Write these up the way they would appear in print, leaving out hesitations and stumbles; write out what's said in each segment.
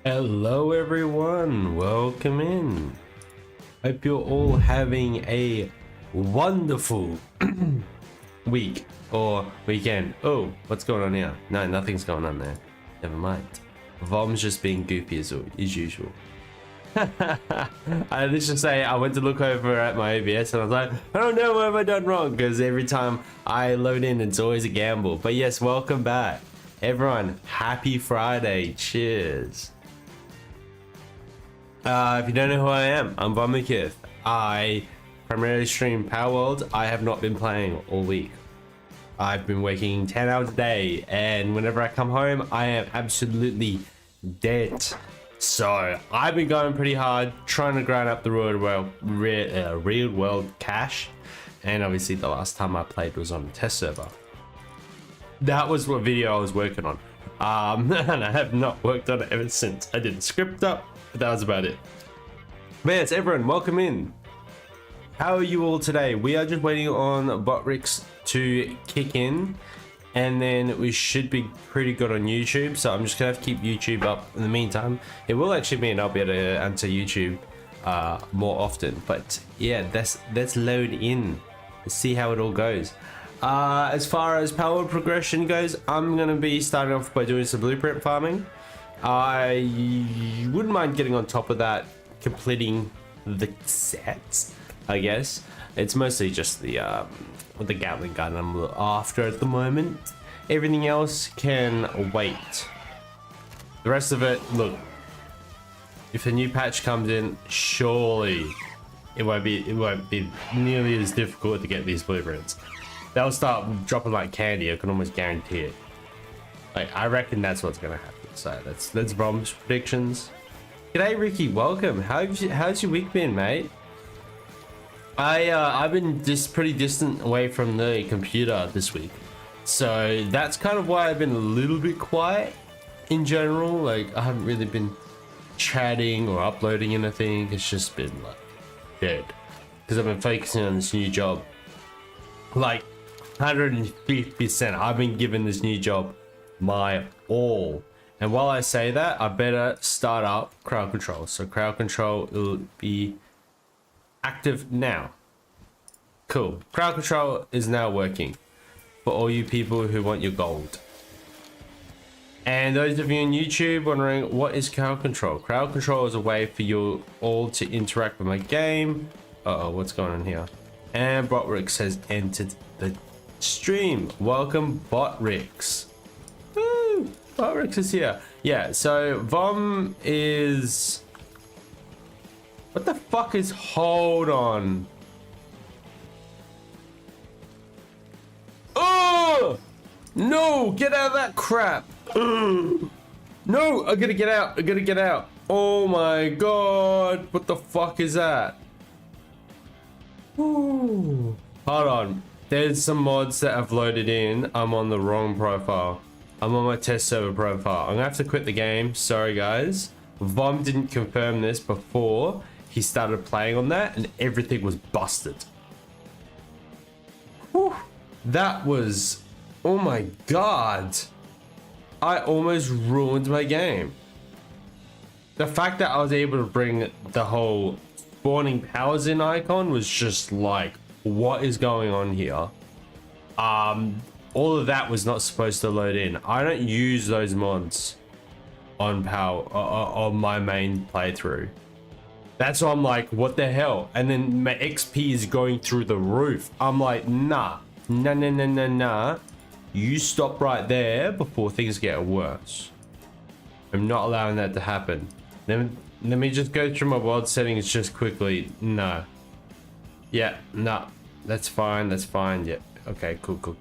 Hello everyone, welcome in. Hope you're all having a wonderful week or weekend. Oh, what's going on here? No, nothing's going on there. Never mind. Vom's just being goofy as usual. Let's just say I went to look over at my OBS and I was like, I don't know what have I done wrong, because every time I load in it's always a gamble. But yes, welcome back. Everyone, happy Friday. Cheers. If you don't know who I am, I'm Vomakith. I primarily stream Palworld. I have not been playing all week. I've been working 10 hours a day, and whenever I come home, I am absolutely dead. So I've been going pretty hard, trying to grind up the real world cash. And obviously the last time I played was on a test server. That was what video I was working on. And I have not worked on it ever since. I did the script up, but that was about it. Man, it's everyone, welcome in. How are you all today? We are just waiting on Botrix to kick in, and then we should be pretty good on YouTube. So I'm just gonna have to keep YouTube up in the meantime. It will actually mean I'll be able to answer YouTube more often. But yeah, let's load in. Let's see how it all goes. As far as power progression goes, I'm gonna be starting off by doing some blueprint farming. I wouldn't mind getting on top of that, completing the sets, I guess. It's mostly just the Gatling gun I'm after at the moment. Everything else can wait. The rest of it, look, if a new patch comes in, surely it won't be nearly as difficult to get these blueprints. They'll start dropping like candy. I can almost guarantee it. Like, I reckon that's what's gonna happen. So that's Brom's predictions. G'day Ricky, welcome. How's your week been, mate? I've been just pretty distant away from the computer this week, so that's kind of why I've been a little bit quiet in general. Like, I haven't really been chatting or uploading anything. It's just been like dead because I've been focusing on this new job. Like 150%, I've been giving this new job my all. And while I say that, I better start up crowd control. So crowd control will be active now. Cool. Crowd control is now working for all you people who want your gold. And those of you on YouTube wondering, what is crowd control? Crowd control is a way for you all to interact with my game. Uh-oh, what's going on here? And Botrix has entered the stream. Welcome, Botrix. Woo! Botrix is here. Yeah, so Vom is... What the fuck is... Hold on. Oh! No! Get out of that crap! Ugh. No! I gotta get out! I gotta get out! Oh my god! What the fuck is that? Ooh. Hold on. There's some mods that I've loaded in. I'm on the wrong profile. I'm on my test server profile. I'm gonna have to quit the game. Sorry guys. Vom didn't confirm this before he started playing on that, and everything was busted. Whew. That was... Oh my god. I almost ruined my game. The fact that I was able to bring the whole spawning powers in icon was just like, what is going on here? All of that was not supposed to load in. I don't use those mods on on my main playthrough. That's why I'm like, what the hell? And then my XP is going through the roof. I'm like, nah. You stop right there before things get worse. I'm not allowing that to happen. Let me just go through my world settings just quickly. No. Yeah, no. That's fine, that's fine. Yeah. Okay, cool.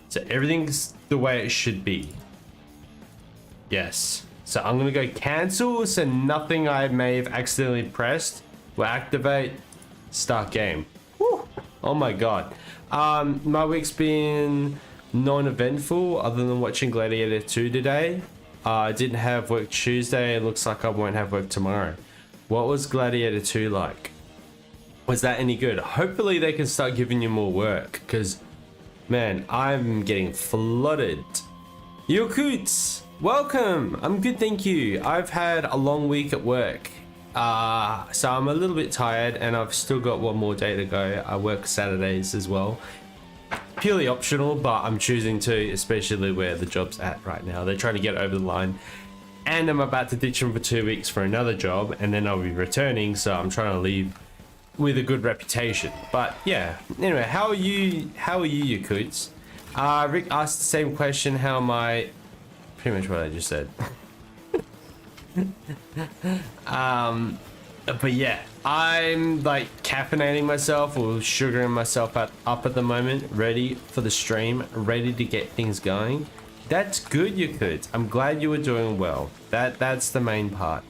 So everything's the way it should be. Yes. So I'm gonna go cancel, so nothing I may have accidentally pressed will activate. Start game. Whew. Oh my god. My week's been non-eventful other than watching Gladiator 2 today. I didn't have work Tuesday. It looks like I won't have work tomorrow. What was Gladiator 2 like? Was that any good? Hopefully they can start giving you more work, because man, I'm getting flooded. Yo Coots, Welcome. I'm good, thank you. I've had a long week at work. So I'm a little bit tired and I've still got one more day to go. I work Saturdays as well. Purely optional, but I'm choosing to, especially where the job's at right now. They're trying to get over the line. And I'm about to ditch them for 2 weeks for another job, and then I'll be returning, so I'm trying to leave with a good reputation. But yeah, anyway, how are you, you coots? Rick asked the same question, how am I? Pretty much what I just said. But yeah, I'm like caffeinating myself or sugaring myself up at the moment, ready for the stream, ready to get things going. That's good, you could. I'm glad you were doing well. That's the main part.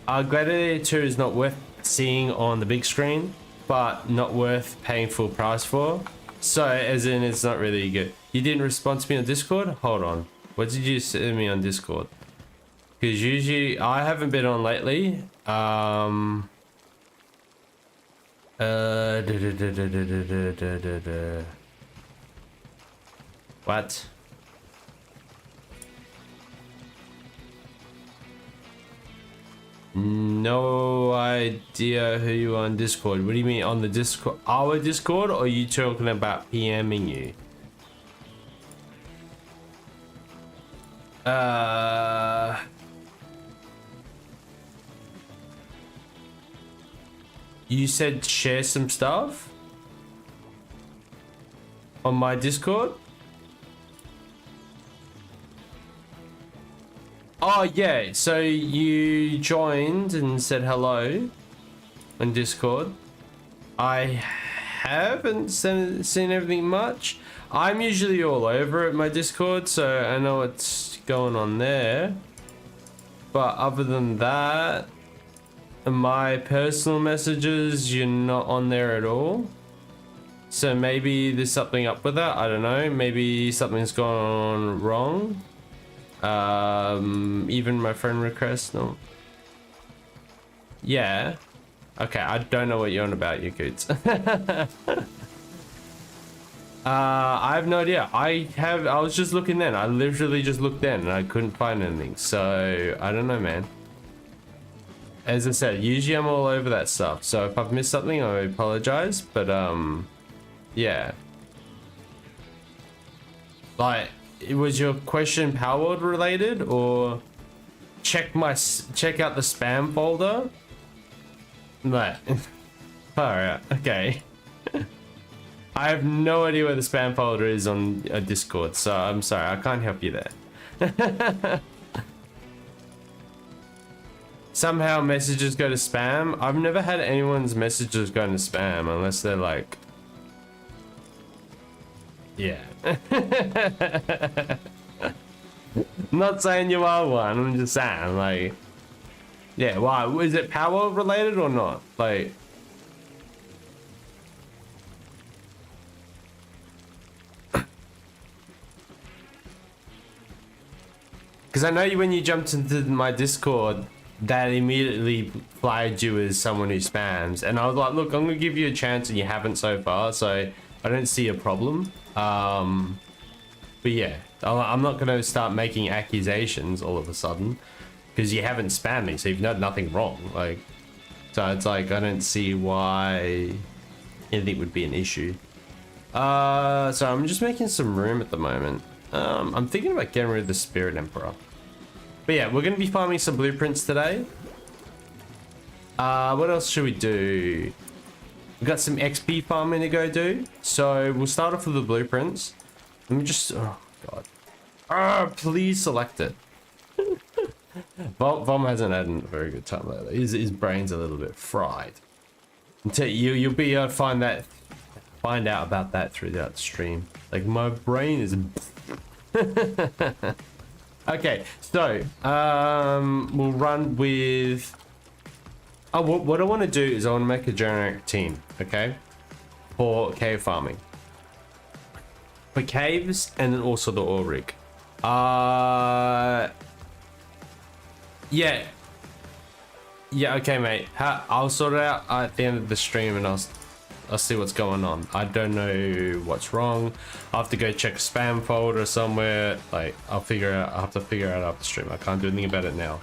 Gladiator 2 is not worth seeing on the big screen, but not worth paying full price for. So, as in, it's not really good. You didn't respond to me on Discord? Hold on. What did you send me on Discord? Because usually, I haven't been on lately. What? No idea who you are on Discord. What do you mean on the Discord? Our Discord, or are you talking about PMing you? You said share some stuff on my Discord? Oh yeah, so you joined and said hello on Discord. I haven't seen everything much. I'm usually all over at my Discord, so I know what's going on there. But other than that, my personal messages, you're not on there at all. So maybe there's something up with that. I don't know. Maybe something's gone wrong. Even my friend request, no. Yeah. Okay, I don't know what you're on about, you coots. I have no idea. I was just looking then. I literally just looked then and I couldn't find anything. So I don't know, man. As I said, usually I'm all over that stuff. So if I've missed something, I apologize. But yeah. Like, was your question Palworld related, or check out the spam folder? Right. Alright, okay. I have no idea where the spam folder is on Discord, so I'm sorry, I can't help you there. Somehow messages go to spam. I've never had anyone's messages go into spam unless they're like, yeah. Not saying you are one, I'm just saying, like, yeah, why? Is it power related or not? Like, because I know you, when you jumped into my Discord, that immediately flagged you as someone who spams, and I was like, look, I'm gonna give you a chance, and you haven't so far, so I don't see a problem. But yeah, I'm not gonna start making accusations all of a sudden because you haven't spammed me, so you've done nothing wrong. Like, so it's like, I don't see why anything would be an issue. So I'm just making some room at the moment. I'm thinking about getting rid of the Spirit Emperor. But yeah, we're gonna be farming some blueprints today. What else should we do? We've got some XP farming to go do. So we'll start off with the blueprints. Let me just, oh god. Please select it. Vom hasn't had a very good time lately. His brain's a little bit fried. Until you'll be able to find out about that throughout the stream. Like, my brain is okay, so we'll run with, what I want to do is I want to make a generic team, okay, for cave farming, for caves, and then also the ore rig. Yeah, okay, mate. I'll sort it out at the end of the stream, and I'll I'll see what's going on. I don't know what's wrong. I'll have to go check spam folder somewhere. Like, I'll have to figure it out after stream. I can't do anything about it now.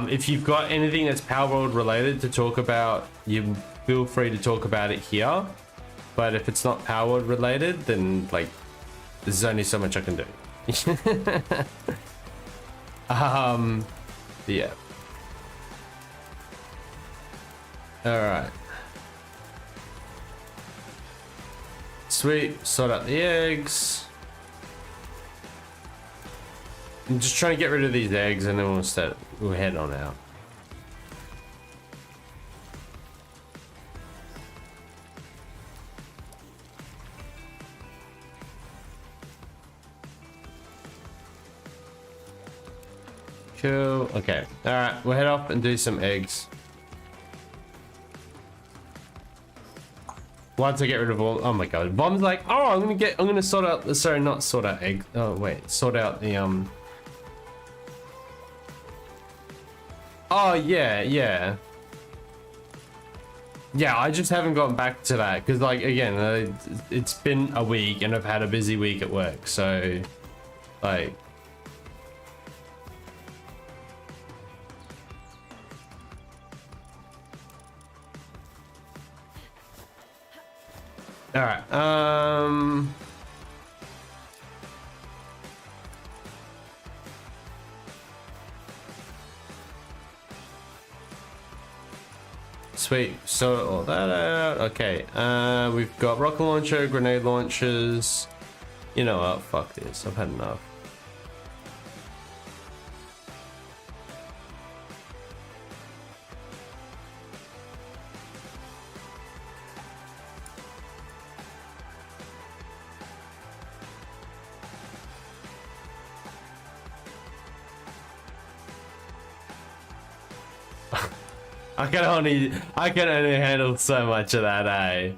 If you've got anything that's Palworld related to talk about, you feel free to talk about it here. But if it's not Palworld related, then like, there's only so much I can do. Yeah. All right. Sweet. Sort out the eggs. I'm just trying to get rid of these eggs, and then we'll head on out. Cool. Okay. All right. We'll head off and do some eggs. Once I get rid of all, oh my god, Bom's like, oh, I'm gonna sort out, sorry, not sort out egg, oh wait, sort out the, oh yeah, I just haven't gotten back to that, because like, again, it's been a week, and I've had a busy week at work, so, like, all right. Sweet. Sort all that out. Okay. We've got rocket launcher, grenade launchers. You know what? Fuck this. I've had enough. I can only handle so much of that, eh?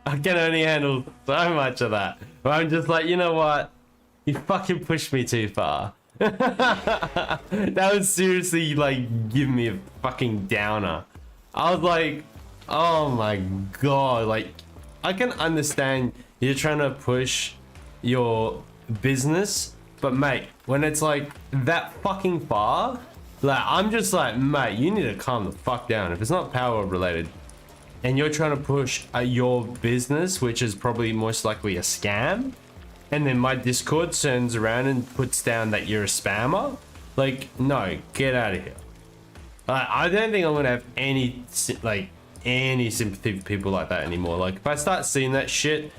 I can only handle so much of that. But I'm just like, you know what? You fucking pushed me too far. That was seriously like giving me a fucking downer. I was like, oh my god, like I can understand you're trying to push your business, but mate, when it's like that fucking far, like, I'm just like, mate, you need to calm the fuck down. If it's not power related and you're trying to push your business, which is probably most likely a scam, and then my Discord turns around and puts down that you're a spammer, like, no, get out of here. I don't think I'm going to have any sympathy for people like that anymore. Like, if I start seeing that shit,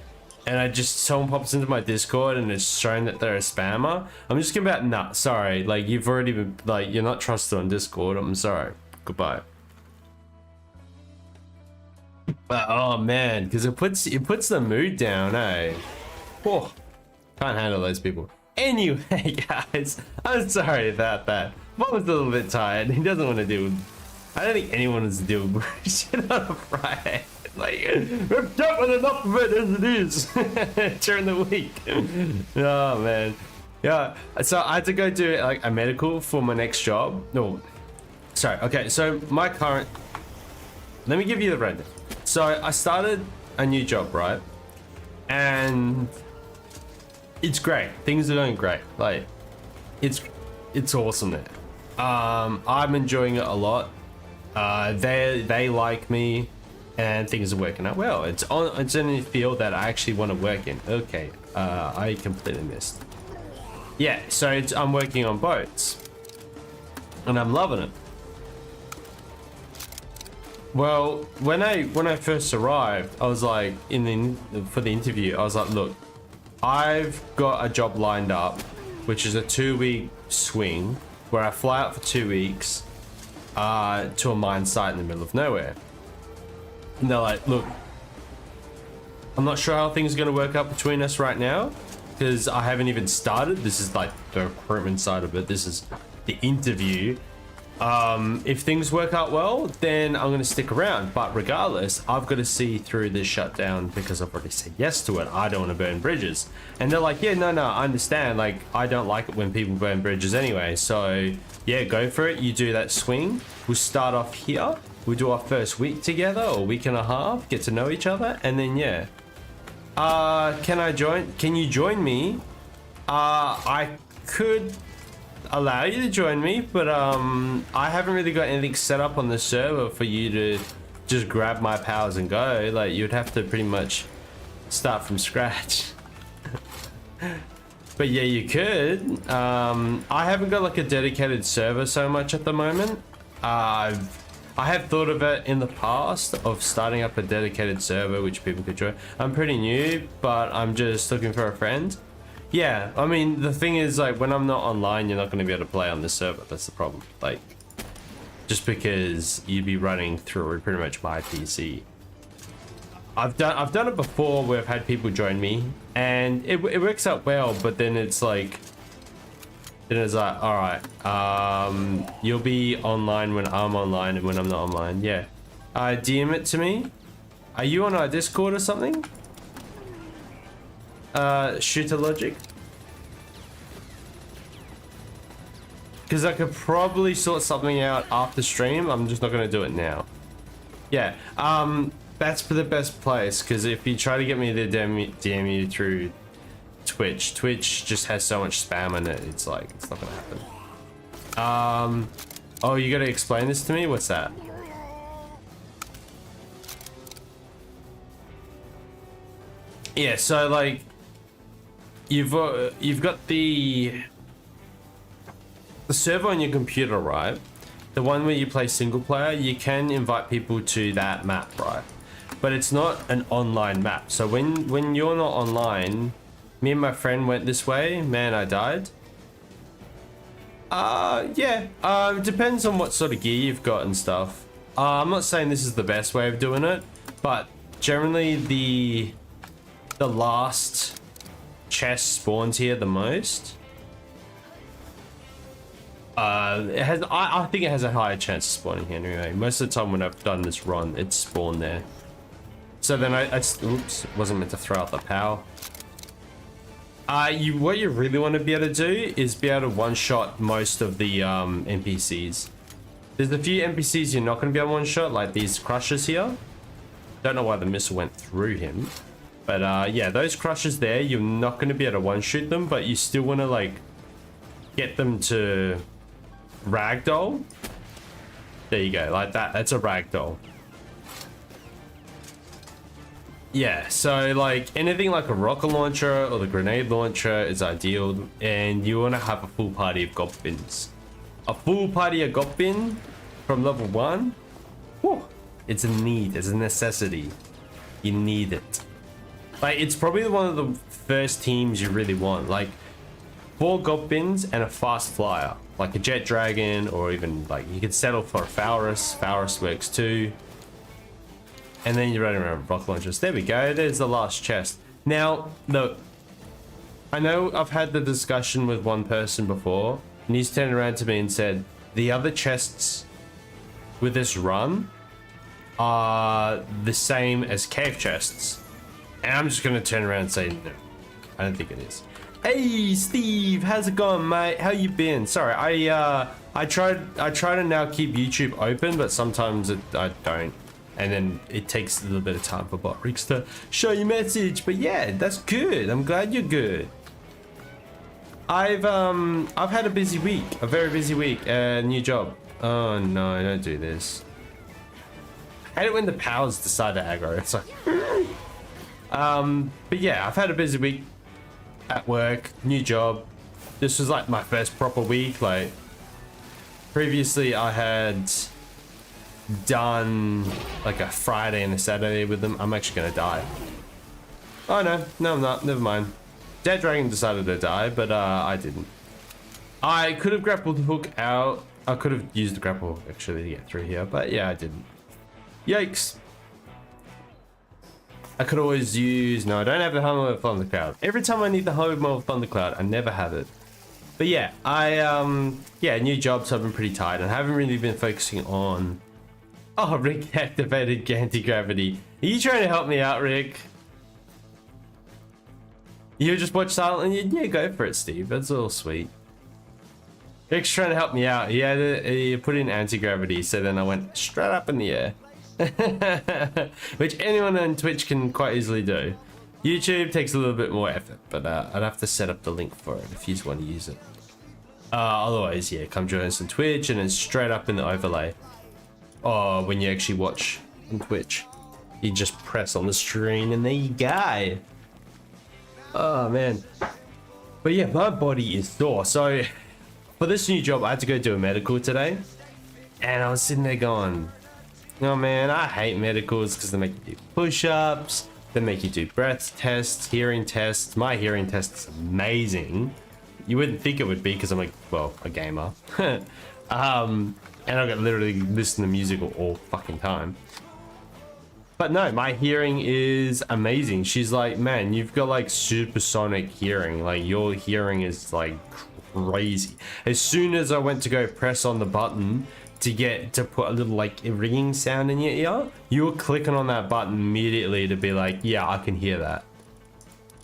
and someone pops into my Discord and it's shown that they're a spammer, I'm just gonna be like, nah, sorry, like you've already been, like you're not trusted on Discord, I'm sorry, goodbye. But oh man, because it puts the mood down, eh? Oh, can't handle those people. Anyway, guys, I'm sorry about that. Mom's a little bit tired. He doesn't want to deal with, I don't think anyone wants to deal with shit on a Friday. Like, we've dealt with enough of it as it is during the week. Oh man, yeah. So I had to go do like a medical for my next job. No, sorry. Okay, so my current. Let me give you the rundown. So I started a new job, right? And it's great. Things are going great. Like, it's awesome there. I'm enjoying it a lot. They like me. And things are working out well. It's in a field that I actually want to work in. Okay, I completely missed. Yeah, so I'm working on boats, and I'm loving it. Well, when I first arrived, I was like, for the interview, I was like, look, I've got a job lined up, which is a 2-week swing where I fly out for 2 weeks to a mine site in the middle of nowhere. And they're like, look, I'm not sure how things are going to work out between us right now because I haven't even started. This is like the recruitment side of it. This is the interview. If things work out well, then I'm going to stick around. But regardless, I've got to see through this shutdown because I've already said yes to it. I don't want to burn bridges. And they're like, yeah, no, I understand. Like, I don't like it when people burn bridges anyway. So yeah, go for it. You do that swing. We'll start off here. we'll do our first week together, or week and a half, get to know each other, and then yeah. Can you join me? I could allow you to join me, but I haven't really got anything set up on the server for you to just grab my powers and go. Like, you'd have to pretty much start from scratch. But yeah, you could. I haven't got like a dedicated server so much at the moment. I have thought of it in the past of starting up a dedicated server which people could join. I'm pretty new, but I'm just looking for a friend. Yeah, I mean, the thing is, like, when I'm not online, you're not going to be able to play on this server. That's the problem. Like, just because you'd be running through pretty much my PC. I've done it before where I've had people join me, and it works out well. But then it's like, all right, you'll be online when I'm online and when I'm not online. Yeah, DM it to me. Are you on our Discord or something? Shooter logic, because I could probably sort something out after stream. I'm just not going to do it now. Yeah, that's for the best place, because if you try to get me to DM you through Twitch just has so much spam in it. It's like, it's not going to happen. Oh, you got to explain this to me? What's that? Yeah, so like, you've got the server on your computer, right? The one where you play single player. You can invite people to that map, right? But it's not an online map. So when you're not online, me and my friend went this way. Man, I died. Yeah. It depends on what sort of gear you've got and stuff. I'm not saying this is the best way of doing it, but generally the last chest spawns here the most. I think it has a higher chance of spawning here anyway. Most of the time when I've done this run, it's spawned there. So then oops, wasn't meant to throw out the power. What you really want to be able to do is be able to one-shot most of the NPCs. There's a few NPCs you're not going to be able to one-shot, like these crushers here. Don't know why the missile went through him. But yeah, those crushers there, you're not going to be able to one-shoot them, but you still want to like get them to ragdoll. There you go, like that. That's a ragdoll. Yeah, so like anything like a rocket launcher or the grenade launcher is ideal, and you want to have a full party of goblins. A full party of goblin from level 1. Whew, it's a need, it's a necessity. You need it. Like, it's probably one of the first teams you really want. Like, 4 goblins and a fast flyer, like a jet dragon, or even like you could settle for a Falrus. Falrus works too. And then you're running around with rocket launchers. There we go. There's the last chest. Now, look, I know I've had the discussion with one person before, and he's turned around to me and said, the other chests with this run are the same as cave chests. And I'm just gonna turn around and say, no, I don't think it is. Hey, Steve, how's it going, mate? How you been? Sorry, I try to now keep YouTube open, but sometimes I don't. And then it takes a little bit of time for Botrix to show you message. But yeah, that's good. I'm glad you're good. I've had a busy week, a very busy week, new job. Oh no, don't do this. I hate it when the powers decide to aggro. It's like, but yeah, I've had a busy week at work, new job. This was like my first proper week. Like, previously I had done like a Friday and a Saturday with them. I'm actually gonna die. Oh no, I'm not. Never mind. Dead Dragon decided to die, but I didn't. I could have grappled the hook out. I could have used the grapple hook actually to get through here, but yeah, I didn't. Yikes. I could always use... No, I don't have the helmet of Thundercloud. Every time I need the helmet of Thundercloud, I never have it. But yeah, yeah, new job, so I've been pretty tired and haven't really been focusing on... Oh, Rick activated anti-gravity. Are you trying to help me out, Rick? You just watch silently? Yeah, go for it, Steve. That's all sweet. Rick's trying to help me out. He put in anti-gravity, so then I went straight up in the air. Which anyone on Twitch can quite easily do. YouTube takes a little bit more effort, but I'd have to set up the link for it if you just want to use it. Otherwise, yeah, come join us on Twitch and then straight up in the overlay. Oh, when you actually watch on Twitch, you just press on the screen and there you go. Oh man. But yeah, my body is sore. So for this new job, I had to go do a medical today. And I was sitting there going, oh man, I hate medicals because they make you do push-ups. They make you do breath tests, hearing tests. My hearing test is amazing. You wouldn't think it would be because I'm like, well, a gamer. And I got literally listen to music all fucking time. But no, my hearing is amazing. She's like, man, you've got like supersonic hearing. Like your hearing is like crazy. As soon as I went to go press on the button to put a little like ringing sound in your ear, you were clicking on that button immediately to be like, yeah, I can hear that.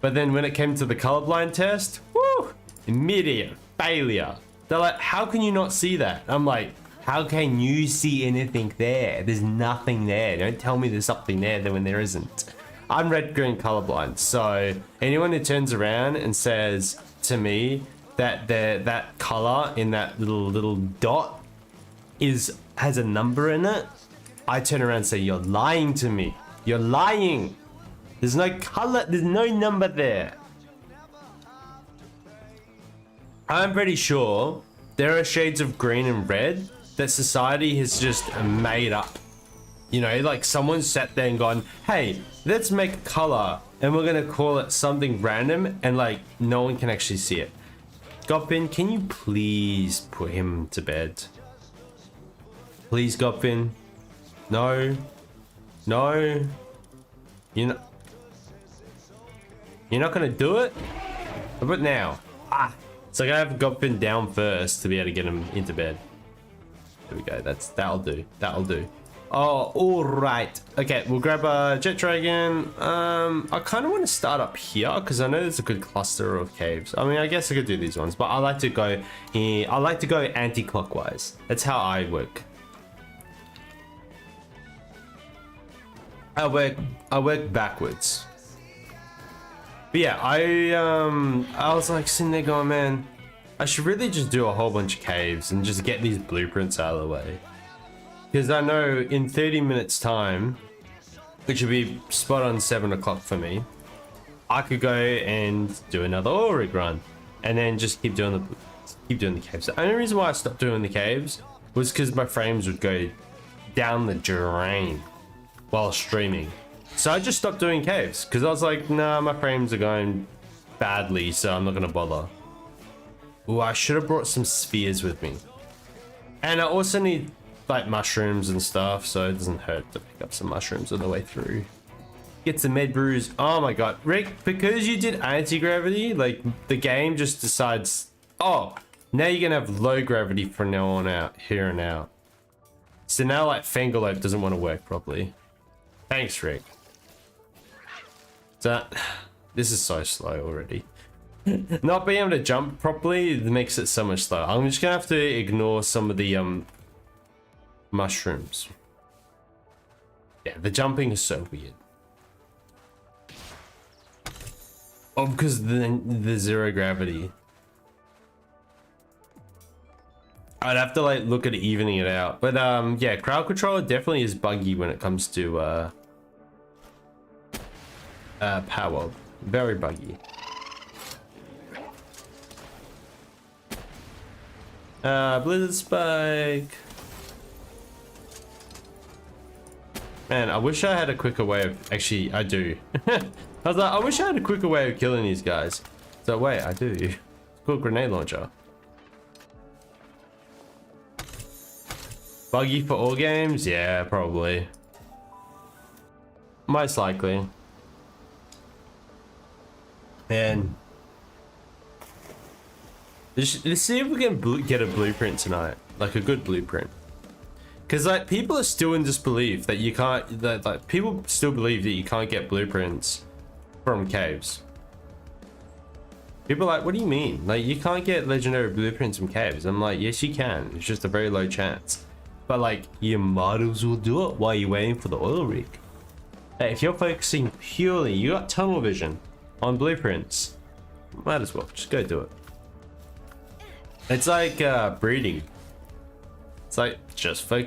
But then when it came to the colorblind test, woo, immediate failure. They're like, how can you not see that? I'm like, how can you see anything there? There's nothing there. Don't tell me there's something there when there isn't. I'm red-green colorblind, so anyone who turns around and says to me that that color in that little dot has a number in it, I turn around and say, you're lying to me. You're lying. There's no color, there's no number there. I'm pretty sure there are shades of green and red that society has just made up. You know, like someone sat there and gone, hey, let's make a color and we're gonna call it something random, and like no one can actually see it. Godpin, can you please put him to bed? Please, Godpin. No. No. You're not gonna do it? But now. So I gotta have Godpin down first to be able to get him into bed. There we go. That'll do. That'll do. Oh, all right. Okay, we'll grab a jet dragon. I kind of want to start up here because I know there's a good cluster of caves. I mean, I guess I could do these ones, but I like to go here. I like to go anti-clockwise. That's how I work. I work backwards. But yeah, I was like sitting there going, man, I should really just do a whole bunch of caves and just get these blueprints out of the way. Because I know in 30 minutes time, which would be spot on 7 o'clock for me, I could go and do another oil rig run and then just keep doing the caves. The only reason why I stopped doing the caves was because my frames would go down the drain while streaming. So I just stopped doing caves because I was like, nah, my frames are going badly, so I'm not gonna bother. Ooh, I should have brought some spheres with me. And I also need like mushrooms and stuff, so it doesn't hurt to pick up some mushrooms on the way through. Get some med brews. Oh my god, Rick, because you did anti-gravity, like the game just decides, oh, now you're gonna have low gravity from now on out, here and out. So now like Fangalope doesn't want to work properly. Thanks, Rick. So, this is so slow already. Not being able to jump properly makes it so much slower. I'm just gonna have to ignore some of the mushrooms. Yeah, the jumping is so weird. Oh, because the zero gravity. I'd have to like look at evening it out. But yeah, crowd controller definitely is buggy when it comes to Palworld. Very buggy. Blizzard Spike. Man, I wish I had a quicker way of... Actually, I do. I was like, I wish I had a quicker way of killing these guys. So wait, I do. It's called grenade launcher. Buggy for all games? Yeah, probably. Most likely. Man. Let's see if we can get a blueprint tonight. Like a good blueprint. Because like people are still in disbelief that you can't... Like people still believe that you can't get blueprints from caves. People are like, what do you mean? Like, you can't get legendary blueprints from caves. I'm like, yes, you can. It's just a very low chance. But like, your models will do it while you're waiting for the oil rig. Hey, if you're focusing purely, you got tunnel vision on blueprints, might as well just go do it. It's like breeding. It's like just try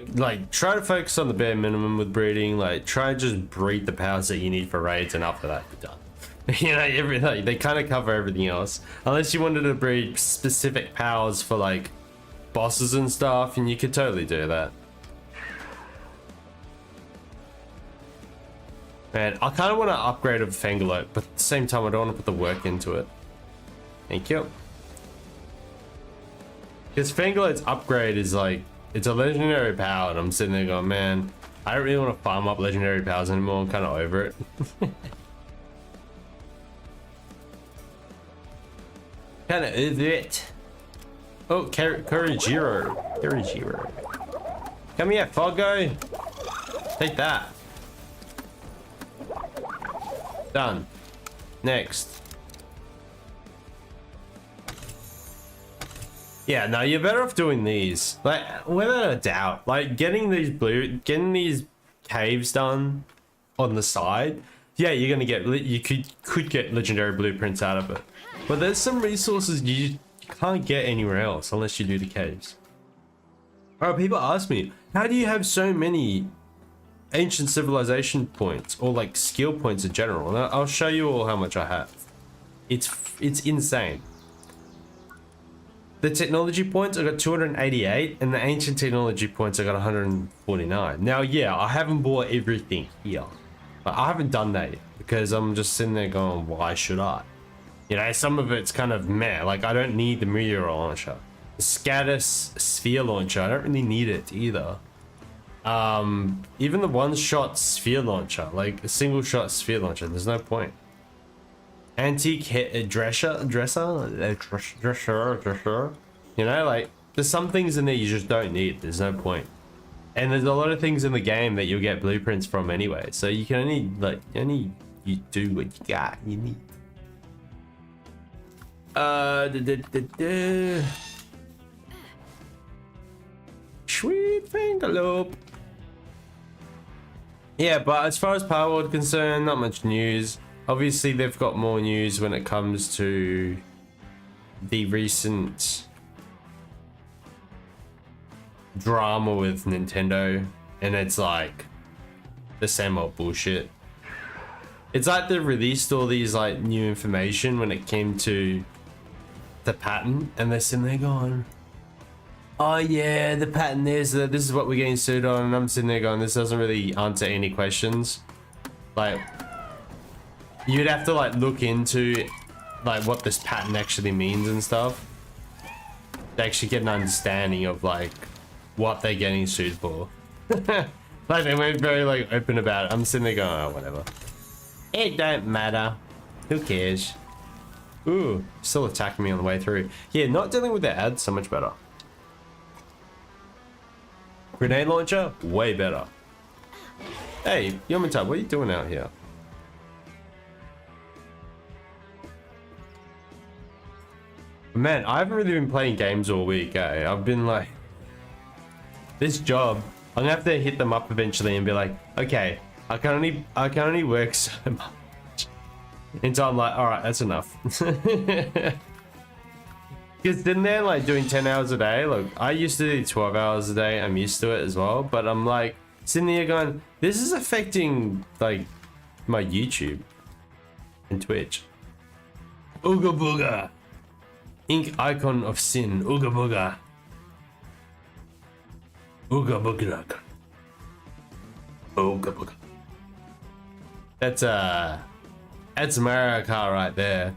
to focus on the bare minimum with breeding. Like, try and just breed the powers that you need for raids, and after that, you're done. You know, everything, they kind of cover everything else, unless you wanted to breed specific powers for like bosses and stuff, and you could totally do that. Man, I kind of want to upgrade a Fangalope, but at the same time I don't want to put the work into it. Thank you. Because Fangalope's upgrade is like, it's a legendary power, and I'm sitting there going, man, I don't really want to farm up legendary powers anymore. I'm kind of over it. Kind of over it. Oh, Kurojiro. Kurojiro. Come here, Foggo. Take that. Done. Next. Yeah, no, you're better off doing these. Like, without a doubt, like getting these caves done on the side. Yeah, you're gonna get, you could get legendary blueprints out of it. But there's some resources you can't get anywhere else unless you do the caves. Alright, people ask me, how do you have so many ancient civilization points, or like skill points in general? And I'll show you all how much I have. It's insane. The technology points, I got 288, and the ancient technology points, I got 149. Now, yeah, I haven't bought everything here. But I haven't done that yet because I'm just sitting there going, why should I? You know, some of it's kind of meh. Like, I don't need the meteor launcher. The Scatus sphere launcher, I don't really need it either. Even the one-shot sphere launcher, like a single-shot sphere launcher, there's no point. Antique dresser. You know, like, there's some things in there you just don't need. There's no point. And there's a lot of things in the game that you'll get blueprints from anyway. So you can only you do what you got, you need. Sweet Fangalope. Yeah, but as far as Palworld concerned, not much news. Obviously, they've got more news when it comes to the recent drama with Nintendo, and it's like the same old bullshit. It's like they released all these like new information when it came to the patent, and they're sitting there going, oh yeah, the patent is that this is what we're getting sued on, and I'm sitting there going, this doesn't really answer any questions. Like, you'd have to like look into like what this patent actually means and stuff to actually get an understanding of like what they're getting sued for. Like, they weren't very like open about it. I'm sitting there going, oh, whatever. It don't matter. Who cares? Ooh, still attacking me on the way through. Yeah, not dealing with their ads so much better. Grenade launcher, way better. Hey, Yomita, what are you doing out here? Man, I haven't really been playing games all week, eh? I've been like, this job, I'm gonna have to hit them up eventually and be like, okay, I can only work so much until I'm like, all right, that's enough. Because then they're like doing 10 hours a day. Look, I used to do 12 hours a day. I'm used to it as well. But I'm like sitting there going, this is affecting like my YouTube and Twitch. Ooga booga. Ink icon of sin. Ooga booga. Ooga booga. Ooga booga. That's Mario Kart right there.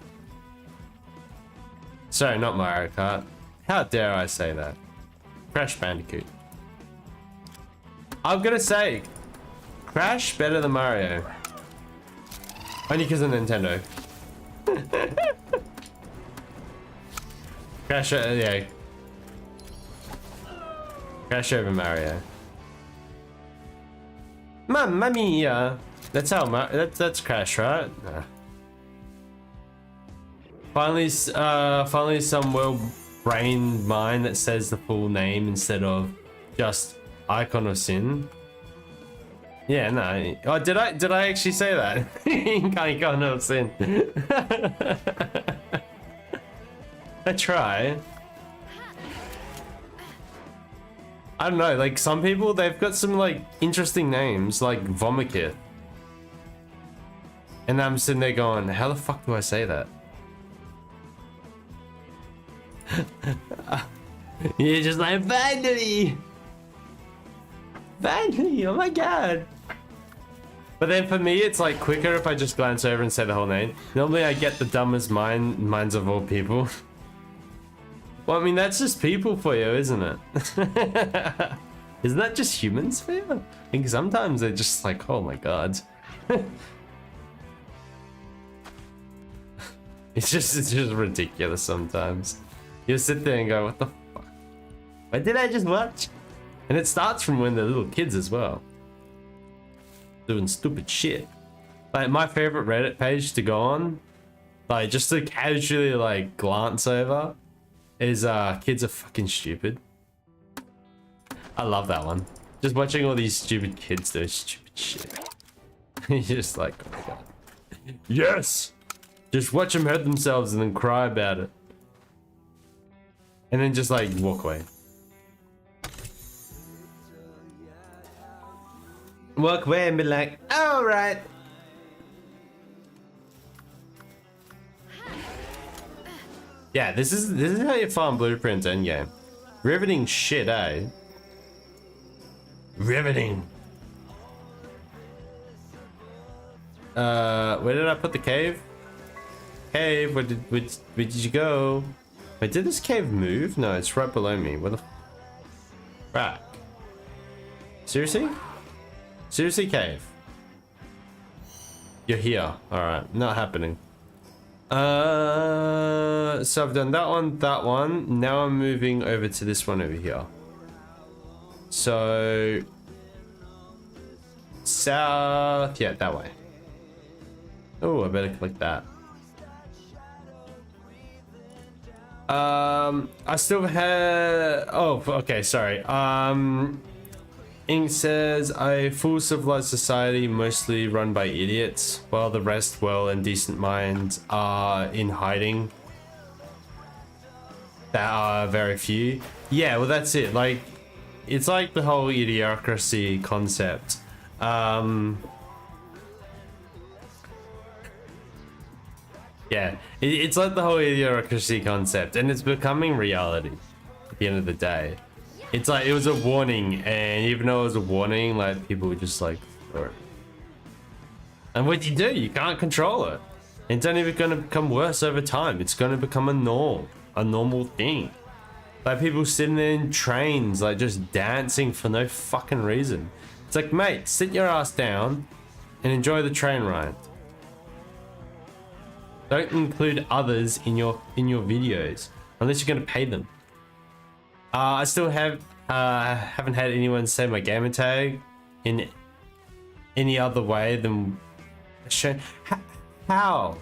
Sorry, not Mario Kart. How dare I say that? Crash Bandicoot. I'm gonna say Crash better than Mario. Only because of Nintendo. Crash, yeah. Crash over Mario. Mamma mia! That's how that's Crash, right? Nah. Finally some well-brained mind that says the full name instead of just Icon of Sin. Yeah, no. Oh, did I actually say that? Icon of Sin. I try. I don't know, like some people, they've got some like interesting names, like Vomakith. And I'm sitting there going, how the fuck do I say that? You're just like, finally! Finally, oh my god! But then for me, it's like quicker if I just glance over and say the whole name. Normally I get the dumbest minds of all people. Well, I mean, that's just people for you, isn't it? Isn't that just humans for you? I think sometimes they're just like, oh my god. It's just ridiculous sometimes. You sit there and go, what the fuck? What did I just watch? And it starts from when they're little kids as well. Doing stupid shit. Like my favorite Reddit page to go on, like just to casually like glance over, is kids are fucking stupid. I love that one. Just watching all these stupid kids do stupid shit. You're just like, oh my god. Yes! Just watch them hurt themselves and then cry about it. And then just like walk away. Walk away and be like, alright. Yeah, this is how you farm blueprints endgame. Riveting shit, eh? Riveting. Where did I put the cave? Cave, where did you go? Wait, did this cave move? No, it's right below me. Where the fuck? Seriously? Seriously, cave? You're here. Alright, not happening. So I've done that one. Now I'm moving over to this one over here. So south, yeah, that way. Oh, I better click that. I still have, oh, okay, sorry. Ing says a full civilized society mostly run by idiots, while the rest, well and decent minds, are in hiding. There are very few. Yeah, well that's it. Like, it's like the whole idiocracy concept. Yeah, it's like the whole idiocracy concept, and it's becoming reality at the end of the day. It's like, it was a warning, and even though it was a warning, like, people were just like, or... And what do? You can't control it. It's only going to become worse over time. It's going to become a normal thing. Like, people sitting there in trains, like, just dancing for no fucking reason. It's like, mate, sit your ass down and enjoy the train ride. Don't include others in your videos unless you're going to pay them. I still haven't had anyone say my gamer tag in any other way than how?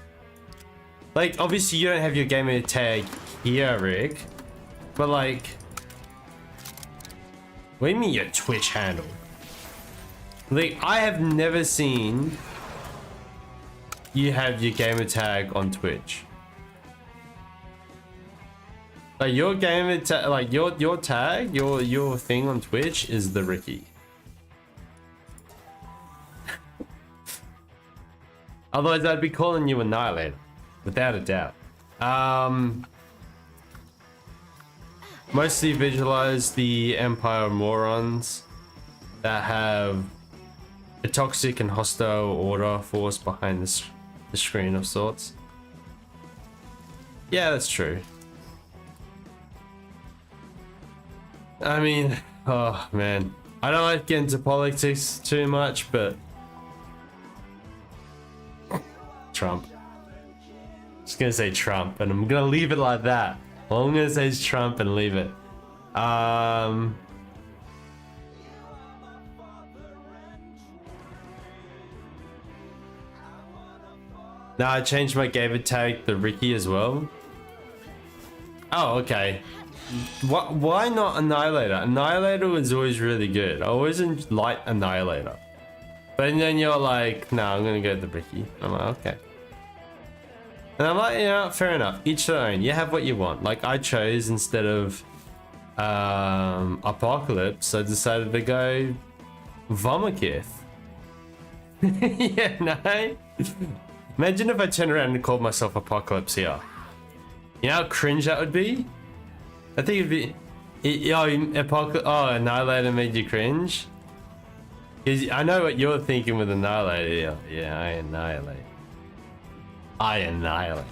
Like, obviously you don't have your gamer tag here, Rick, but like, what do you mean your Twitch handle? Like, I have never seen you have your gamer tag on Twitch. Like, your gamer tag, like your tag, your thing on Twitch is the Ricky. Otherwise, I'd be calling you Annihilator, without a doubt. Mostly visualize the Empire morons that have a toxic and hostile order force behind the screen of sorts. Yeah, that's true. I mean, oh man, I don't like getting into politics too much, but Trump. Just gonna say Trump, and I'm gonna leave it like that. All I'm gonna say is Trump and leave it. Now I changed my gamer tag to Ricky as well. Oh, okay. Why not Annihilator? Annihilator was always really good. I always liked Annihilator. But then you're like, no, I'm gonna go with the Bricky. I'm like, okay. And I'm like, yeah, fair enough. Each their own. You have what you want. Like I chose instead of Apocalypse, I decided to go Vomakith. Yeah, no. Imagine if I turned around and called myself Apocalypse here. You know how cringe that would be? I think it'd be. Annihilator made you cringe? I know what you're thinking with Annihilator. Yeah, I annihilate. I annihilate.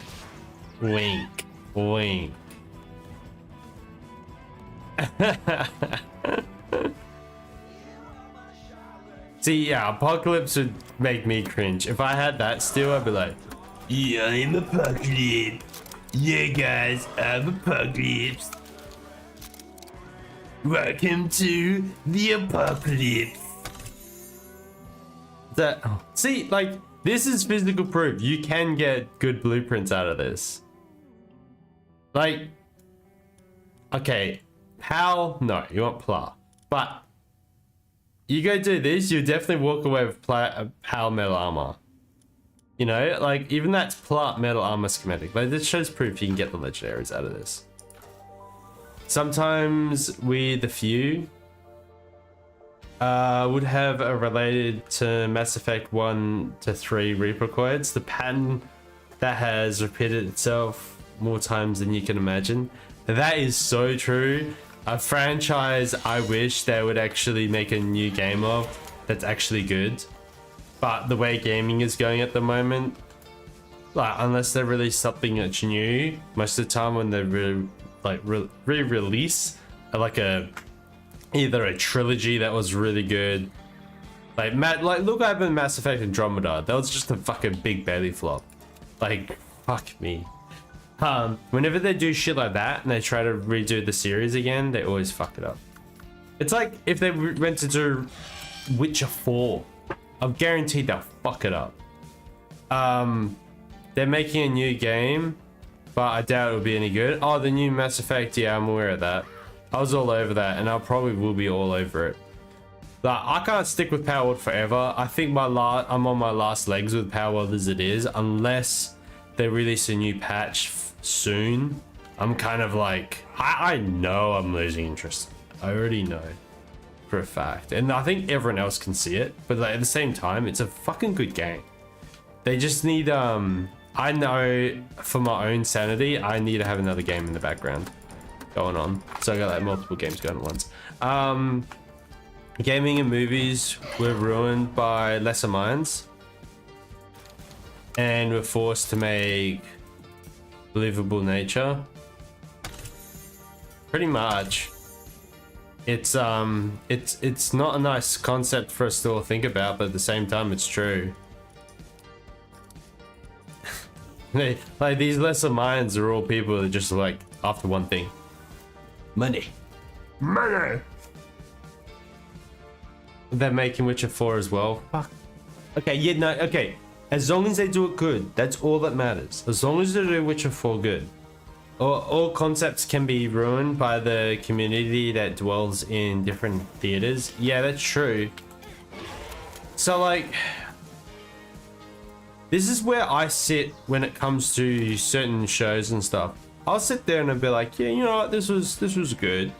Wink. Wink. See, yeah, Apocalypse would make me cringe. If I had that still, I'd be like, yeah, I'm Apocalypse. Yeah, guys, I'm Apocalypse. Welcome to the Apocalypse. See, like, this is physical proof. You can get good blueprints out of this. Like, okay, PAL, no, you want PLA. But you go do this, you definitely walk away with PAL metal armor. You know, like, even that's PLA metal armor schematic. Like, this shows proof you can get the legendaries out of this. Sometimes we, the few, would have a related to Mass Effect 1 to 3 Reaper codes. The pattern that has repeated itself more times than you can imagine. That is so true. A franchise I wish they would actually make a new game of that's actually good. But the way gaming is going at the moment, like unless they release something that's new, most of the time when they re-release like either a trilogy that was really good, like look what happened in Mass Effect Andromeda. That was just a fucking big belly flop. Like fuck me. Whenever they do shit like that and they try to redo the series again, they always fuck it up. It's like if they went to do Witcher 4, I'm guaranteed they'll fuck it up. They're making a new game, but I doubt it'll be any good. Oh, the new Mass Effect, yeah, I'm aware of that. I was all over that, and I probably will be all over it. Like, I can't stick with Palworld forever. I think I'm on my last legs with Palworld as it is, unless they release a new patch soon. I'm kind of like, I know I'm losing interest. I already know for a fact, and I think everyone else can see it. But like, at the same time, it's a fucking good game. They just need I know for my own sanity, I need to have another game in the background going on. So I got like multiple games going at once. Gaming and movies were ruined by lesser minds, and we're forced to make believable nature. Pretty much. It's not a nice concept for us to all think about, but at the same time, it's true. Like these lesser minds are all people that just like after one thing: money. Money. They're making Witcher 4 as well. Fuck. Okay, yeah, no, okay. As long as they do it good, that's all that matters. As long as they do Witcher 4 good. All concepts can be ruined by the community that dwells in different theaters. Yeah, that's true. So like, this is where I sit when it comes to certain shows and stuff. I'll sit there and I'll be like, yeah, you know what, this was good.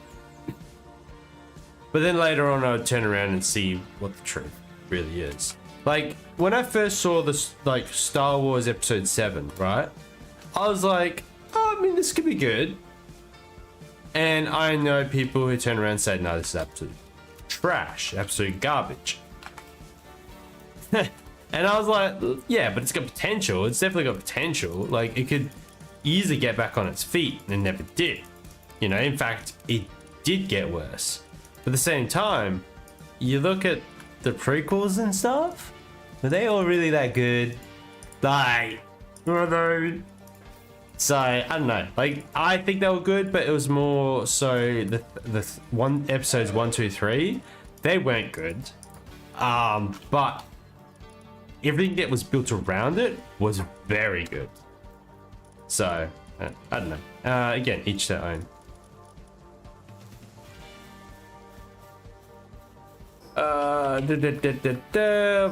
But then later on, I'll turn around and see what the truth really is. Like when I first saw this, like Star Wars Episode 7, right? I was like, oh, I mean, this could be good. And I know people who turn around and say, no, this is absolute trash, absolute garbage. And I was like, yeah, but it's got potential. It's definitely got potential. Like it could easily get back on its feet, and it never did. You know, in fact, it did get worse. But at the same time, you look at the prequels and stuff, are they all really that good? Like, are they? So I don't know. Like, I think they were good, but it was more so the one episodes 1, 2, 3, they weren't good. But everything that was built around it was very good. So I don't know. Again, each their own.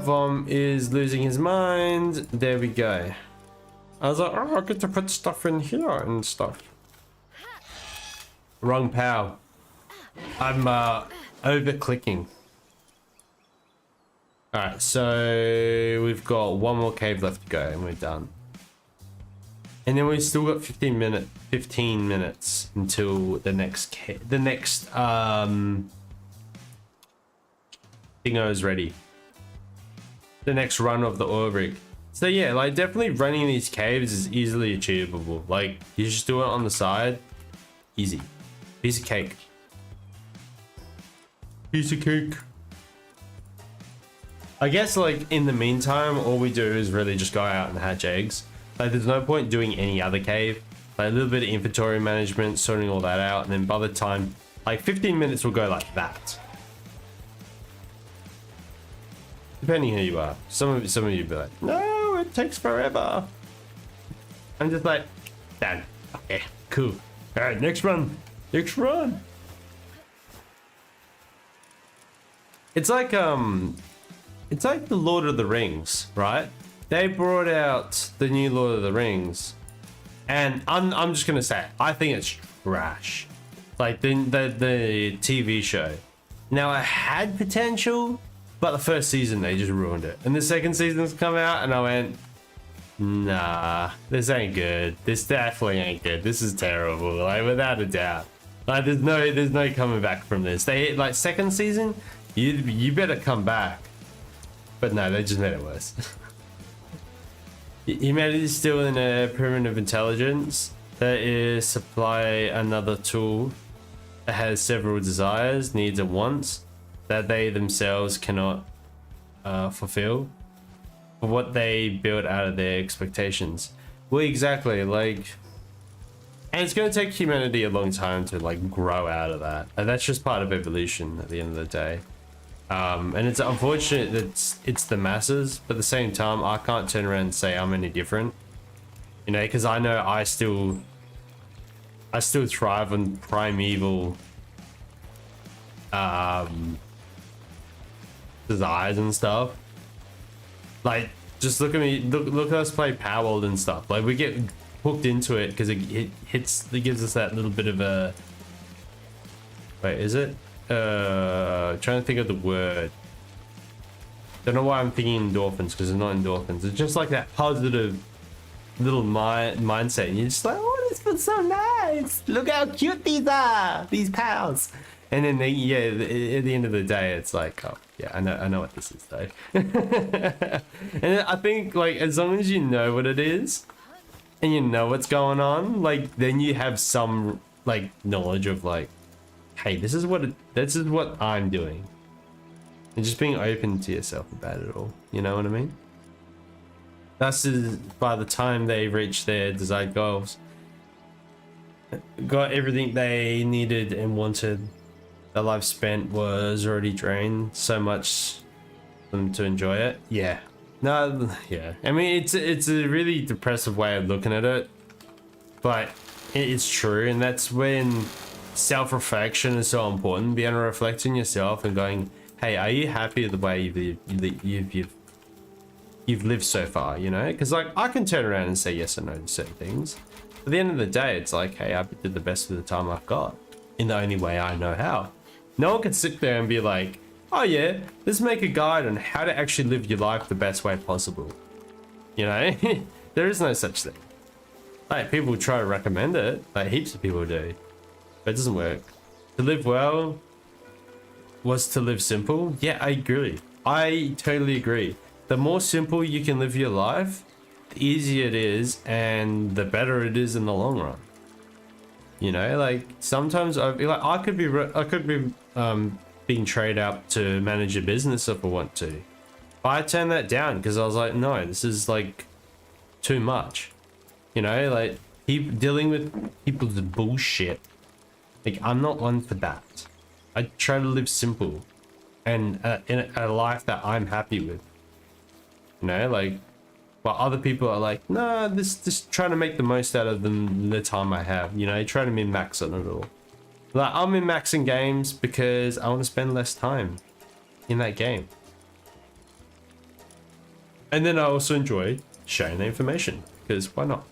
Vom is losing his mind. There we go. I was like, oh, I get to put stuff in here and stuff. Wrong pow. I'm over clicking. Alright, so we've got one more cave left to go and we're done. And then we've still got 15 minutes until the next thingo is ready. The next run of the oil rig. So yeah, like definitely running these caves is easily achievable. Like you just do it on the side, easy. Piece of cake. Piece of cake. I guess like in the meantime, all we do is really just go out and hatch eggs. Like there's no point doing any other cave. Like a little bit of inventory management, sorting all that out, and then by the time like 15 minutes will go like that. Depending who you are. Some of you be like, no, it takes forever. I'm just like, done. Okay, cool. All right, next run. Next run. It's like the Lord of the Rings, right? They brought out the new Lord of the Rings, and I'm just gonna say it, I think it's trash. Like the TV show. Now it had potential, but the first season they just ruined it. And the second season's come out, and I went, nah, this ain't good. This definitely ain't good. This is terrible, like without a doubt. Like there's no coming back from this. They like second season, you better come back. But no, they just made it worse. Humanity is still in a primitive intelligence. That is supply another tool that has several desires, needs, and wants that they themselves cannot fulfill for what they build out of their expectations. Well, exactly, like, and it's going to take humanity a long time to like grow out of that, and that's just part of evolution at the end of the day. And it's unfortunate that it's the masses, but at the same time, I can't turn around and say I'm any different, you know, because I know I still thrive on primeval desires and stuff. Like, just look at me, look at us play Palworld and stuff. Like, we get hooked into it because it gives us that little bit of a, wait, is it? Trying to think of the word. Don't know why I'm thinking endorphins, because it's not endorphins. It's just like that positive little mindset. And you're just like, oh, this feels so nice. Look how cute these are, these pals. And then yeah, at the end of the day, it's like, oh yeah, I know what this is though. And I think like as long as you know what it is, and you know what's going on, like then you have some like knowledge of like, hey, this is what I'm doing, and just being open to yourself about it all. You know what I mean? Thus, by the time they reach their desired goals, got everything they needed and wanted, their life spent was already drained. So much for them to enjoy it. Yeah. No. Yeah. I mean, it's a really depressive way of looking at it, but it's true, and that's when self-reflection is so important. Being able to reflect on yourself and going, hey, are you happy with the way you've lived so far, you know? Because like I can turn around and say yes or no to certain things. At the end of the day, it's like, hey, I did the best with the time I've got in the only way I know how. No one can sit there and be like, oh yeah, let's make a guide on how to actually live your life the best way possible. You know, there is no such thing. Like people try to recommend it, like heaps of people do. But it doesn't work. To live well was to live simple. Yeah, I agree. I totally agree. The more simple you can live your life, the easier it is and the better it is in the long run. You know, like sometimes I could be being traded up to manage a business if I want to. But I turned that down because I was like, no, this is like too much. You know, like dealing with people's bullshit. Like, I'm not one for that. I try to live simple and in a life that I'm happy with. You know, like, But other people are like, nah, this trying to make the most out of the time I have, you know, trying to min-max on it all. Like, I'm min-maxing games because I want to spend less time in that game. And then I also enjoy sharing the information, because why not?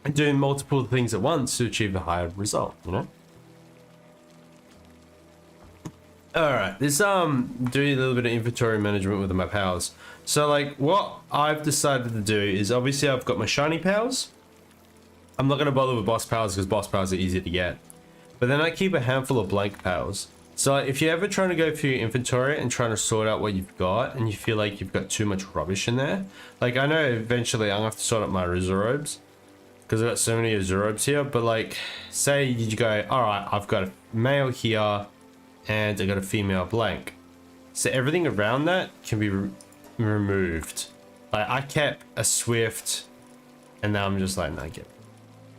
And doing multiple things at once to achieve a higher result, you know? Alright, this doing a little bit of inventory management with my pals. So like what I've decided to do is, obviously I've got my shiny pals. I'm not going to bother with boss pals because boss pals are easy to get. But then I keep a handful of blank pals. So if you're ever trying to go through your inventory and trying to sort out what you've got and you feel like you've got too much rubbish in there, like I know eventually I'm going to have to sort out my reserves because I've got so many reserves here, but like say you go, alright, I've got a male here and I got a female blank. So everything around that can be removed. Like I kept a Swift and now I'm just like, no, get it.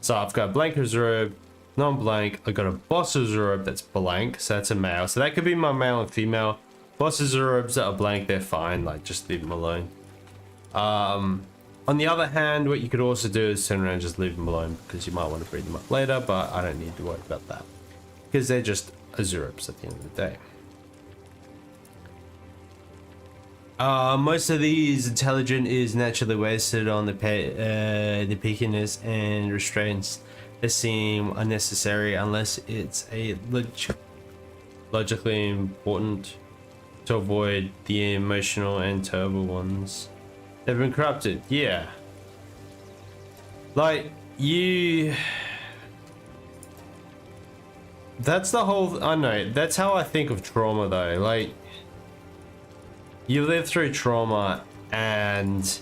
So I've got a blank reserve, non-blank. I got a boss reserve that's blank, so that's a male. So that could be my male and female. Boss reserves that are blank, they're fine, like just leave them alone. On the other hand, what you could also do is turn around and just leave them alone because you might want to breed them up later, but I don't need to worry about that because they're just reserves at the end of the day. Most of these intelligent is naturally wasted on the pickiness and restraints that seem unnecessary unless it's a logically important to avoid the emotional and turbo ones. They've been corrupted, yeah. Like you. That's the whole. I know. That's how I think of trauma, though. Like. You live through trauma and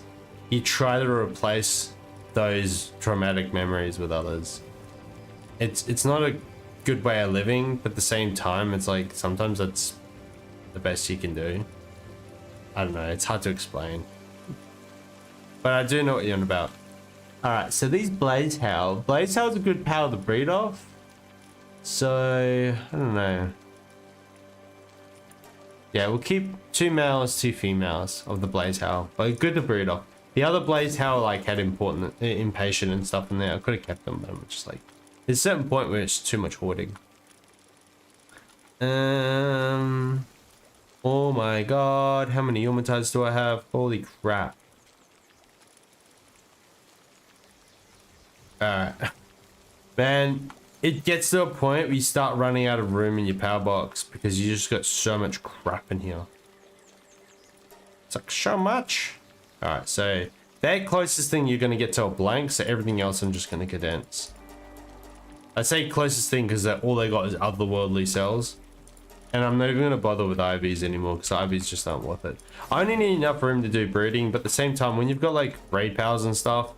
you try to replace those traumatic memories with others. It's not a good way of living, but at the same time, it's like sometimes that's the best you can do. I don't know, it's hard to explain. But I do know what you're on about. Alright, so these Blaze Howl. Blaze Howl's a good pal to breed off. So, I don't know. Yeah, we'll keep 2 males, 2 females of the Blaze Howl, but good to breed off. The other Blaze Howl like had impatient and stuff in there. I could have kept them, but I'm just like, there's a certain point where it's too much hoarding. Oh my god, how many Yomatides do I have? Holy crap. Alright. Man, it gets to a point where you start running out of room in your power box because you just got so much crap in here. It's like so much. Alright, so that closest thing you're going to get to a blank, so everything else I'm just going to condense. I say closest thing because all they got is otherworldly cells. And I'm not even going to bother with IVs anymore because IVs just aren't worth it. I only need enough room to do breeding, but at the same time, when you've got like raid powers and stuff,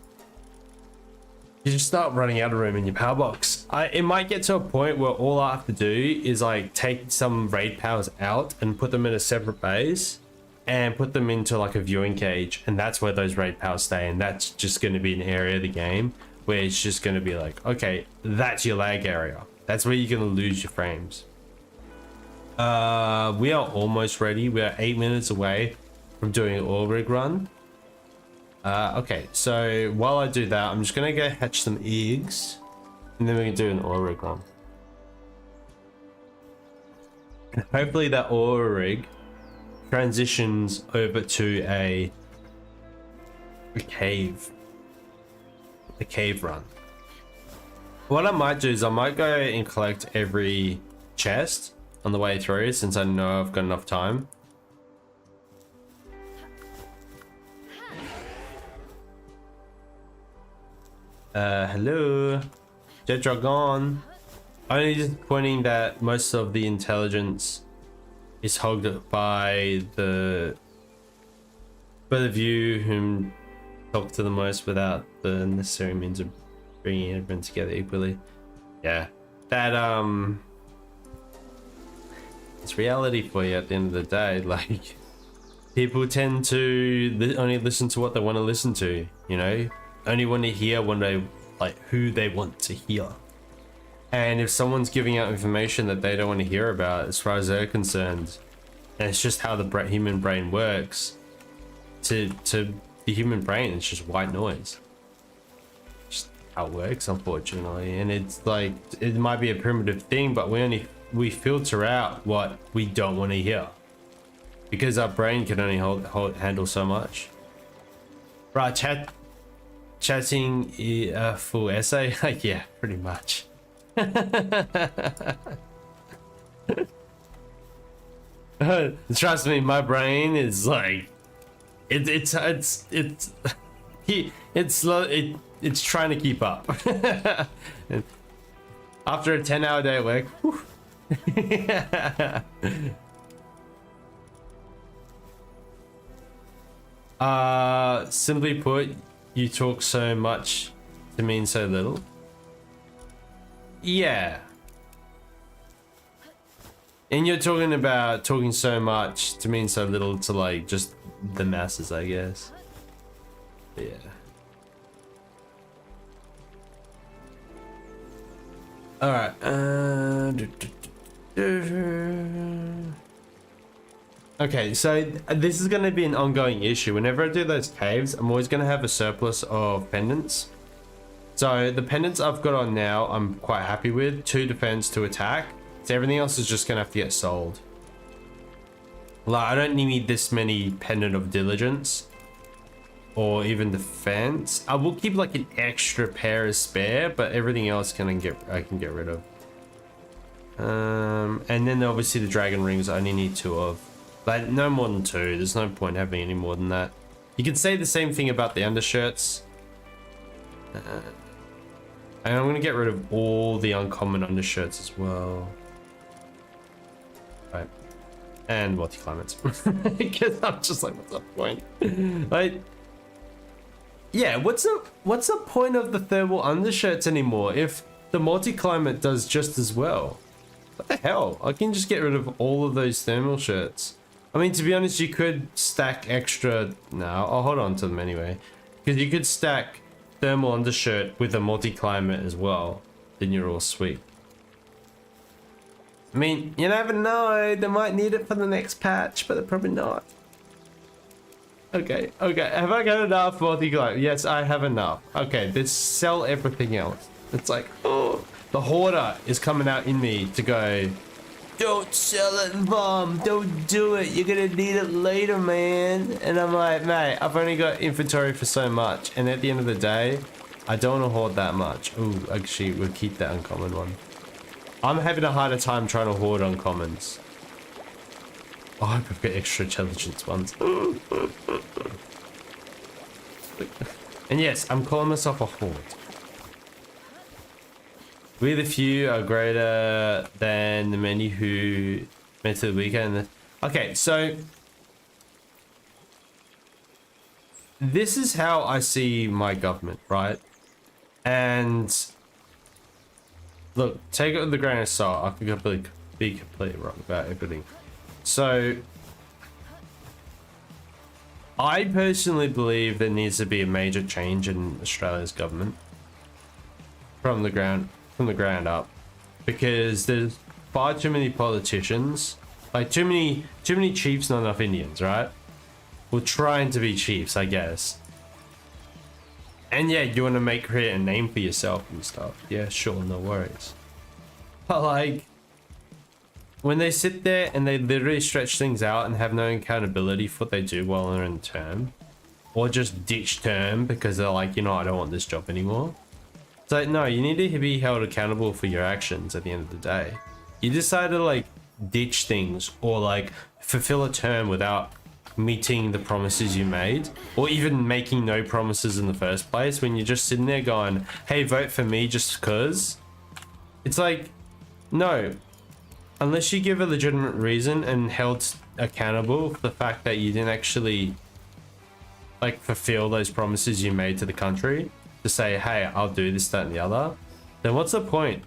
you just start running out of room in your power box. It might get to a point where all I have to do is like take some raid powers out and put them in a separate base and put them into like a viewing cage, and that's where those raid powers stay, and that's just going to be an area of the game where it's just going to be like, okay, that's your lag area. That's where you're going to lose your frames. We are almost ready. We are 8 minutes away from doing an oil rig run. Okay, so while I do that, I'm just gonna go hatch some eggs, and then we can do an oil rig run. And hopefully that oil rig transitions over to a cave run. What I might do is I might go and collect every chest on the way through, since I know I've got enough time. Hello, Jet Dragon. Only disappointing that most of the intelligence is hogged by the view whom talk to the most without the necessary means of bringing everyone together equally. Yeah, that it's reality for you at the end of the day. Like, people tend to only listen to what they want to listen to, you know, only want to hear when they like who they want to hear. And if someone's giving out information that they don't want to hear about, as far as they're concerned, and it's just how the human brain works, to the human brain. It's just white noise. Just how it works, unfortunately. And it's like, it might be a primitive thing, but we filter out what we don't want to hear because our brain can only handle so much. Right, chatting a full essay. Yeah, pretty much. Trust me, my brain is like, it's trying to keep up. After a 10-hour day at work. Simply put, you talk so much to mean so little. Yeah. And you're talking about talking so much to mean so little to like just the masses, I guess. Yeah. All right. Okay, so this is going to be an ongoing issue. Whenever I do those caves, I'm always going to have a surplus of pendants. So the pendants I've got on now, I'm quite happy with. 2 defense, 2 attack. So everything else is just going to have to get sold. Like, I don't need this many pendant of diligence or even defense. I will keep like an extra pair as spare, but everything else I can get rid of. And then obviously the dragon rings I only need 2 of. Like, no more than 2. There's no point having any more than that. You could say the same thing about the undershirts. And I'm going to get rid of all the uncommon undershirts as well. Right. And multi-climates. Because I'm just like, what's the point? Like, yeah, what's the point of the thermal undershirts anymore if the multi-climate does just as well? What the hell? I can just get rid of all of those thermal shirts. I mean, to be honest, you could stack extra. No, I'll hold on to them anyway. Because you could stack thermal undershirt with a multi-climate as well. Then you're all sweet. I mean, you never know. They might need it for the next patch, but they're probably not. Okay. Have I got enough multi-climate? Yes, I have enough. Okay, let's sell everything else. It's like, oh, the hoarder is coming out in me to go, don't sell it, Vom. Don't do it. You're gonna need it later, man. And I'm like, mate, I've only got inventory for so much. And at the end of the day, I don't want to hoard that much. Ooh, actually, we'll keep that uncommon one. I'm having a harder time trying to hoard uncommons. Oh, I hope I've got extra intelligence ones. And yes, I'm calling myself a hoard. We the few are greater than the many who meant to the weekend. Okay, so this is how I see my government, right? And look, take it with a grain of salt. I could be completely wrong about everything. So I personally believe there needs to be a major change in Australia's government from the ground up, because there's far too many politicians, like too many chiefs, not enough Indians, right? Well, trying to be chiefs, I guess. And yeah, you want to create a name for yourself and stuff. Yeah, sure, no worries. But like, when they sit there and they literally stretch things out and have no accountability for what they do while they're in term, or just ditch term because they're like, you know, I don't want this job anymore. So no, you need to be held accountable for your actions at the end of the day. You decide to like ditch things or like fulfill a term without meeting the promises you made, or even making no promises in the first place, when you're just sitting there going, hey, vote for me just cause. It's like, no, unless you give a legitimate reason and held accountable for the fact that you didn't actually like fulfill those promises you made to the country, to say, hey, I'll do this, that, and the other, then what's the point?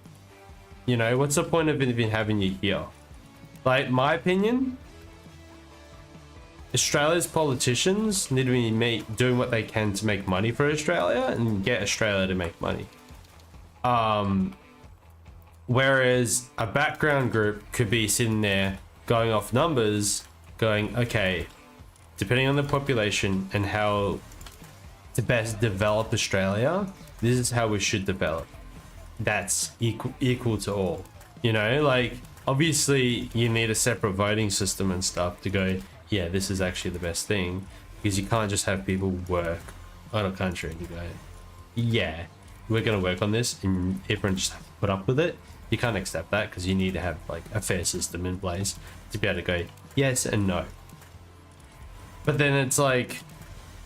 You know, what's the point of even having you here? Like, my opinion, Australia's politicians need to be doing what they can to make money for Australia and get Australia to make money. Whereas a background group could be sitting there going off numbers, going, okay, depending on the population and how to best develop Australia, this is how we should develop. That's equal to all. You know, like obviously you need a separate voting system and stuff to go, yeah, this is actually the best thing, because you can't just have people work on a country and you go, yeah, we're going to work on this, and everyone just have to put up with it. You can't accept that, because you need to have like a fair system in place to be able to go yes and no. But then it's like,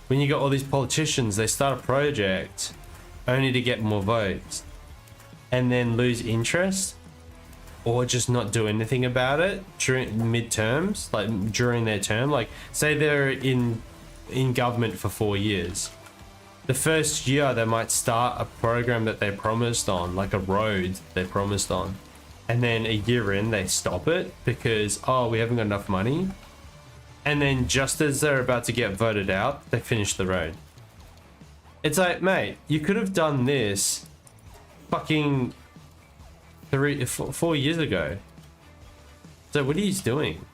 when you got all these politicians, they start a project only to get more votes and then lose interest, or just not do anything about it during midterms, like during their term. Like say they're in government for 4 years. The first year they might start a program that they promised on, like a road they promised on, and then a year in they stop it because, oh, we haven't got enough money. And then just as they're about to get voted out, they finish the road. It's like, mate, you could have done this fucking 4 years ago. So what are you doing?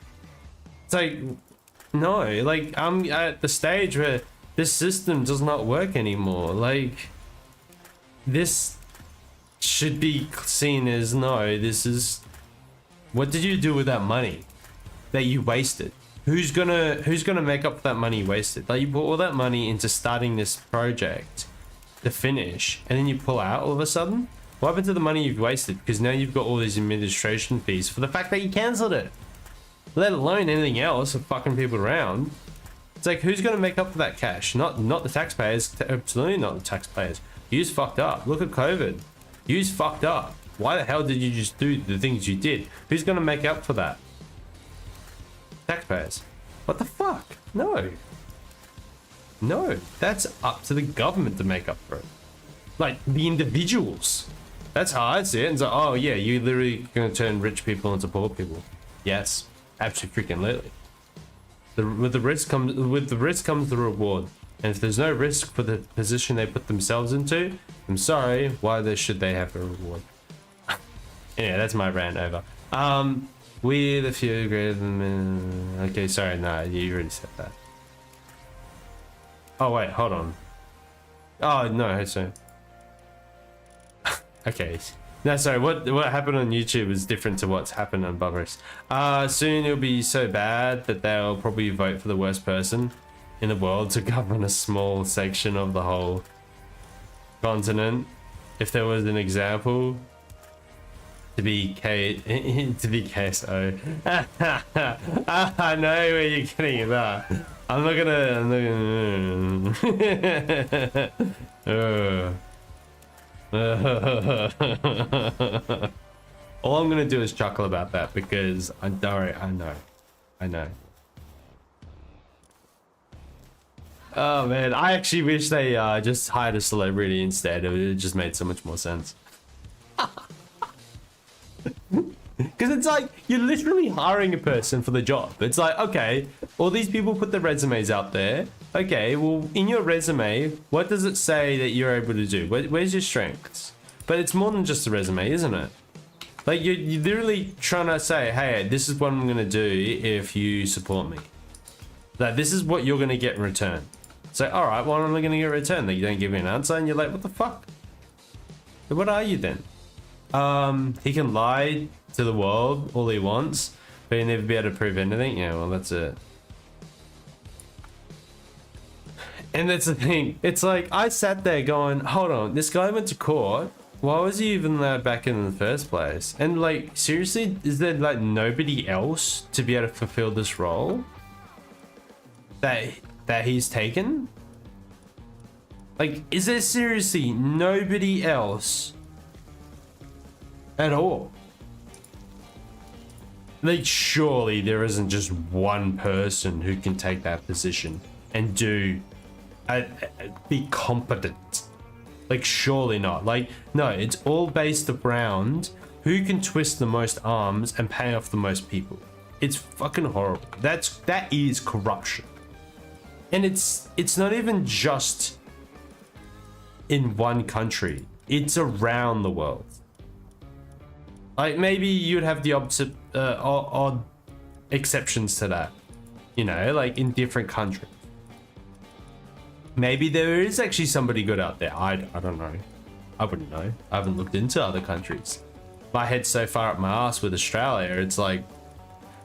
It's like, no, like I'm at the stage where this system does not work anymore. Like, this should be seen as, no, this is, what did you do with that money that you wasted? Who's gonna make up for that money wasted? Like, you put all that money into starting this project to finish, and then you pull out all of a sudden? What happened to the money you've wasted? Because now you've got all these administration fees for the fact that you cancelled it. Let alone anything else of fucking people around. It's like, who's going to make up for that cash? Not the taxpayers. Absolutely not the taxpayers. You's fucked up. Look at COVID. You's fucked up. Why the hell did you just do the things you did? Who's going to make up for that? Taxpayers. What the fuck? No. No. That's up to the government to make up for it. Like, the individuals. That's how I see it. And so, oh yeah, you're literally going to turn rich people into poor people. Yes. Absolutely freaking literally. With the risk comes the reward, and if there's no risk for the position they put themselves into, I'm sorry, why should they have a reward? Yeah, that's my rant over. With a few greater than, okay, sorry, no, you already said that. Oh wait, hold on. Oh no, so okay. No, sorry, what happened on YouTube is different to what's happened on Bubblers. Soon it'll be so bad that they'll probably vote for the worst person in the world to govern a small section of the whole continent. If there was an example, to be KSO. I know where you're getting that. I'm not gonna. All I'm gonna do is chuckle about that because I know. Oh man, I actually wish they just hired a celebrity instead. It just made so much more sense. Because it's like, you're literally hiring a person for the job. It's like, okay, all these people put their resumes out there. Okay, well, in your resume, what does it say that you're able to do? Where's your strengths? But it's more than just a resume, isn't it? Like, you're literally trying to say, hey, this is what I'm going to do if you support me. Like, this is what you're going to get in return. So, all right, what am I going to get in return? That you don't give me an answer, and you're like, what the fuck? What are you then? He can lie to the world all he wants, but he'll never be able to prove anything. Yeah, well, that's it. And that's the thing. It's like, I sat there going, hold on, this guy went to court. Why was he even allowed back in the first place? And like, seriously, is there like nobody else to be able to fulfill this role that he's taken? Like, is there seriously nobody else at all? Like, surely there isn't just one person who can take that position and be competent. Like, surely not. Like, no, it's all based around who can twist the most arms and pay off the most people. It's fucking horrible. That is corruption. And it's not even just in one country. It's around the world. Like, maybe you'd have the opposite, odd exceptions to that, you know, like in different countries. Maybe there is actually somebody good out there. I don't know. I wouldn't know. I haven't looked into other countries. My head's so far up my ass with Australia, it's like.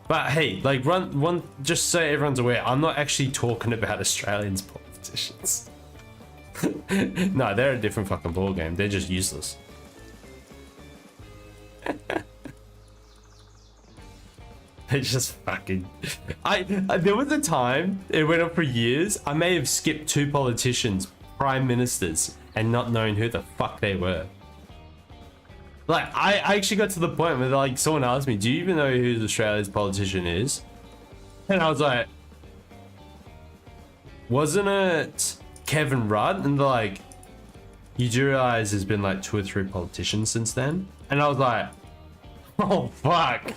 But hey, like just so everyone's aware, I'm not actually talking about Australians politicians. No, they're a different fucking ball game. They're just useless. They're just fucking. There was a time, it went on for years, I may have skipped 2 politicians, prime ministers, and not knowing who the fuck they were. Like, I actually got to the point where like someone asked me, do you even know who Australia's politician is? And I was like, wasn't it Kevin Rudd? And they're like, you do realize there's been like 2 or 3 politicians since then? And I was like, oh fuck.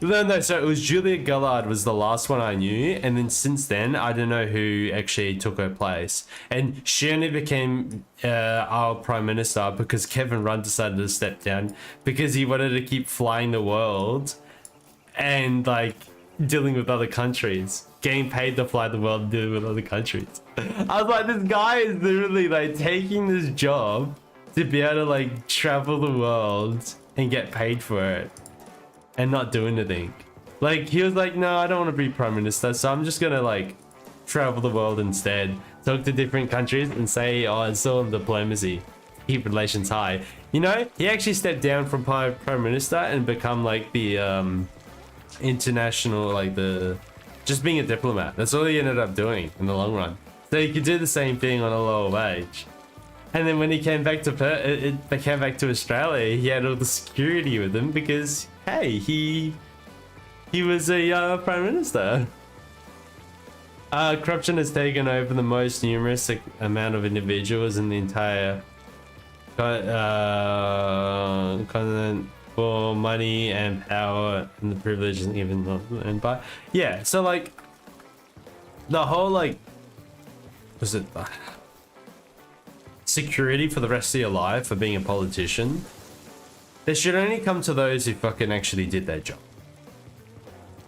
No, so it was Julia Gillard was the last one I knew, and then since then I don't know who actually took her place. And she only became our prime minister because Kevin Rudd decided to step down because he wanted to keep flying the world and like dealing with other countries, getting paid to fly the world and dealing with other countries. I was like, this guy is literally like taking this job to be able to like travel the world and get paid for it and not do anything. Like, he was like, no, I don't want to be prime minister, so I'm just gonna like travel the world instead, talk to different countries and say, oh, it's all diplomacy, keep relations high. You know, he actually stepped down from prime minister and become like the international, like the just being a diplomat. That's all he ended up doing in the long run. So he could do the same thing on a lower wage. And then when he came back to Australia, he had all the security with him because, hey, he was a prime minister. Corruption has taken over the most numerous amount of individuals in the entire continent for money and power and the privileges given and by. Yeah, so like the whole like, was it? Security for the rest of your life for being a politician, they should only come to those who fucking actually did their job.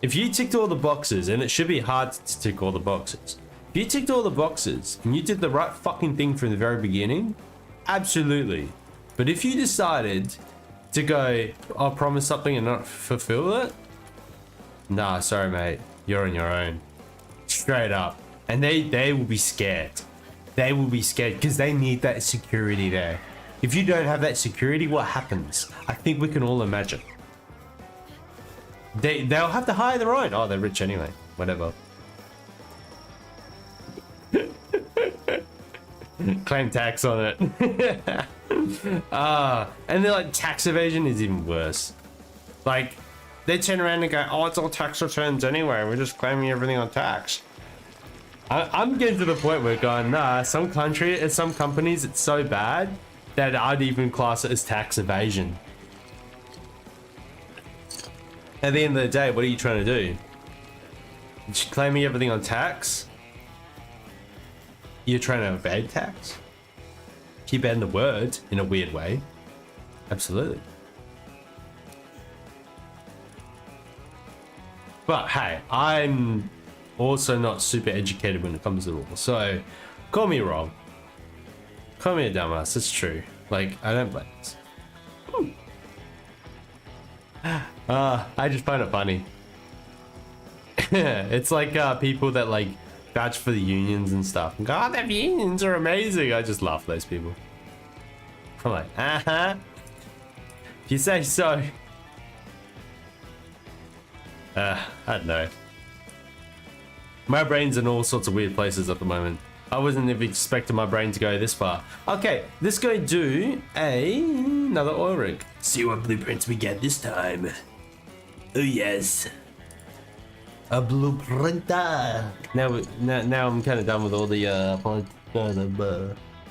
If you ticked all the boxes, and it should be hard to tick all the boxes, if you ticked all the boxes and you did the right fucking thing from the very beginning, absolutely. But if you decided to go, I'll promise something and not fulfill it, nah, sorry mate, you're on your own. Straight up. And they will be scared. They will be scared because they need that security there. If you don't have that security, what happens? I think we can all imagine. They'll have to hire their own. Oh, they're rich anyway. Whatever. Claim tax on it. And they're like, tax evasion is even worse. Like, they turn around and go, oh, it's all tax returns anyway. We're just claiming everything on tax. I'm getting to the point where going, nah, some companies, it's so bad that I'd even class it as tax evasion. At the end of the day, what are you trying to do? You're claiming everything on tax? You're trying to evade tax? Keep adding the word in a weird way. Absolutely. But hey, I'm also not super educated when it comes to law, so call me wrong, call me a dumbass, it's true. Like, I don't blame this. I just find it funny. It's like people that like vouch for the unions and stuff and go, oh, the unions are amazing. I just laugh at those people. I'm like, if you say so. I don't know. My brain's in all sorts of weird places at the moment. I wasn't even expecting my brain to go this far. Okay, let's go do another oil rig. See what blueprints we get this time. Oh yes. A blueprinter. Now I'm kind of done with all the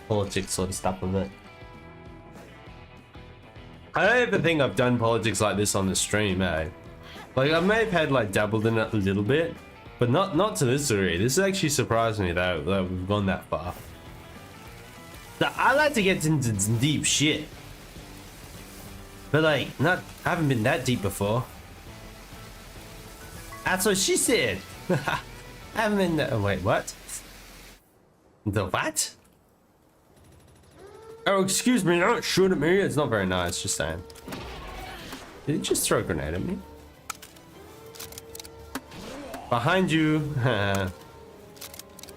politics sort of stuff with it. I don't even think I've done politics like this on the stream, eh? Like, I may have had like dabbled in it a little bit, but not to this degree. This actually surprised me that we've gone that far. So I like to get into some deep shit, but like, I haven't been that deep before. That's what she said. I haven't been. Oh, wait, what? The what? Oh, excuse me, don't shoot at me. It's not very nice, just saying. Did he just throw a grenade at me? Behind you.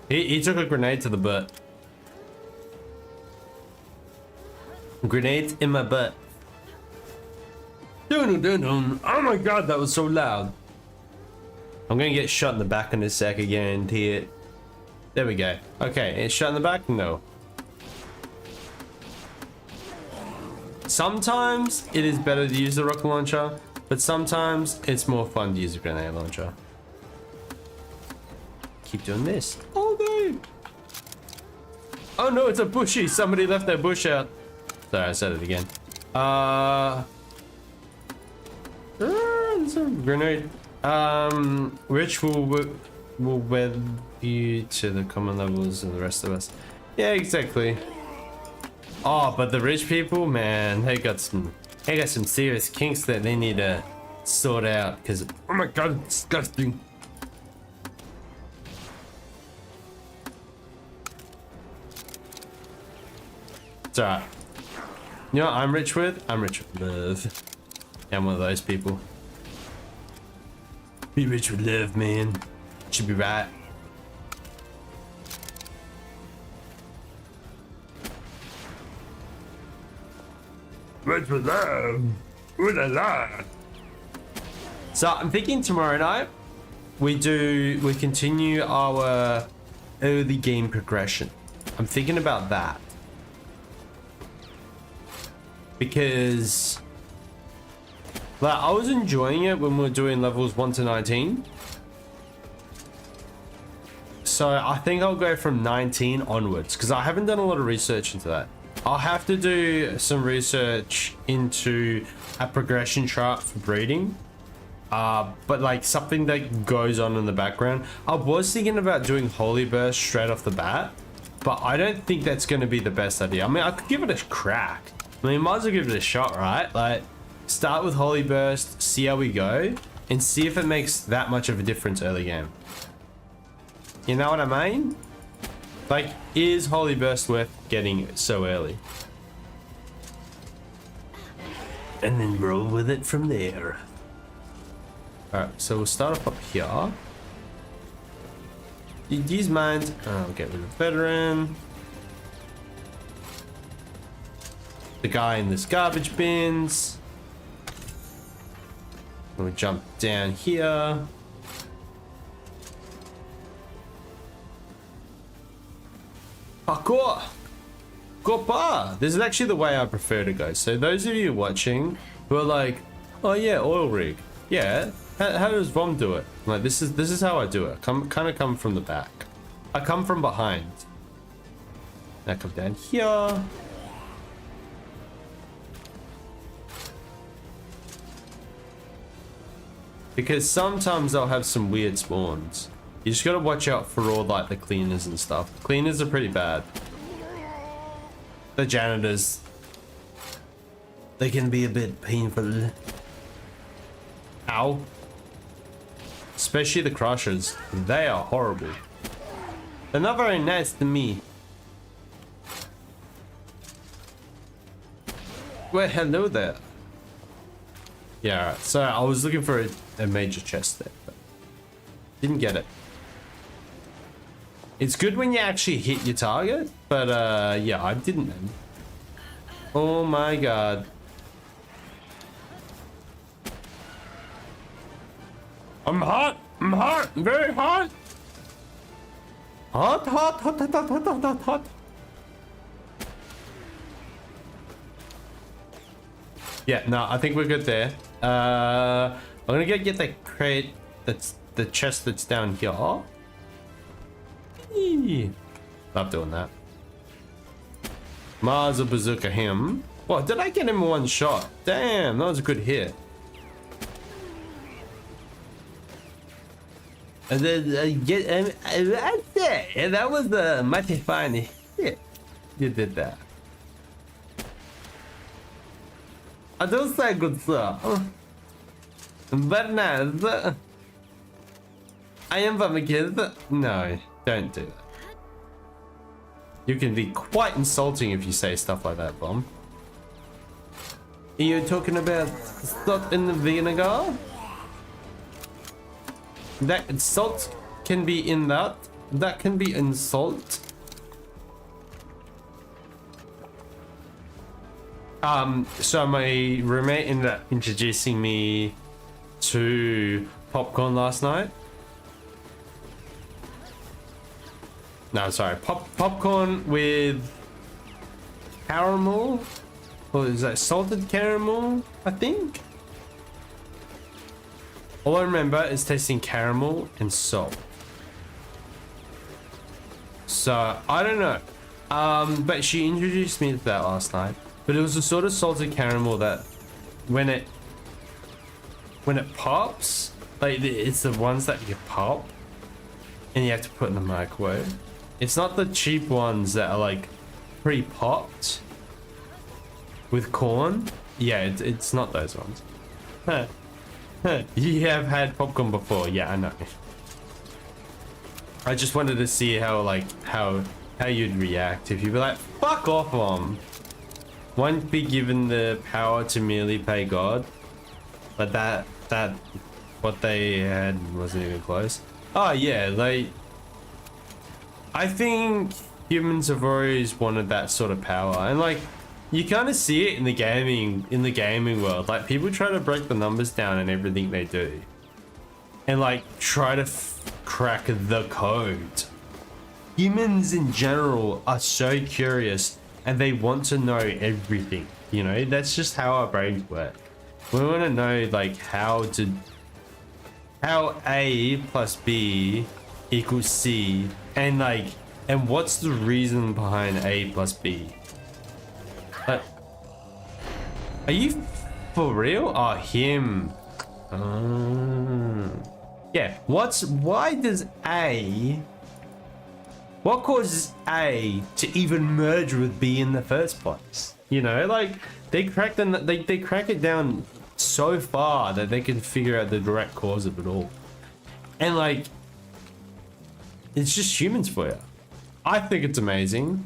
he took a grenade to the butt. Grenade in my butt. Dun, dun, dun. Oh my god, that was so loud. I'm gonna get shot in the back in a sec, I guarantee it. There we go. Okay, it's shot in the back? No. Sometimes it is better to use the rocket launcher, but sometimes it's more fun to use a grenade launcher. Keep doing this. Oh no! Oh no, it's a bushy! Somebody left their bush out. Sorry, I said it again. There's a grenade. Rich will wed you to the common levels of the rest of us. Yeah, exactly. Oh, but the rich people, man, they got some serious kinks that they need to sort out. Cause oh my god, it's disgusting. It's alright. You know what I'm rich with? I'm rich with love. I'm one of those people. Be rich with love, man. Should be right. Rich with love. Ooh la la. So I'm thinking tomorrow night we continue our early game progression. I'm thinking about that. Because like I was enjoying it when we were doing levels 1 to 19. So I think I'll go from 19 onwards because I haven't done a lot of research into that. I'll have to do some research into a progression chart for breeding. But like something that goes on in the background. I was thinking about doing Holy Burst straight off the bat, but I don't think that's going to be the best idea. I mean, I could give it a crack. I mean, might as well give it a shot, right? Like, start with Holy Burst, see how we go, and see if it makes that much of a difference early game. You know what I mean? Like, is Holy Burst worth getting so early? And then roll with it from there. Alright, so we'll start off up here. These mines, I'll get rid of veteran. The guy in this garbage bins. We'll jump down here. Parkour! Gopa! This is actually the way I prefer to go. So those of you watching who are like, oh yeah, oil rig. Yeah, how does Vom do it? Like this is how I do it. Kind of come from the back. I come from behind. Now come down here. Because sometimes they'll have some weird spawns. You just gotta watch out for all like the cleaners and stuff. Cleaners are pretty bad. The janitors, they can be a bit painful. Ow. Especially the crushers. They are horrible. They're not very nice to me. Well, hello there. Yeah, alright. So I was looking for a major chest there, but didn't get it. It's good when you actually hit your target, but yeah, I didn't then. Oh my god. I'm hot! I'm hot! Very hot! Hot, hot, hot, hot, hot, hot, hot, hot. Yeah, no, I think we're good there. I'm gonna go get the crate that's the chest that's down here. Love doing that. Mars a bazooka him. What, did I get him in one shot? Damn, that was a good hit. And then that was the mighty fine hit. You did that. I don't say good sir. But nice. I am Vomakith. No, don't do that. You can be quite insulting if you say stuff like that, Bomb. Are you talking about salt in the vinegar? That salt can be in that. That can be insult. So my roommate ended up introducing me to popcorn last night. No, sorry, popcorn with caramel, or is that salted caramel? I think. All I remember is tasting caramel and salt. So I don't know. But she introduced me to that last night. But it was a sort of salted caramel that when it pops, like it's the ones that you pop and you have to put in the microwave. It's not the cheap ones that are like pre-popped with corn. Yeah, it's not those ones. Huh. You have had popcorn before. Yeah, I know. I just wanted to see how you'd react if you'd be like, fuck off, Mom. Won't be given the power to merely pay God. But that what they had wasn't even close. Oh yeah, like I think humans have always wanted that sort of power, and like you kind of see it in the gaming world. Like people try to break the numbers down in everything they do, and like try to crack the code. Humans in general are so curious and they want to know everything, you know. That's just how our brains work. We want to know like how A plus B equals C, and what's the reason behind A plus B. But are you for real? Oh, him. Yeah, what causes A to even merge with B in the first place? You know, like they crack it down so far that they can figure out the direct cause of it all. And like it's just humans for you. I think it's amazing.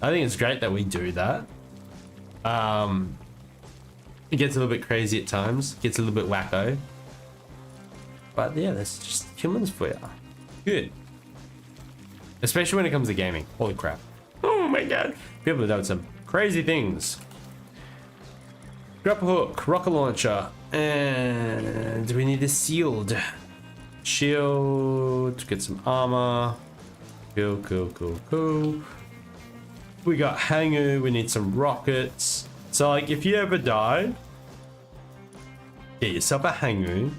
I think it's great that we do that. It gets a little bit crazy at times, gets a little bit wacko. But yeah, that's just humans for you. Good. Especially when it comes to gaming. Holy crap. Oh my god. People have done some crazy things. Grapple hook, rocket launcher, and we need a shield. Shield, get some armor. Cool. We got hanger, we need some rockets. So like if you ever die, get yourself a hanger.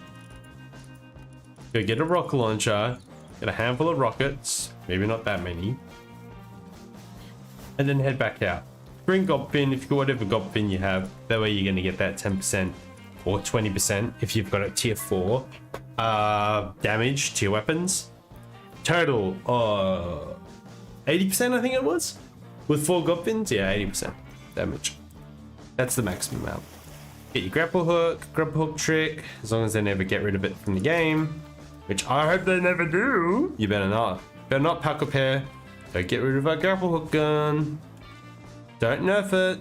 Go get a rocket launcher, get a handful of rockets, maybe not that many, and then head back out. Bring gob fin if you got whatever gob fin you have. That way you're gonna get that 10% or 20% if you've got a tier 4 damage to your weapons. Total 80% I think it was. With 4 gob fins, yeah, 80% damage. That's the maximum amount. Get your grapple hook trick, as long as they never get rid of it from the game. Which I hope they never do. You better not. Better not pack up here. Don't get rid of our grapple hook gun. Don't nerf it.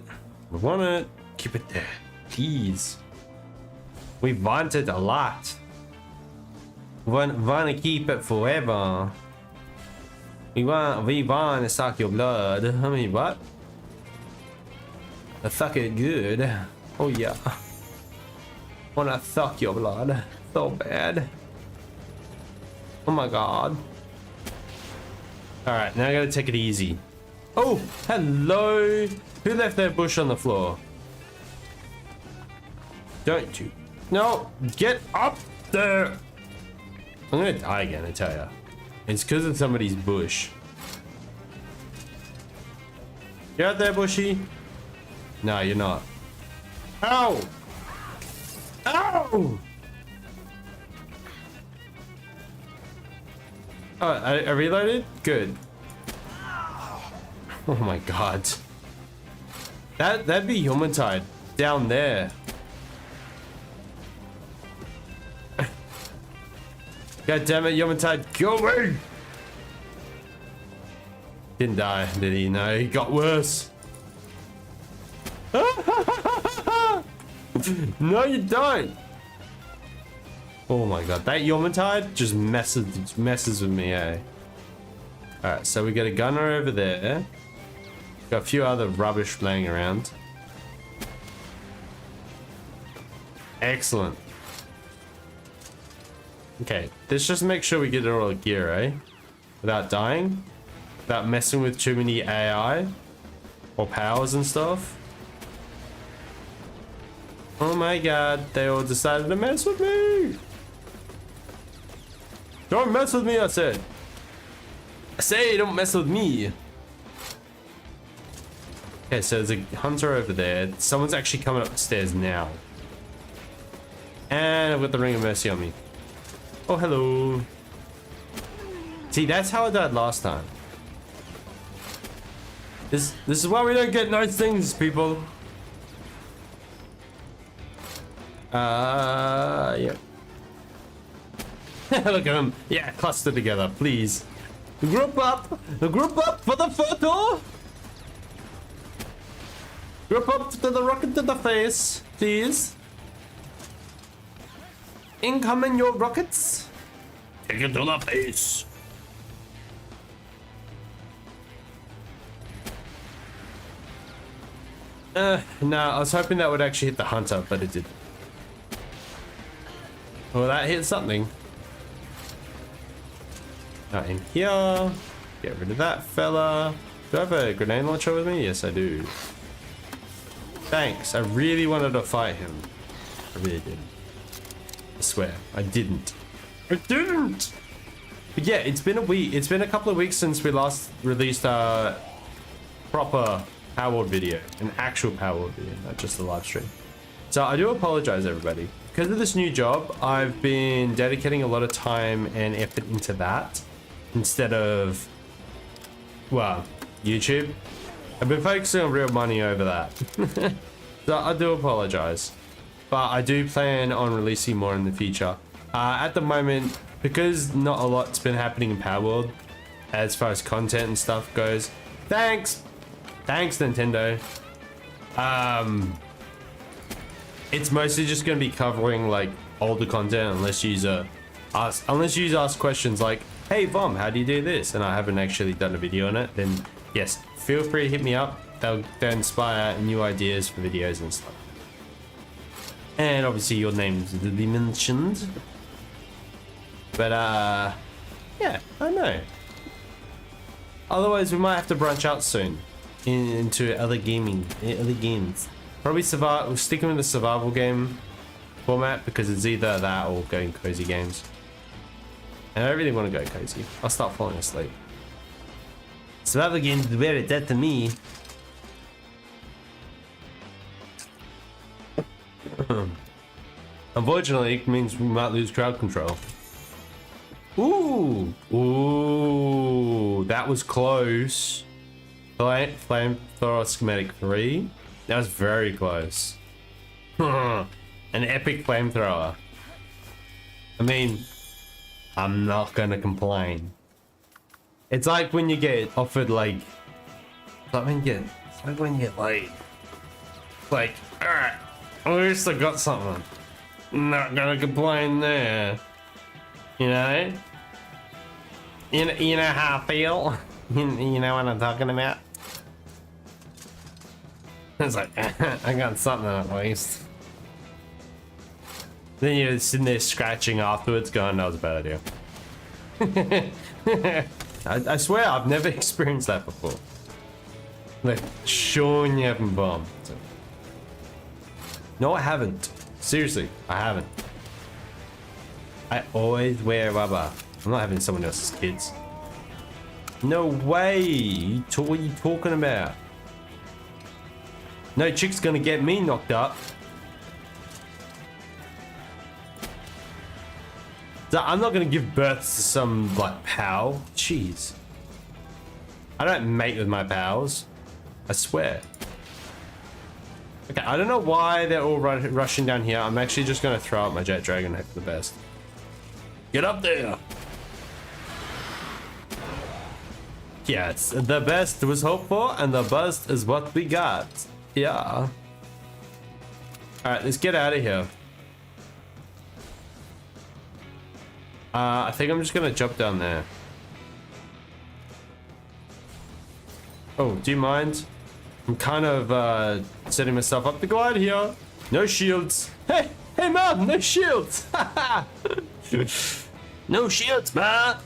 We want it. Keep it there. Please. We want it a lot. Want to keep it forever. We want to suck your blood. I mean, what? Suck it good. Oh yeah. Want to suck your blood so bad. Oh my god. Alright, now I gotta take it easy. Oh, hello. Who left their bush on the floor? Don't you? No, get up there. I'm gonna die again, I tell ya. It's because of somebody's bush. You're out there, bushy? No, you're not. Ow! Ow! Oh, I reloaded? Good. Oh my god. That'd be Humanitide down there. God damn it, Humanitide, kill me! Didn't die, did he? No, he got worse. No, you don't. Oh my god, that Yomatide just messes with me, eh? Alright, so we got a gunner over there. Got a few other rubbish laying around. Excellent. Okay, let's just make sure we get it all gear, eh? Without dying. Without messing with too many AI. Or powers and stuff. Oh my god, they all decided to mess with me! Don't mess with me, I said! I say don't mess with me! Okay, so there's a hunter over there. Someone's actually coming up the stairs now. And I've got the Ring of Mercy on me. Oh, hello. See, that's how I died last time. This is why we don't get nice things, people. Yeah. Look at them. Yeah, cluster together, please. Group up. Group up for the photo. Group up to the rocket to the face, please. Incoming your rockets. Take it to the face. No, I was hoping that would actually hit the hunter, but it didn't. Well, that hit something. Now in here. Get rid of that fella. Do I have a grenade launcher with me? Yes, I do. Thanks. I really wanted to fight him. I really did. I swear, I didn't. I didn't! But yeah, it's been a week. It's been a couple of weeks since we last released a proper Palworld video. An actual Palworld video, not just a live stream. So I do apologize, everybody. Because of this new job, I've been dedicating a lot of time and effort into that. Instead of, well, YouTube. I've been focusing on real money over that. So I do apologize. But I do plan on releasing more in the future. At the moment, because not a lot's been happening in Palworld as far as content and stuff goes. Thanks, Nintendo. It's mostly just going to be covering like older content unless you ask questions like, "Hey Vom, how do you do this?" And I haven't actually done a video on it. Then yes, feel free to hit me up. They'll inspire new ideas for videos and stuff. And obviously your names will be mentioned. But yeah, I know. Otherwise we might have to branch out soon into other games. Probably we'll stick with the survival game format because it's either that or going cozy games. And I really want to go cozy. I'll start falling asleep. Survival games is where it's at to me. Unfortunately, it means we might lose crowd control. Ooh, that was close. Flamethrower schematic 3. That was very close. An epic flamethrower. I mean, I'm not gonna complain. It's like when you get offered like, alright, at least I got something. Not gonna complain there. You know? You know how I feel? You know what I'm talking about? It's like, I got something at least. Then you're sitting there scratching afterwards going, that was a bad idea. I swear I've never experienced that before. Like, showing you haven't bombed. So. No, I haven't. Seriously, I haven't. I always wear rubber. I'm not having someone else's kids. No way! What are you talking about? No chick's gonna get me knocked up. So I'm not gonna give birth to some, like, pal. Jeez. I don't mate with my pals. I swear. Okay, I don't know why they're all rushing down here. I'm actually just gonna throw out my jet dragon, hope for the best. Get up there! Yes, the best was hoped for, and the best is what we got. Yeah. Alright, let's get out of here. I think I'm just gonna jump down there. Oh, do you mind? I'm kind of setting myself up to go out here. No shields. Hey, hey man, no shields. No shields, man.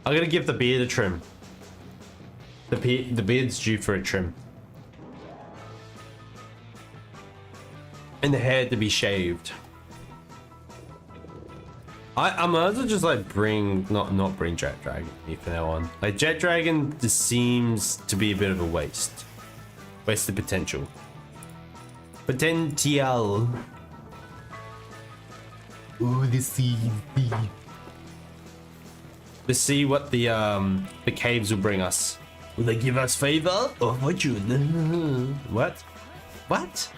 I'm gonna give the beard a trim. The beard's due for a trim. And the hair to be shaved. I might as well just like bring not bring Jet Dragon from now on. Like Jet Dragon just seems to be a bit of a waste. Wasted potential. Potential. Ooh, the sea. Let's see what the caves will bring us. Will they give us favor or fortune? What? What?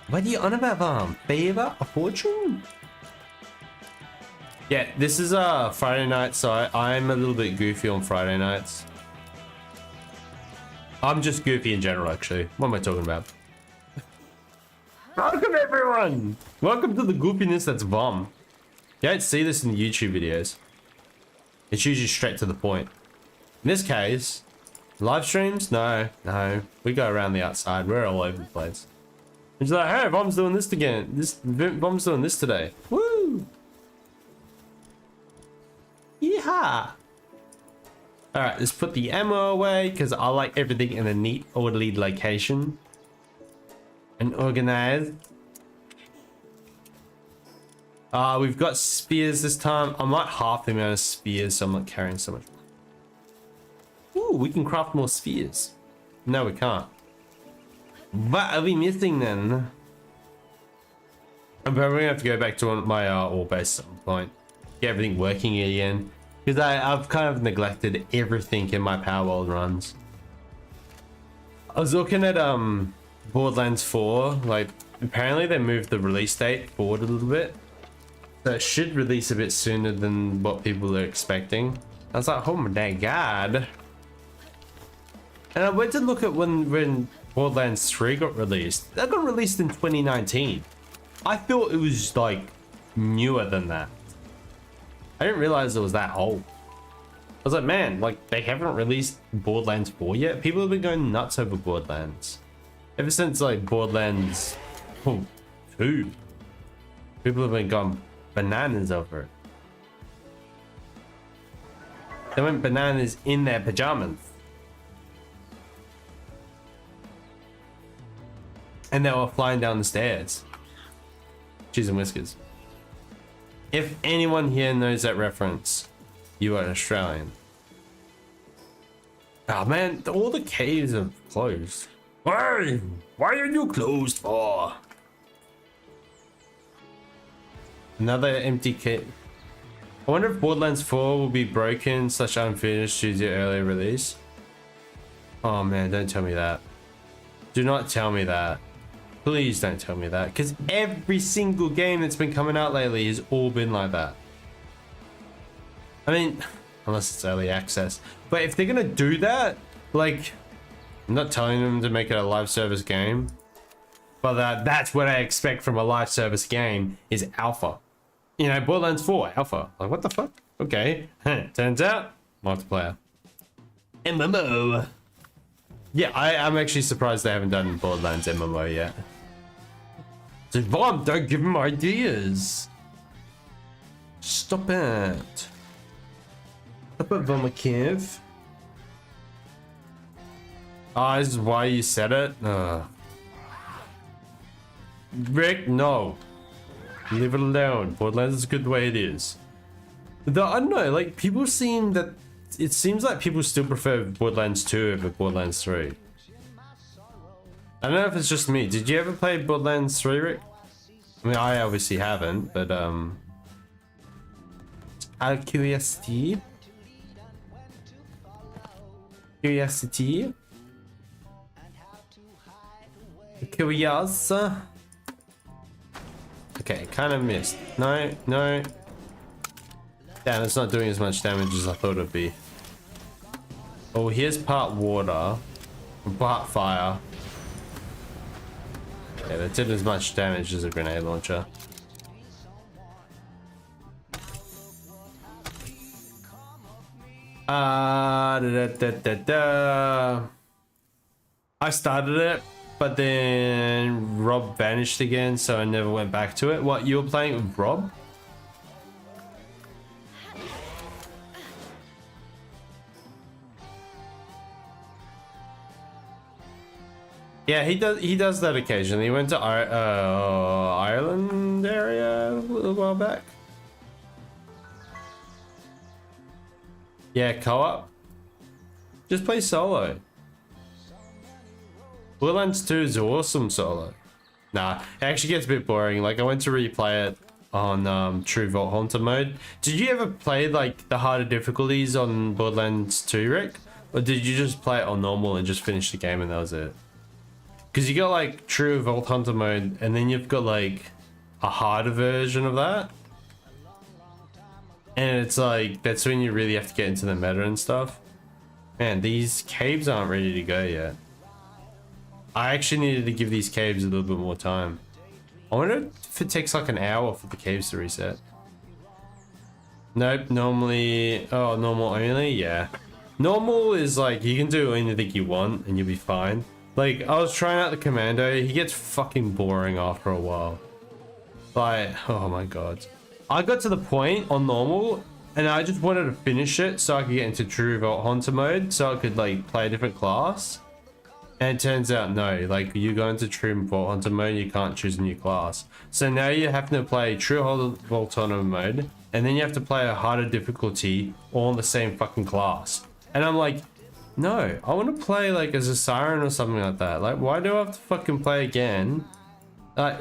What are you on about, favor or fortune? Yeah, this is Friday night, so I'm a little bit goofy on Friday nights. I'm just goofy in general, actually. What am I talking about? Welcome, everyone! Welcome to the goofiness that's Vom. You don't see this in the YouTube videos. It's usually straight to the point. In this case, live streams? No. We go around the outside. We're all over the place. It's like, hey, Vom's doing this again. Vom's doing this today. Woo! Yeehaw! Alright, let's put the ammo away because I like everything in a neat, orderly location. And organized. We've got spears this time. I might half the amount of spears so I'm not carrying so much. Ooh, we can craft more spears. No, we can't. What are we missing then? I'm probably gonna have to go back to my ore base at some point. Get everything working again. Because I've kind of neglected everything in my Palworld runs. I was looking at Borderlands 4. Like, apparently they moved the release date forward a little bit. So it should release a bit sooner than what people are expecting. I was like, oh my god. And I went to look at when Borderlands 3 got released. That got released in 2019. I thought it was like newer than that. I didn't realize it was that old. I was like, man, like they haven't released Borderlands 4 yet. People have been going nuts over Borderlands. Ever since like Borderlands 2. People have been going bananas over it. They went bananas in their pajamas. And they were flying down the stairs. Cheese and whiskers. If anyone here knows that reference, you are an Australian. Oh man, all the caves are closed. Why? Why are you closed for? Another empty cave. I wonder if Borderlands 4 will be broken / unfinished due to early release. Oh man, don't tell me that. Do not tell me that. Please don't tell me that, because every single game that's been coming out lately has all been like that. I mean, unless it's early access. But if they're gonna do that, like, I'm not telling them to make it a live service game, but that's what I expect from a live service game is alpha. You know, Borderlands 4 alpha. Like, what the fuck? Okay. Turns out, multiplayer. MMO. Yeah, I'm actually surprised they haven't done Borderlands MMO yet. So, Vom, don't give him ideas. Stop it. Stop it, Vomakith. Oh, this is why you said it? Rick, no. Leave it alone. Borderlands is good the way it is. Though, I don't know, like, people seem that... It seems like people still prefer Borderlands 2 over Borderlands 3. I don't know if it's just me. Did you ever play Borderlands 3, Rick? I mean, I obviously haven't, but out of curiosity. Curious. Okay, Okay, kind of missed. No, no. Damn, it's not doing as much damage as I thought it'd be. Oh, here's part water, part fire. Yeah, that did as much damage as a grenade launcher. I started it, but then Rob vanished again, so I never went back to it. What, you were playing with Rob? Yeah, he does that occasionally. He went to Ireland area a little while back. Yeah, co-op. Just play solo. Borderlands 2 is awesome solo. Nah, it actually gets a bit boring. Like, I went to replay it on True Vault Hunter mode. Did you ever play like the harder difficulties on Borderlands 2, Rick? Or did you just play it on normal and just finish the game and that was it? Because you got like True Vault Hunter mode and then you've got like a harder version of that. And it's like, that's when you really have to get into the meta and stuff. Man, these caves aren't ready to go yet. I actually needed to give these caves a little bit more time. I wonder if it takes like an hour for the caves to reset. Nope, normally, oh, normal only, yeah. Normal is like, you can do anything you want and you'll be fine. Like, I was trying out the commando, he gets fucking boring after a while. Like, oh my god. I got to the point on normal and I just wanted to finish it so I could get into True Vault Hunter mode so I could like play a different class. And it turns out no, like you go into True Vault Hunter mode, you can't choose a new class. So now you have to play True Vault Hunter mode and then you have to play a harder difficulty all in the same fucking class. And I'm like, no, I want to play like as a Siren or something like that. Like, why do I have to fucking play again?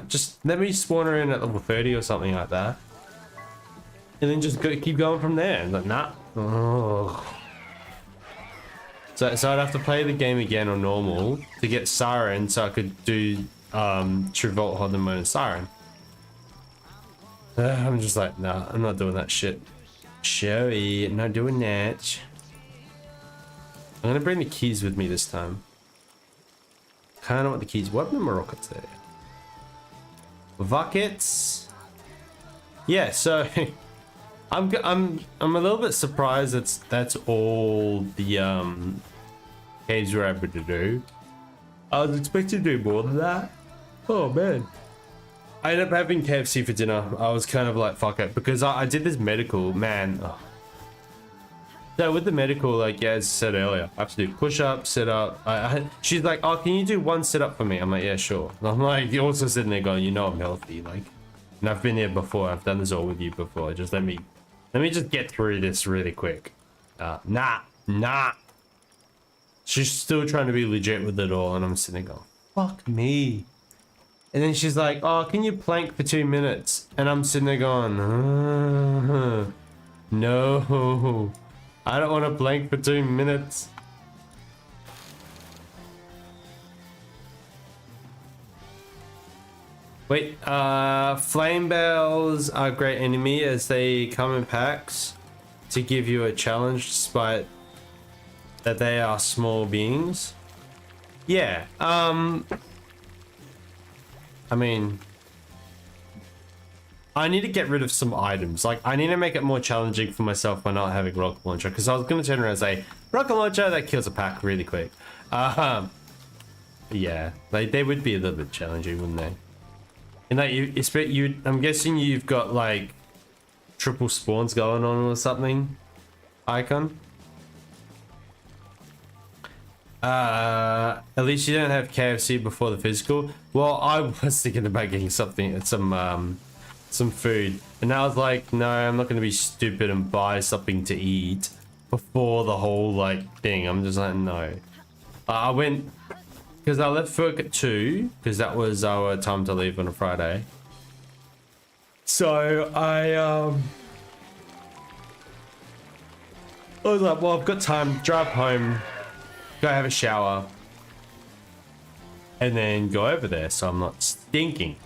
Just let me spawn her in at level 30 or something like that. And then just keep going from there. Like, nah. Ugh. So I'd have to play the game again on normal to get Siren so I could do True Vault Hunter mode and Siren. I'm just like, nah, I'm not doing that shit. Showy, not doing that. I'm gonna bring the keys with me this time. Kinda want the keys. What happened to Morocco's there? Buckets. Yeah, so I'm a little bit surprised that's all the caves we're able to do. I was expecting to do more than that. Oh man. I ended up having KFC for dinner. I was kind of like, fuck it, because I did this medical, man. Oh. So with the medical, like, yeah, as I said earlier, I have to do push-up, sit-up. She's like, oh, can you do one sit-up for me? I'm like, yeah, sure. And I'm like, you're also sitting there going, you know I'm healthy, like, and I've been here before. I've done this all with you before. Just let me just get through this really quick. Nah. She's still trying to be legit with it all, and I'm sitting there going, fuck me. And then she's like, oh, can you plank for 2 minutes? And I'm sitting there going, no. I don't want to plank for 2 minutes. Wait, flame bells are a great enemy as they come in packs to give you a challenge despite that they are small beings. Yeah, I mean, I need to get rid of some items. Like, I need to make it more challenging for myself by not having rocket launcher, because I was going to turn around and say, rocket launcher, that kills a pack really quick. Yeah, like, they would be a little bit challenging, wouldn't they? And like, I'm guessing you've got like triple spawns going on or something, Icon. At least you don't have KFC before the physical. Well, I was thinking about getting something, some food, and I was like, no, I'm not going to be stupid and buy something to eat before the whole like thing. I'm just like, no. I went because I left work at 2 because that was our time to leave on a Friday. So I was like, well, I've got time. Drive home, go have a shower, and then go over there so I'm not stinking.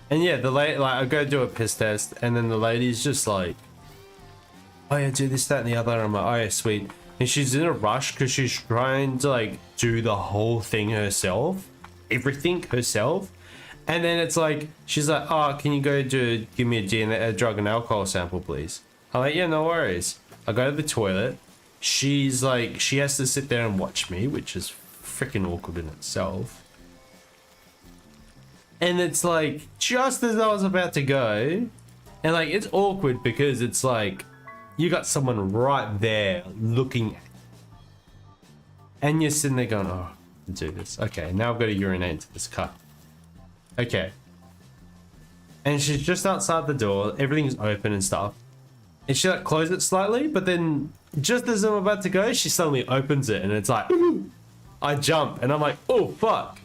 And yeah, the lady, like, I go do a piss test, and then the lady's just like, oh yeah, do this, that, and the other. And I'm like, oh yeah, sweet. And she's in a rush because she's trying to like do the whole thing herself, everything herself. And then it's like, she's like, oh, can you go give me a drug and alcohol sample, please? I'm like, yeah, no worries. I go to the toilet. She's like, she has to sit there and watch me, which is freaking awkward in itself. And it's like, just as I was about to go, and like, it's awkward because it's like, you got someone right there looking at you. And you're sitting there going, oh, I'll do this. Okay, now I've got to urinate into this cup. Okay. And she's just outside the door, everything's open and stuff. And she like closed it slightly, but then just as I'm about to go, she suddenly opens it and it's like, I jump and I'm like, oh, fuck.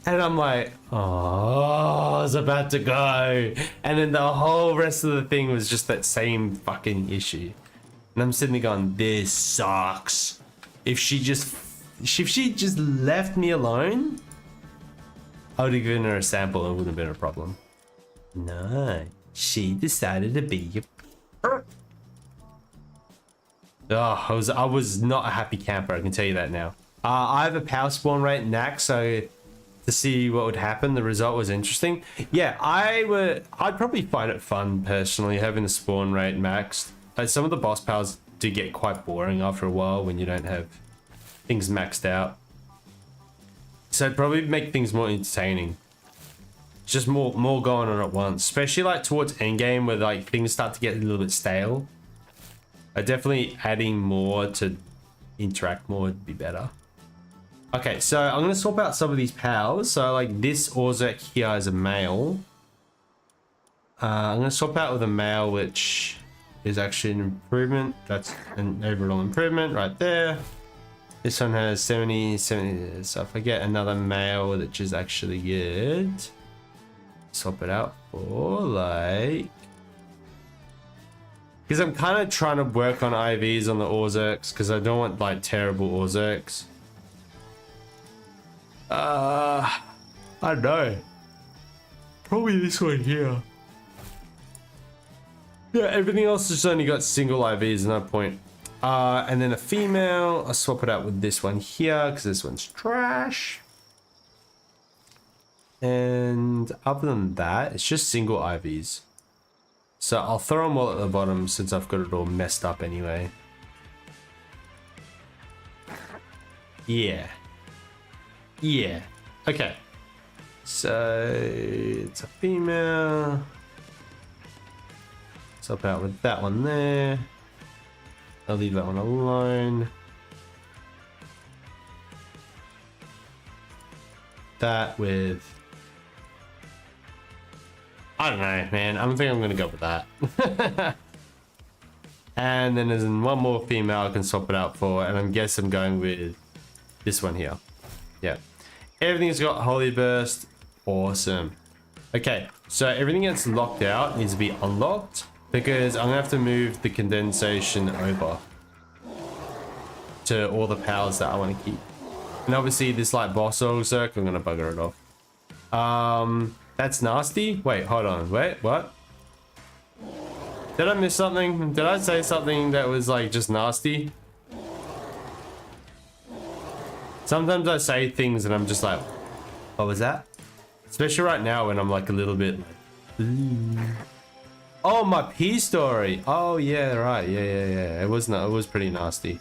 And I'm like, oh, I was about to go. And then the whole rest of the thing was just that same fucking issue. And I'm sitting there going, this sucks. If she just left me alone, I would have given her a sample and it wouldn't have been a problem. No, she decided to be your... Oh, I was not a happy camper, I can tell you that now. I have a power spawn rate max, so to see what would happen, the result was interesting. Yeah, I'd probably find it fun personally having the spawn rate maxed. Some of the boss powers do get quite boring after a while when you don't have things maxed out. So it'd probably make things more entertaining. Just more going on at once, especially like towards endgame where like things start to get a little bit stale. Definitely adding more to interact more would be better. Okay, so I'm gonna swap out some of these powers. So like this Orzhok here is a male. I'm gonna swap out with a male, which is actually an improvement. That's an overall improvement right there. This one has 70. So if I get another male, which is actually good, swap it out for like, because I'm kind of trying to work on IVs on the Orzhoks because I don't want like terrible Orzhoks. I don't know. Probably this one here. Yeah, everything else just only got single IVs, no point. And then a female, I'll swap it out with this one here because this one's trash. And other than that, it's just single IVs. So I'll throw them all at the bottom since I've got it all messed up anyway. Yeah. Yeah. Okay. So it's a female. Swap out with that one there. I'll leave that one alone. That with... I don't know, man. I think I'm going to go with that. And then there's one more female I can swap it out for. And I guess I'm going with this one here. Yeah. Everything's got Holy Burst. Awesome. Okay, so everything that's locked out needs to be unlocked because I'm gonna have to move the condensation over to all the powers that I want to keep. And obviously this like boss Orzhok, I'm gonna bugger it off. That's nasty. Wait, hold on. Wait, what? Did I miss something? Did I say something that was like just nasty? Sometimes I say things and I'm just like, what was that? Especially right now when I'm like a little bit like, ooh. Oh, my pee story. Oh yeah, right. Yeah. It was pretty nasty.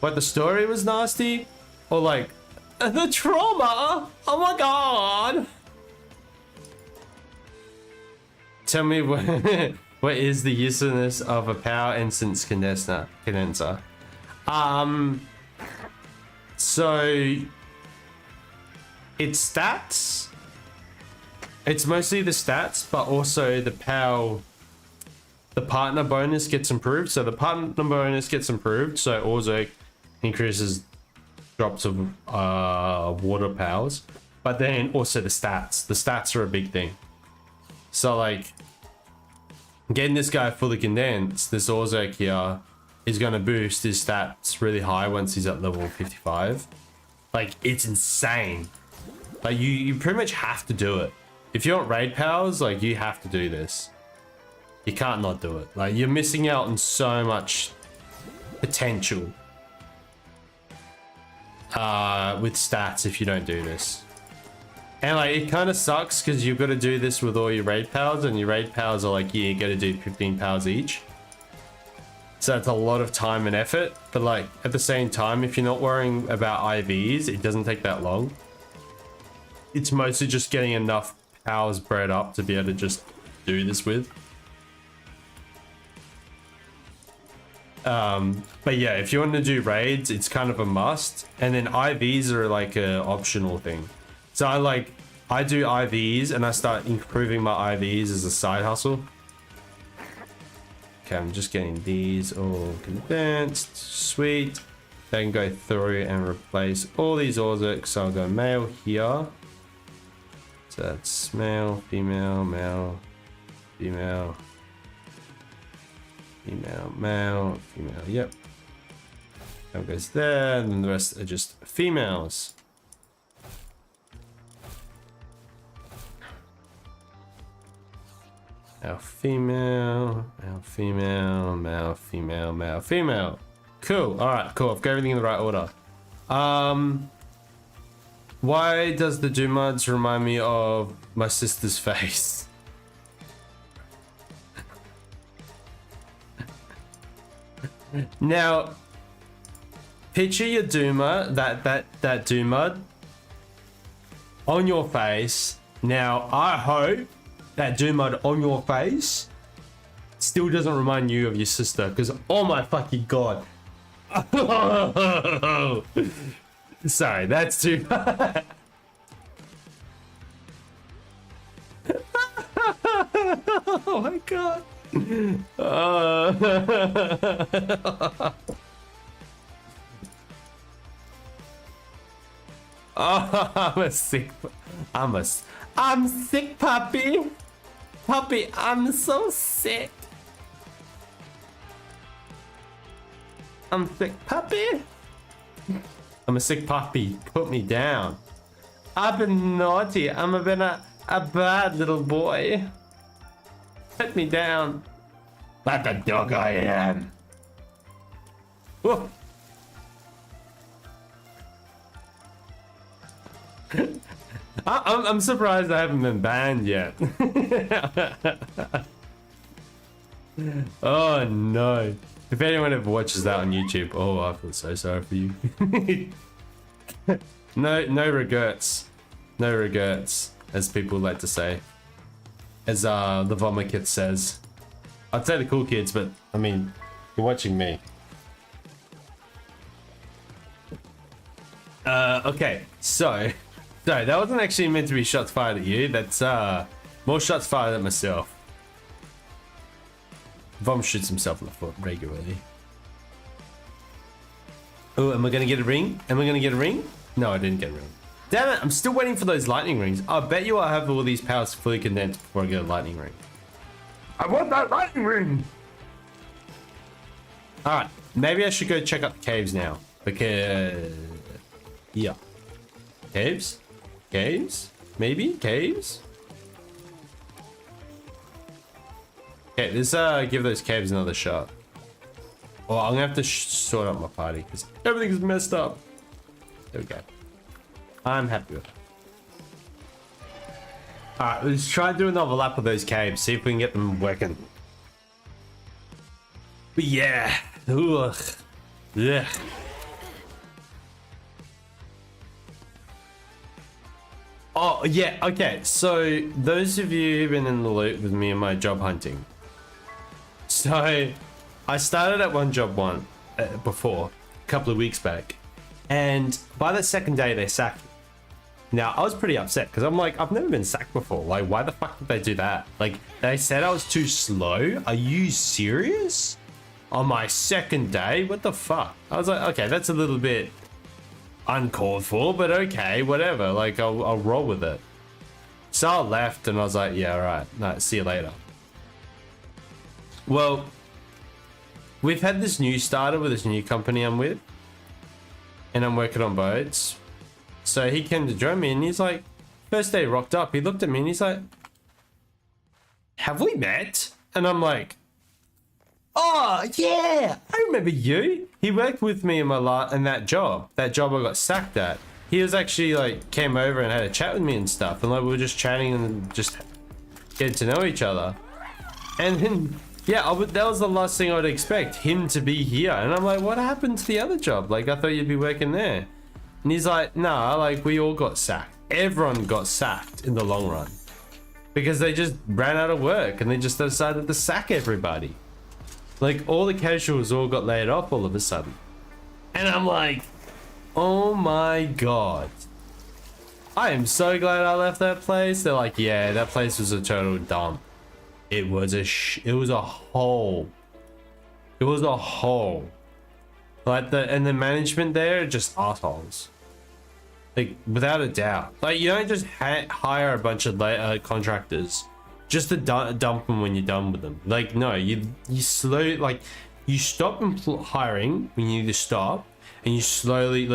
What, the story was nasty? Or like, the trauma? Oh my god. Tell me what is the usefulness of a power instance condenser? So it's stats. It's mostly the stats, but also the power. The partner bonus gets improved. So the partner bonus gets improved. So Orzhok increases drops of water powers, but then also the stats. The stats are a big thing. So like getting this guy fully condensed, this Orzhok here is going to boost his stats really high once he's at level 55. Like, it's insane. Like, you pretty much have to do it if you want raid powers, like, you have to do this. You can't not do it. Like, you're missing out on so much potential with stats if you don't do this. And like, it kind of sucks because you've got to do this with all your raid powers, and your raid powers are like, yeah, you got to do 15 powers each. So it's a lot of time and effort, but like at the same time, if you're not worrying about IVs, it doesn't take that long. It's mostly just getting enough powers bred up to be able to just do this with. But yeah, if you want to do raids, it's kind of a must. And then IVs are like a optional thing. So I do IVs and I start improving my IVs as a side hustle. Okay, I'm just getting these all condensed. Sweet. They can go through and replace all these Orzics. So I'll go male here. So that's male, female, male, female, female, male, female. Yep. That goes there, and then the rest are just females. Male, female, male, female, male, female, male, female. Cool. All right, cool. I've got everything in the right order. Why does the Doomuds remind me of my sister's face? Now, picture your Doomud, that Doomud on your face. Now, I hope that Doomud on your face still doesn't remind you of your sister, because oh my fucking god. Sorry, that's too bad. Oh my god. Oh, I'm sick, puppy. Puppy, I'm so sick. I'm sick, puppy. I'm a sick puppy. Put me down. I've been naughty. I've been a bad little boy. Put me down. Like the dog I am. Whoa. I'm surprised I haven't been banned yet. Oh no. If anyone ever watches that on YouTube, oh, I feel so sorry for you. No regrets. No regrets, as people like to say. As the Vomakith says. I'd say the cool kids, but I mean, you're watching me. Okay, so that wasn't actually meant to be shots fired at you. That's more shots fired at myself. Vom shoots himself in the foot regularly. Oh, am I gonna get a ring? Am I gonna get a ring? No, I didn't get a ring. Damn it, I'm still waiting for those lightning rings. I bet you I have all these powers fully condensed before I get a lightning ring. I want that lightning ring! Alright, maybe I should go check out the caves now. Because... yeah. Caves? Caves? Maybe? Caves? Okay, let's give those caves another shot. Well, I'm gonna have to sort out my party because everything's messed up. There we go. I'm happy with it. Alright, let's try and do another lap of those caves, see if we can get them working. But yeah. Ugh. Yeah. Oh, yeah, okay. So, those of you who've been in the loop with me and my job hunting. So, I started at one job before, a couple of weeks back. And by the second day, they sacked me. Now, I was pretty upset because I'm like, I've never been sacked before. Like, why the fuck did they do that? Like, they said I was too slow. Are you serious? On my second day? What the fuck? I was like, okay, that's a little bit uncalled for, but okay, whatever. Like, I'll roll with it. So I left and I was like, yeah, all right. No, see you later. Well, we've had this new starter with this new company I'm with. And I'm working on boats. So he came to join me and he's like, First day he rocked up, he looked at me and he's like, have we met? And I'm like, oh yeah, I remember you. He worked with me in that job I got sacked at. He was actually like, came over and had a chat with me and stuff, and like we were just chatting and just getting to know each other. And then yeah, that was the last thing I would expect, him to be here. And I'm like, what happened to the other job? Like, I thought you'd be working there. And he's like, nah, like we all got sacked. Everyone got sacked in the long run because they just ran out of work and they just decided to sack everybody. Like all the casuals all got laid off all of a sudden. And I'm like, oh my God. I am so glad I left that place. They're like, yeah, that place was a total dump. It was a hole. It was a hole. Like the management there are just assholes. Like without a doubt. Like you don't just hire a bunch of contractors just to dump them when you're done with them. Like no, you stop hiring when you need to stop, and you slowly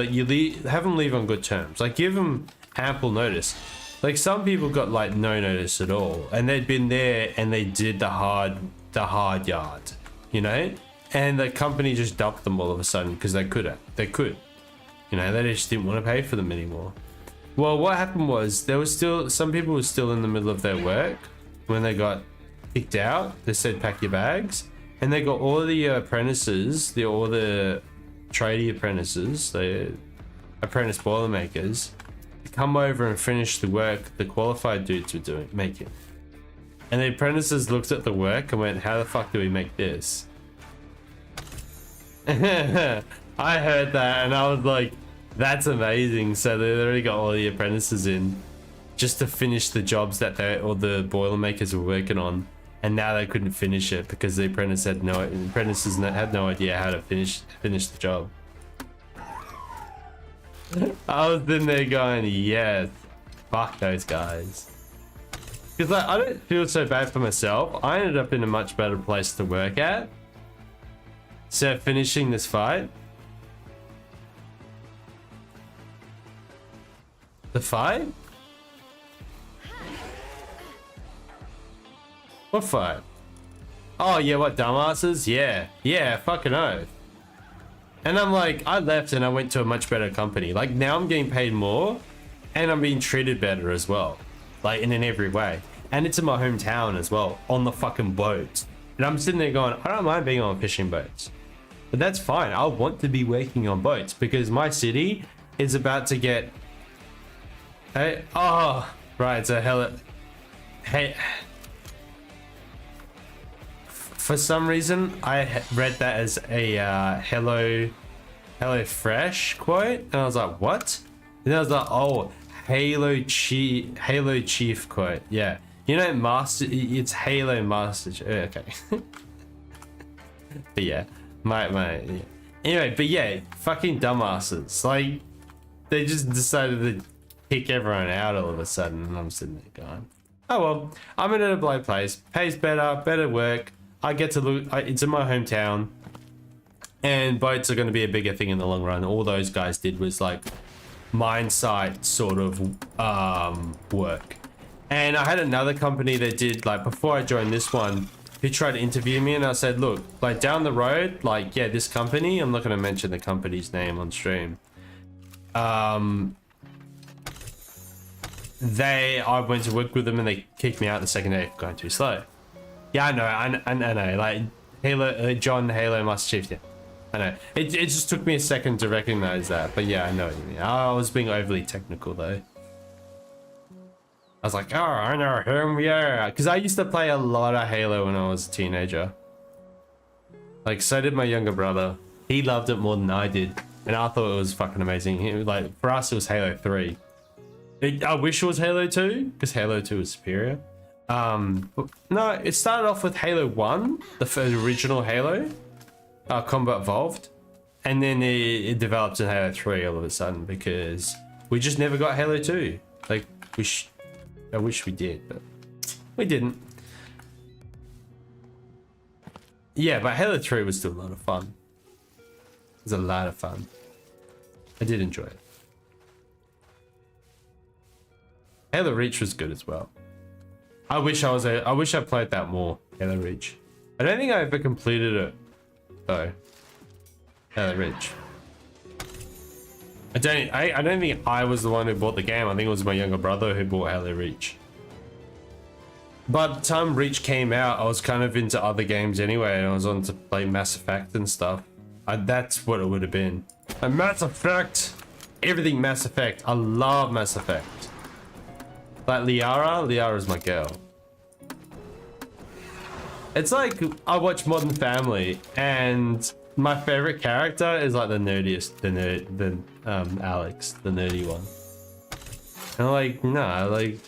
have them leave on good terms. Like give them ample notice. Like some people got like no notice at all, and they'd been there and they did the hard yard, you know, and the company just dumped them all of a sudden because they could, you know, they just didn't want to pay for them anymore. Well, what happened was there was still some people were still in the middle of their work when they got kicked out. They said pack your bags, and they got all the apprentices, all the tradie apprentices, the apprentice boilermakers, come over and finish the work the qualified dudes were making. And the apprentices looked at the work and went, how the fuck do we make this? I heard that and I was like, that's amazing. So they already got all the apprentices in just to finish the jobs that the boilermakers were working on, and now they couldn't finish it because the apprentices had no idea how to finish the job. I was in there going, yes, fuck those guys. Because like, I don't feel so bad for myself. I ended up in a much better place to work at. So finishing this fight. The fight? What fight? Oh yeah, what dumbasses? Yeah, fucking oath. And I'm like, I left and I went to a much better company. Like now I'm getting paid more and I'm being treated better as well. Like in every way. And it's in my hometown as well, on the fucking boat. And I'm sitting there going, I don't mind being on fishing boats. But that's fine. I want to be working on boats because my city is about to get... Hey, oh, right, so hey... For some reason, I read that as a Hello Fresh quote, and I was like, what? And I was like, oh, Halo Chief quote. Yeah, you know, it's Halo Master. Okay. But yeah, yeah. Anyway, but yeah, fucking dumbasses. Like, they just decided to kick everyone out all of a sudden, and I'm sitting there going, oh well, I'm in a blow place, pays better work. I get to look, it's in my hometown, and boats are going to be a bigger thing in the long run. All those guys did was like mine site sort of work. And I had another company that did, like, before I joined this one, who tried to interview me, and I said, look, like down the road, like, yeah, this company, I'm not going to mention the company's name on stream. I went to work with them and they kicked me out the second day for going too slow. Yeah, I know, like Halo, John Halo Master Chief, yeah, I know. It just took me a second to recognize that, but yeah, I know what you mean. I was being overly technical though. I was like, oh, I know him, yeah, because I used to play a lot of Halo when I was a teenager. Like, so did my younger brother. He loved it more than I did, and I thought it was fucking amazing. Like, for us, it was Halo 3. I wish it was Halo 2, because Halo 2 is superior. No, it started off with Halo 1, the original Halo, Combat Evolved, and then it developed in Halo 3 all of a sudden because we just never got Halo 2. Like, I wish we did, but we didn't. Yeah, but Halo 3 was still a lot of fun. It was a lot of fun. I did enjoy it. Halo Reach was good as well. I wish I played that more, Halo Reach. I don't think I ever completed it though. Halo Reach. I don't think I was the one who bought the game. I think it was my younger brother who bought Halo Reach. By the time Reach came out, I was kind of into other games anyway, and I was on to play Mass Effect and stuff. That's what it would have been. And Mass Effect, everything Mass Effect. I love Mass Effect. Like Liara's my girl. It's like I watch Modern Family, and my favorite character is like the nerdiest, Alex, the nerdy one. And I'm like, nah, like,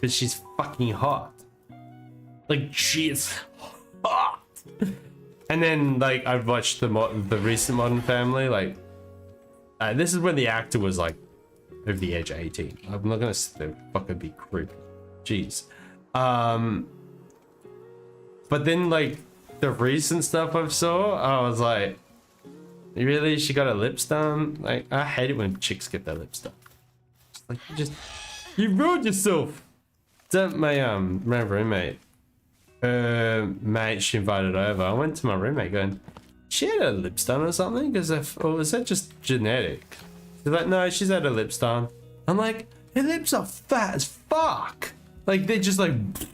but she's fucking hot. Like, she is hot. And then, like, I've watched the recent Modern Family. Like, this is when the actor was like over the age of 18. I'm not gonna sit there and fucking be creepy. Jeez. But then, like, the recent stuff I saw, I was like, really? She got her lips done? Like, I hate it when chicks get their lips done. Just like, you ruined yourself. My roommate, mate, she invited over. I went to my roommate going, she had her lips done or something? Because or was that just genetic? She's like, no, she's had her lips done. I'm like, her lips are fat as fuck. Like, they're just like, and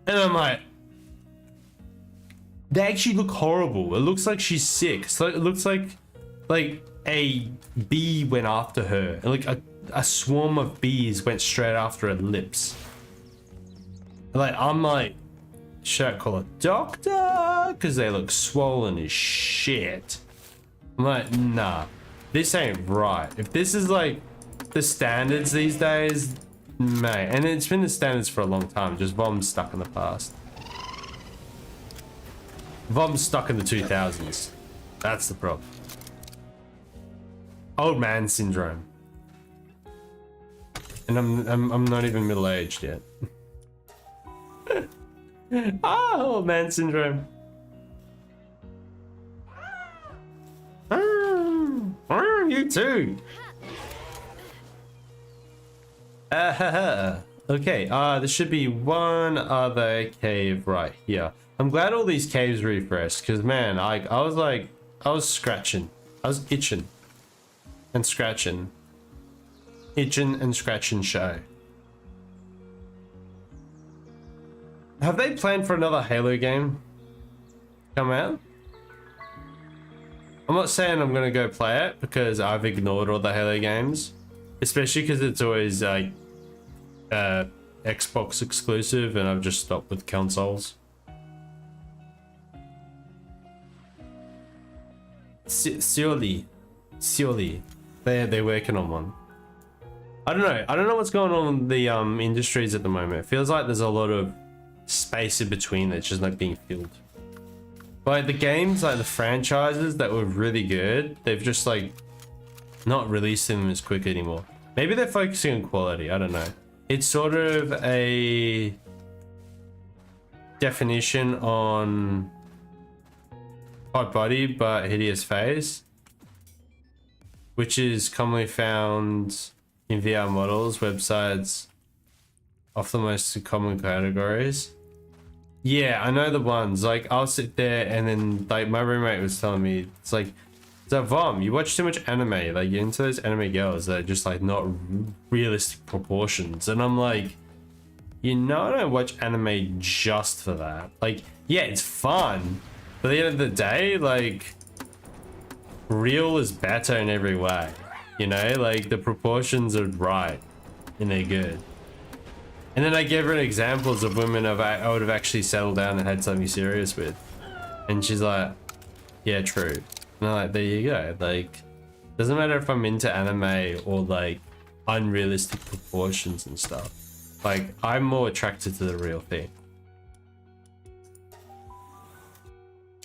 I'm like, they actually look horrible. It looks like she's sick. So it looks like a bee went after her. Like a swarm of bees went straight after her lips. Like, I'm like, should I call a doctor? Because they look swollen as shit. I'm like, nah, this ain't right. If this is like the standards these days, mate, and it's been the standards for a long time, just Vom's stuck in the past. Vom's stuck in the 2000s. That's the problem. Old man syndrome. And I'm not even middle-aged yet. Ah, old man syndrome. You too. Okay, there should be one other cave right here. I'm glad all these caves refreshed, because man, I was scratching. I was itching and scratching. Itching and scratching show. Have they planned for another Halo game come out? I'm not saying I'm gonna go play it because I've ignored all the Halo games, especially because it's always like Xbox exclusive, and I've just stopped with consoles. Surely, they're working on one. I don't know what's going on in the industries at the moment. It feels like there's a lot of space in between that's just not being filled. Like the games, like the franchises that were really good, they've just like not releasing them as quick anymore. Maybe they're focusing on quality, I don't know. It's sort of a definition on hot body but hideous face, which is commonly found in VR models, websites, of the most common categories. Yeah, I know the ones. Like, I'll sit there and then, like, my roommate was telling me, it's like, so Vom, you watch too much anime. Like, you're into those anime girls that are just, like, not realistic proportions. And I'm like, you know, I don't watch anime just for that. Like, yeah, it's fun. But at the end of the day, like, real is better in every way. You know, like, the proportions are right. And they're good. And then I gave her examples of women I would have actually settled down and had something serious with. And she's like, yeah, true. And I'm like, there you go. Like, doesn't matter if I'm into anime or like unrealistic proportions and stuff. Like, I'm more attracted to the real thing.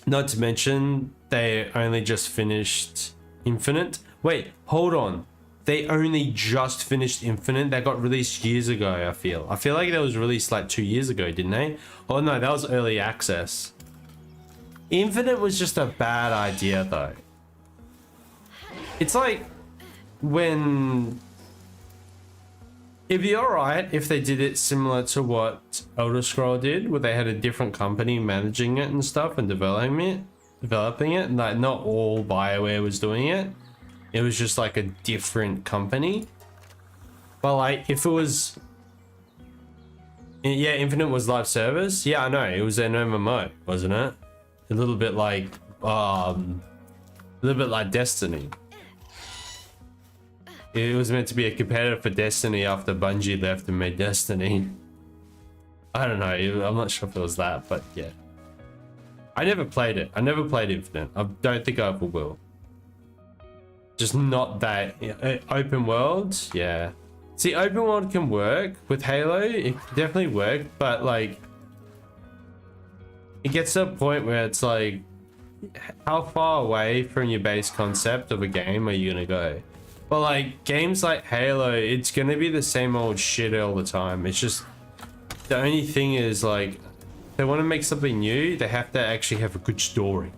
Not to mention, they only just finished Infinite. Wait, hold on. They only just finished Infinite. That got released years ago, I feel. I feel like that was released like 2 years ago, didn't they? Oh no, that was early access. Infinite was just a bad idea though. It's like when It'd be alright if they did it similar to what Elder Scroll did, where they had a different company managing it and stuff and developing it. Like, not all BioWare was doing it. It was just like a different company. But like, if it was, yeah, Infinite was live service. Yeah, I know, it was an MMO, wasn't it? A little bit like Destiny. It was meant to be a competitor for Destiny after Bungie left and made Destiny. I don't know, I'm not sure if it was that, but yeah. I never played it. I never played Infinite. I don't think I ever will. Just not that open world. Yeah. See, open world can work with Halo. It can definitely work, but like, it gets to a point where it's like, how far away from your base concept of a game are you gonna go? But like, games like Halo, it's gonna be the same old shit all the time. It's just, the only thing is like, if they want to make something new, they have to actually have a good story.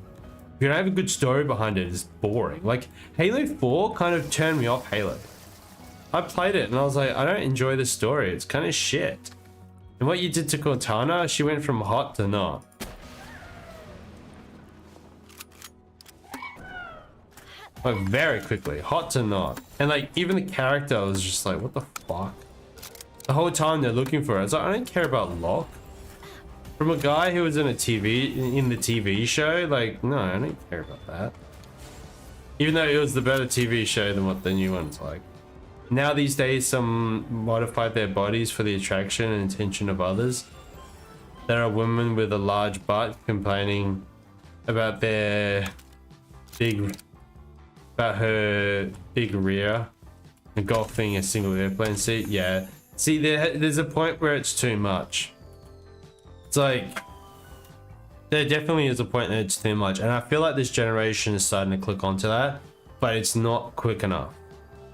If you don't have a good story behind it, it's boring. Like, Halo 4 kind of turned me off Halo. I played it and I was like, I don't enjoy the story. It's kind of shit. And what you did to Cortana, she went from hot to not. Like, very quickly, hot to not. And like, even the character was just like, what the fuck? The whole time they're looking for her. It's like, I don't care about Locke. From a guy who was in the TV show, like, no, I don't care about that. Even though it was the better TV show than what the new one's like. Now these days, some modified their bodies for the attraction and attention of others. There are women with a large butt complaining about her big rear, engulfing a single airplane seat. Yeah, see, there's a point where it's too much. It's like, there definitely is a point that it's too much, and I feel like this generation is starting to click onto that, but it's not quick enough.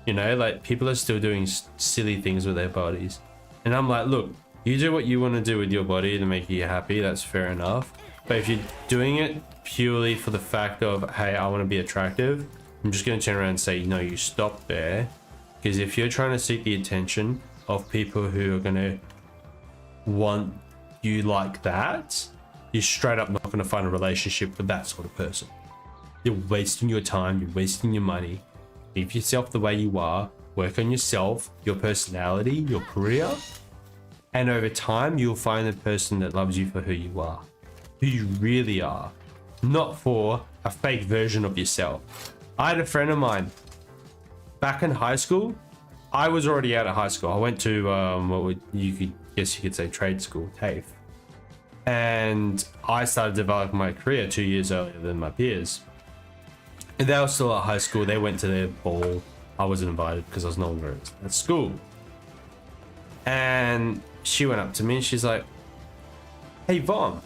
You know, like, people are still doing silly things with their bodies, and I'm like, look, you do what you want to do with your body to make you happy, that's fair enough. But if you're doing it purely for the fact of, hey, I want to be attractive, I'm just going to turn around and say, no, you stop there. Because if you're trying to seek the attention of people who are going to want you like that, you're straight up not going to find a relationship with that sort of person. You're wasting your time, you're wasting your money. Leave yourself the way you are, work on yourself, your personality, your career, and over time you'll find the person that loves you for who you are, who you really are, not for a fake version of yourself. I had a friend of mine back in high school. I was already out of high school. I went to you could say trade school, TAFE, and I started developing my career 2 years earlier than my peers. And they were still at high school. They went to their ball. I wasn't invited because I was no longer at school. And she went up to me and she's like, "Hey Vom,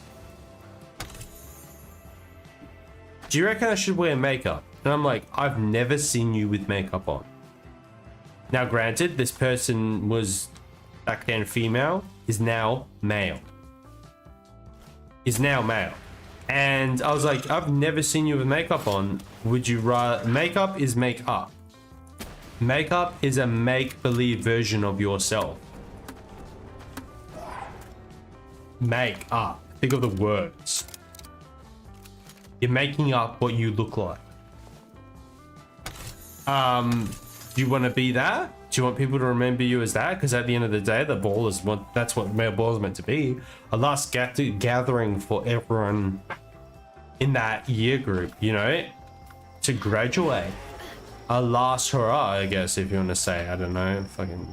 do you reckon I should wear makeup?" And I'm like, "I've never seen you with makeup on." Now granted, this person was back then female, is now male. And I was like, "I've never seen you with makeup on. Would you rather..." Makeup is make up. Makeup is a make-believe version of yourself. Make up. Think of the words. You're making up what you look like. Do you want to be that? Do you want people to remember you as that? Because at the end of the day, the ball is that's what male ball is meant to be. A last gathering for everyone in that year group, you know, to graduate. A last hurrah, I guess, if you want to say. I don't know, fucking.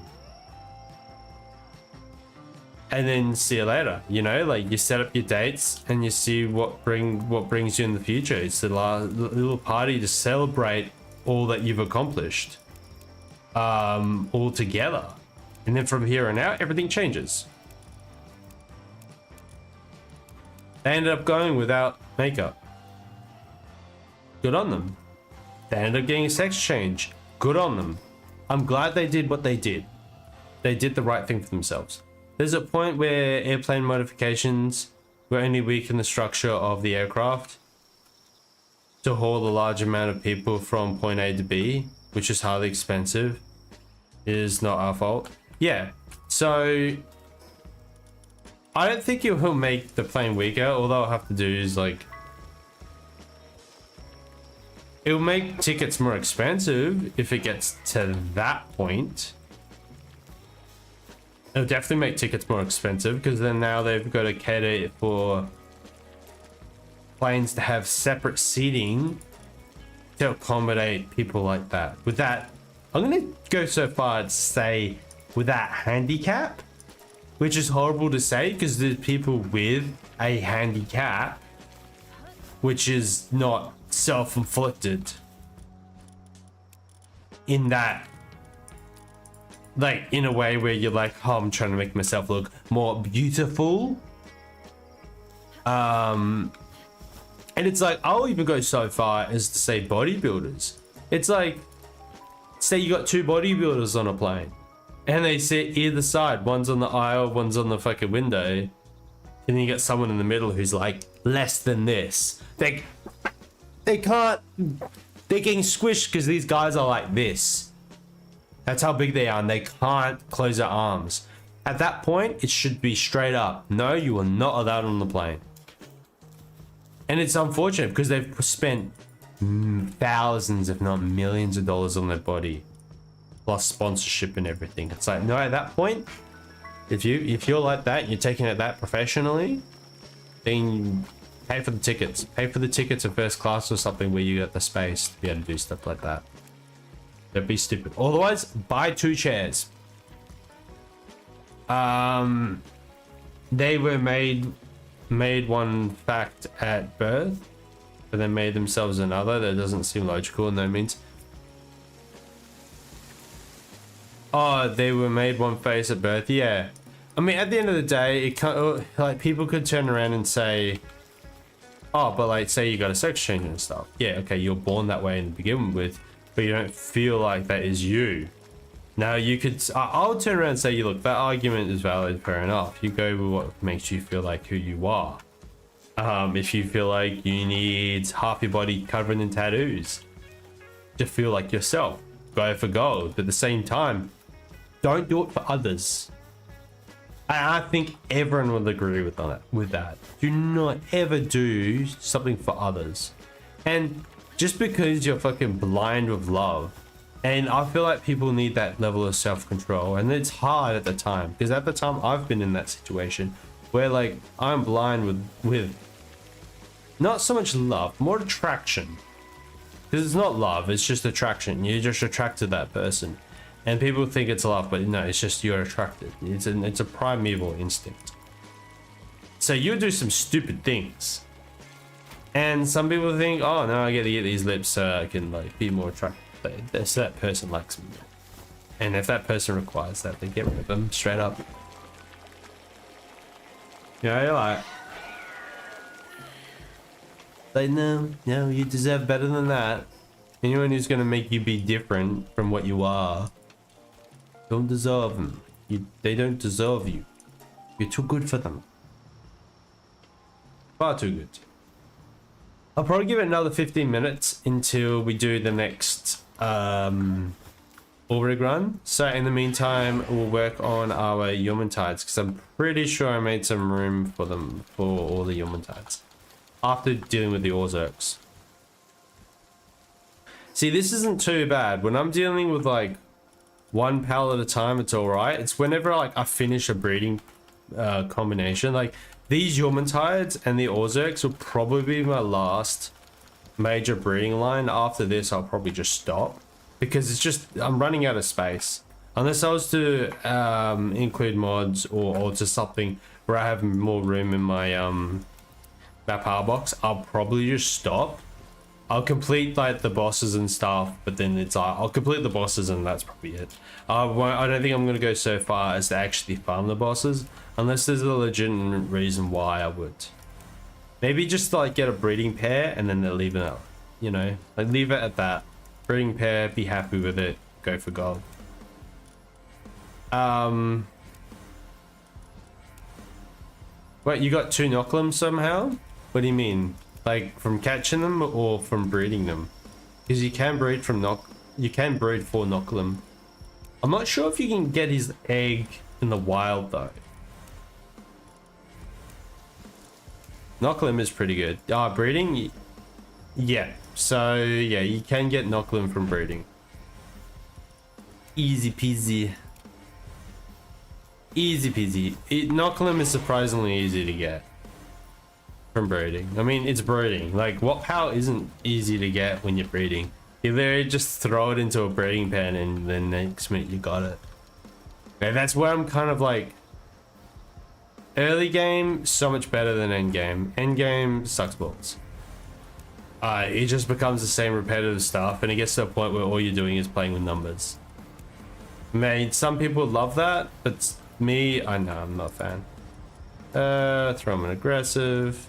And then see you later, you know, like you set up your dates and you see what brings you in the future. It's the little party to celebrate all that you've accomplished, all together. And then from here on out, everything changes. They ended up going without makeup. Good on them. They ended up getting a sex change. Good on them. I'm glad they did what they did. They did the right thing for themselves. There's a point where airplane modifications will only weaken the structure of the aircraft to haul a large amount of people from point A to B, which is highly expensive. It is not our fault. Yeah, so I don't think it will make the plane weaker. All I'll have to do is like, it will make tickets more expensive if it gets to that point. It'll definitely make tickets more expensive because then now they've got to cater for planes to have separate seating to accommodate people like that. With that, I'm going to go so far as to say with that handicap, which is horrible to say because there's people with a handicap which is not self-inflicted in that, like, in a way where you're like, oh, I'm trying to make myself look more beautiful. And it's like, I'll even go so far as to say bodybuilders. It's like, say you got two bodybuilders on a plane and they sit either side, one's on the aisle, one's on the fucking window, and then you got someone in the middle who's like less than this. They can't, they're getting squished because these guys are like this. That's how big they are, and they can't close their arms. At that point, it should be straight up. No, you are not allowed on the plane. And it's unfortunate because they've spent thousands, if not millions of dollars on their body, plus sponsorship and everything. It's like, no, at that point, if you're like that, you're taking it that professionally, then pay for the tickets. Pay for the tickets in first class or something where you get the space to be able to do stuff like that. Don't be stupid. Otherwise, buy two chairs. They were made one fact at birth, but then made themselves another. That doesn't seem logical in no means. Oh, they were made one face at birth. Yeah, I mean, at the end of the day, it can't, like, people could turn around and say, oh, but like, say you got a sex change and stuff. Yeah, okay, you're born that way to begin with, but you don't feel like that is you. Now you could, I'll turn around and say, you look, that argument is valid, fair enough. You go with what makes you feel like who you are. If you feel like you need half your body covered in tattoos to feel like yourself, go for gold. But at the same time, don't do it for others. I think everyone will agree with that. Do not ever do something for others. And just because you're fucking blind with love, and I feel like people need that level of self-control, and it's hard at the time, because at the time I've been in that situation where, like, I'm blind with not so much love, more attraction. Because it's not love, it's just attraction. You're just attracted to that person. And people think it's love, but no, it's just you're attracted. It's a primeval instinct. So you do some stupid things. And some people think, oh no, I get to get these lips so I can, like, be more attractive. So that person likes me. And if that person requires that, then get rid of them straight up. Yeah, you're like, no, you deserve better than that. Anyone who's gonna make you be different from what you are, don't deserve them. They don't deserve you. You're too good for them. Far too good. I'll probably give it another 15 minutes until we do the next all rig run. So in the meantime, we'll work on our Yomuntides, because I'm pretty sure I made some room for them, for all the Yomuntides, after dealing with the Orzerks. See, this isn't too bad. When I'm dealing with, like, one pal at a time, it's all right. It's whenever, like, I finish a breeding combination, like these Yomuntides and the Orzerks will probably be my last major breeding line. After this, I'll probably just stop, because it's just, I'm running out of space. Unless I was to include mods or alter something where I have more room in my that power box, I'll probably just stop. I'll complete, like, the bosses and stuff, but then it's like, I'll complete the bosses and that's probably it. I don't think I'm going to go so far as to actually farm the bosses, unless there's a legitimate reason why I would. Maybe just, like, get a breeding pair and then they'll leave it out, you know? Like, leave it at that. Breeding pair, be happy with it, go for gold. Wait, you got 2 Nocklums somehow? What do you mean? Like, from catching them or from breeding them? Because you can breed from you can breed 4 Nocklum. I'm not sure if you can get his egg in the wild though. Knocklim is pretty good. Breeding? Yeah. So yeah, you can get Knocklim from breeding. Easy peasy. Easy peasy. Knocklim is surprisingly easy to get from breeding. I mean, it's breeding. Like, what power isn't easy to get when you're breeding? You literally just throw it into a breeding pen and then next minute you got it. Okay, that's where I'm kind of like, early game, so much better than end game. End game sucks balls. It just becomes the same repetitive stuff and it gets to a point where all you're doing is playing with numbers. Mate, some people love that, but me, I know, I'm not a fan. Throw him an aggressive.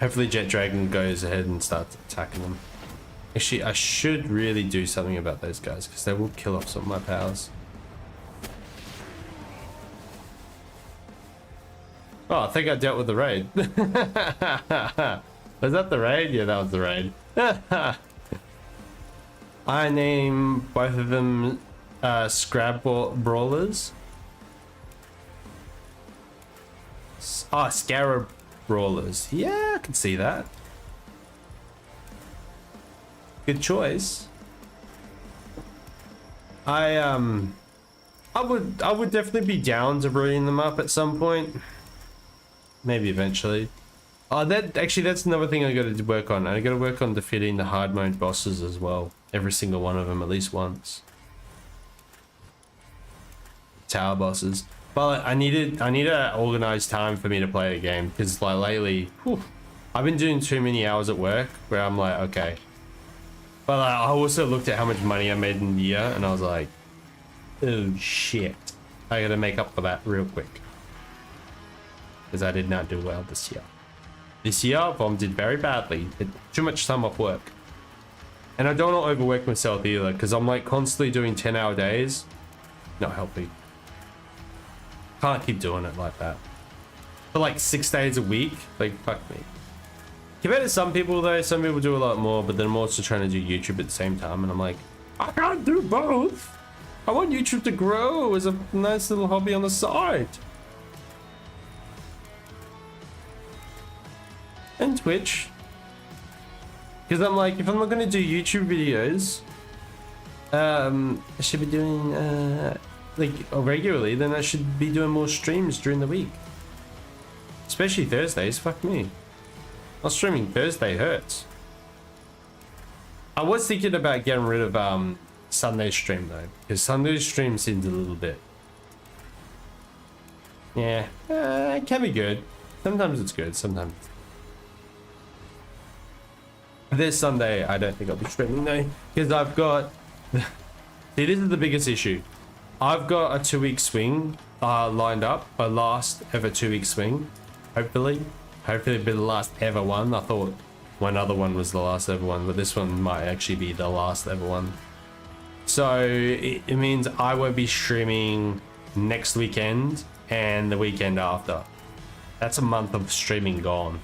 Hopefully Jet Dragon goes ahead and starts attacking them. Actually, I should really do something about those guys because they will kill off some of my powers. Oh, I think I dealt with the raid. Was that the raid? Yeah, that was the raid. I name both of them Scrab Brawlers. Scarab Brawlers. Yeah, I can see that. Good choice. I would definitely be down to breeding them up at some point. Maybe eventually. Oh, that's another thing I got to work on. I got to work on defeating the hard mode bosses as well. Every single one of them at least once. Tower bosses. But I need a organized time for me to play the game because like lately, I've been doing too many hours at work where I'm like, okay. But I also looked at how much money I made in the year and I was like, oh shit. I got to make up for that real quick. Because I did not do well this year. This year, Vom did very badly. Did too much time off work. And I don't want to overwork myself either, because I'm like constantly doing 10-hour days. Not helping. Can't keep doing it like that. For like 6 days a week, like fuck me. Compared to some people though, some people do a lot more, but then I'm also trying to do YouTube at the same time, and I'm like, I can't do both. I want YouTube to grow as a nice little hobby on the side. And Twitch, because I'm like, if I'm not going to do YouTube videos, I should be doing like regularly, then I should be doing more streams during the week, especially Thursdays. Fuck me, not streaming Thursday hurts. I was thinking about getting rid of Sunday stream though, because Sunday stream seems a little bit, yeah, it can be good. Sometimes it's good, sometimes it's... This Sunday, I don't think I'll be streaming though, because I've got... See, this is the biggest issue. I've got a 2-week swing lined up, my last ever 2-week swing, hopefully. Hopefully it'll be the last ever one. I thought one other one was the last ever one, but this one might actually be the last ever one. So it means I won't be streaming next weekend and the weekend after. That's a month of streaming gone.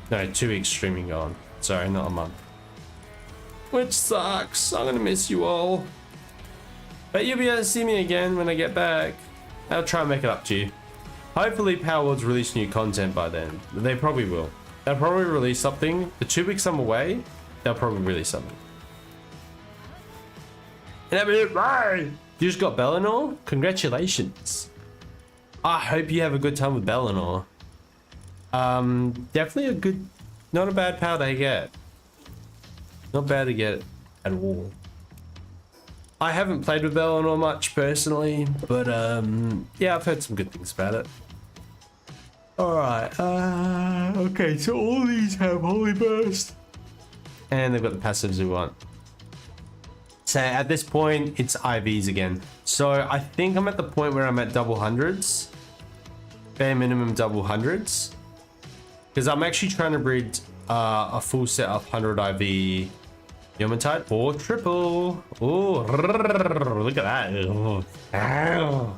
No, 2 weeks streaming gone. Sorry, not a month. Which sucks. I'm gonna miss you all. But you'll be able to see me again when I get back. I'll try and make it up to you. Hopefully Palworld's release new content by then. They probably will. They'll probably release something. The 2 weeks I'm away, they'll probably release something. And that'll be it. Bye! You just got Bellinor? Congratulations. I hope you have a good time with Bellinor. Definitely a good, not a bad power to get. Not bad to get at all. I haven't played with Bellinor much personally, but yeah, I've heard some good things about it. Alright, okay, so all these have Holy Burst. And they've got the passives we want. So at this point, it's IVs again. So I think I'm at the point where I'm at double hundreds. Bare minimum double hundreds. Because I'm actually trying to breed a full set of 100 IV Yomatite or triple. Oh, look at that. Ow.